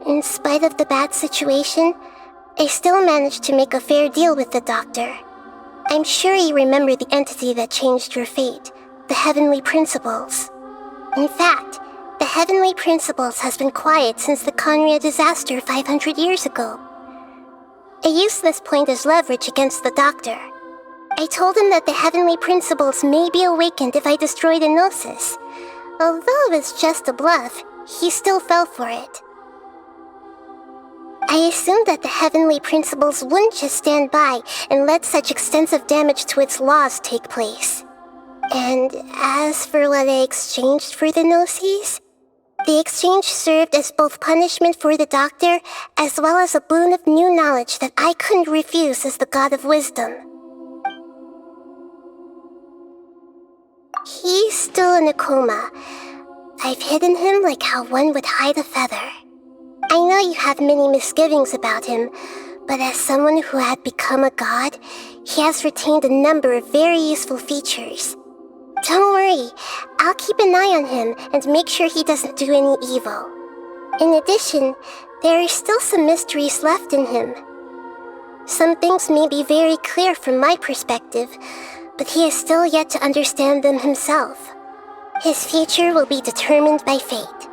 in spite of the bad situation, I still managed to make a fair deal with the doctor. I'm sure you remember the entity that changed your fate, the Heavenly Principles. In fact, the Heavenly Principles has been quiet since the Conria disaster 500 years ago. I used this point as leverage against the doctor. I told him that the Heavenly Principles may be awakened if I destroy the Gnosis. Although it's just a bluff, he still fell for it. I assumed that the Heavenly Principles wouldn't just stand by and let such extensive damage to its laws take place. And as for what I exchanged for the Gnosis, the exchange served as both punishment for the doctor as well as a boon of new knowledge that I couldn't refuse as the God of Wisdom. He's still in a coma. I've hidden him like how one would hide a feather. I know you have many misgivings about him, but as someone who had become a god, he has retained a number of very useful features. Don't worry, I'll keep an eye on him and make sure he doesn't do any evil. In addition, there are still some mysteries left in him. Some things may be very clear from my perspective, but he is still yet to understand them himself. His future will be determined by fate.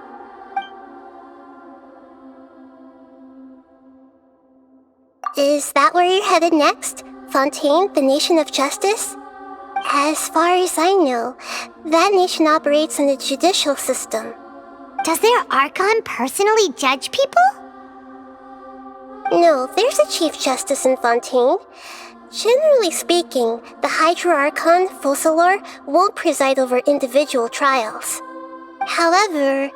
Is that where you're headed next? Fontaine, the Nation of Justice? As far as I know, that nation operates on a judicial system. Does their Archon personally judge people? No, there's a Chief Justice in Fontaine. Generally speaking, the Hydra Archon, Focalor, won't preside over individual trials. However,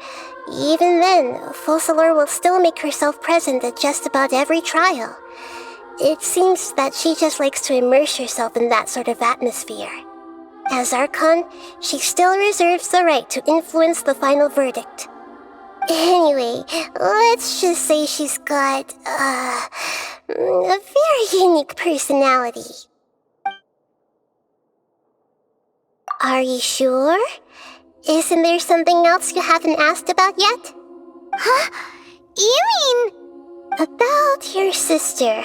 even then, Focalor will still make herself present at just about every trial. It seems that she just likes to immerse herself in that sort of atmosphere. As Archon, she still reserves the right to influence the final verdict. Anyway, let's just say she's got, a very unique personality. Are you sure? Isn't there something else you haven't asked about yet? Huh? You mean... About your sister.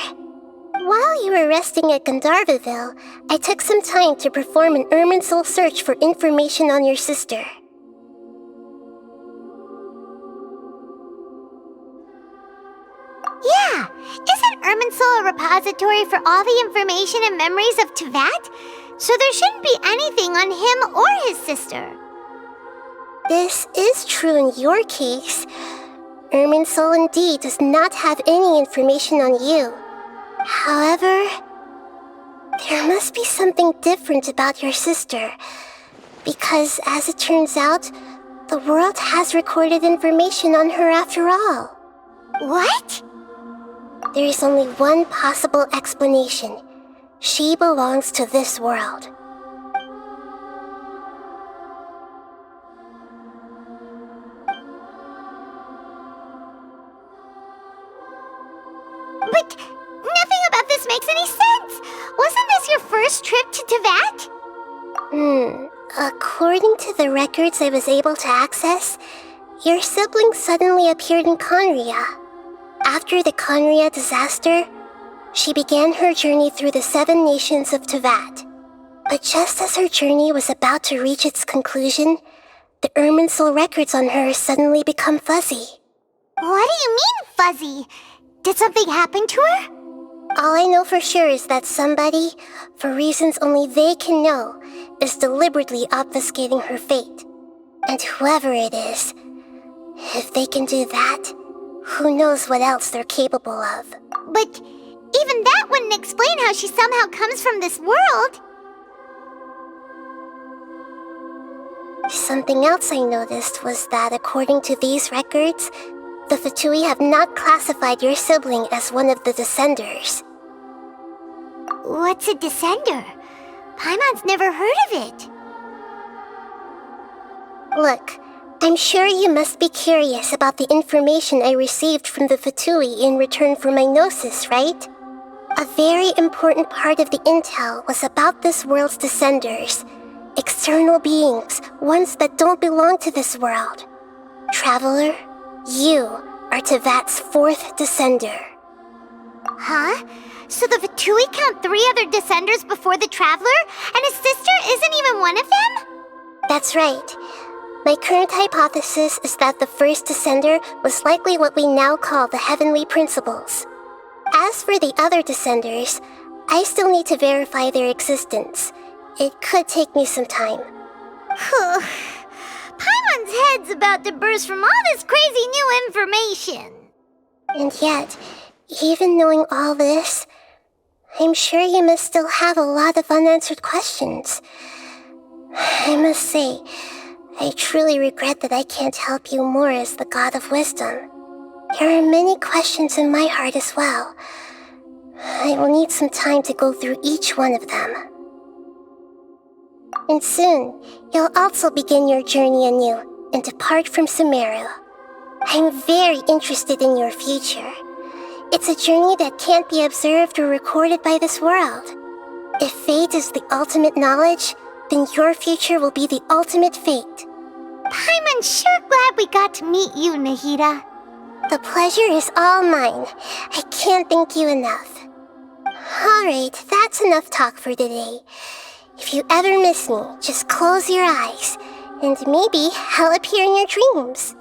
While you were resting at Gandharvaville, I took some time to perform an Irminsul search for information on your sister. Yeah! Isn't Irminsul a repository for all the information and memories of Teyvat? So there shouldn't be anything on him or his sister. This is true in your case. Irminsul indeed does not have any information on you. However, there must be something different about your sister, because as it turns out, the world has recorded information on her after all. What? There is only one possible explanation. She belongs to this world. But nothing about this makes any sense! Wasn't this your first trip to Teyvat? According to the records I was able to access, your sibling suddenly appeared in Conria. After the Conria disaster, she began her journey through the 7 nations of Teyvat. But just as her journey was about to reach its conclusion, the Irminsul records on her suddenly become fuzzy. What do you mean, fuzzy? Did something happen to her? All I know for sure is that somebody, for reasons only they can know, is deliberately obfuscating her fate. And whoever it is, if they can do that, who knows what else they're capable of. But even that wouldn't explain how she somehow comes from this world. Something else I noticed was that according to these records, the Fatui have not classified your sibling as one of the Descenders. What's a Descender? Paimon's never heard of it. Look, I'm sure you must be curious about the information I received from the Fatui in return for my gnosis, right? A very important part of the intel was about this world's Descenders. External beings, ones that don't belong to this world. Traveler, you are Teyvat's 4th Descender. Huh? So the Fatui count 3 other Descenders before the Traveler, and his sister isn't even one of them? That's right. My current hypothesis is that the first Descender was likely what we now call the Heavenly Principles. As for the other Descenders, I still need to verify their existence. It could take me some time. Paimon's head's about to burst from all this crazy new information. And yet, even knowing all this, I'm sure you must still have a lot of unanswered questions. I must say, I truly regret that I can't help you more as the God of Wisdom. There are many questions in my heart as well. I will need some time to go through each one of them. And soon, you'll also begin your journey anew and depart from Sumeru. I'm very interested in your future. It's a journey that can't be observed or recorded by this world. If fate is the ultimate knowledge, then your future will be the ultimate fate. Paimon's sure glad we got to meet you, Nahida. The pleasure is all mine. I can't thank you enough. Alright, that's enough talk for today. If you ever miss me, just close your eyes, and maybe I'll appear in your dreams.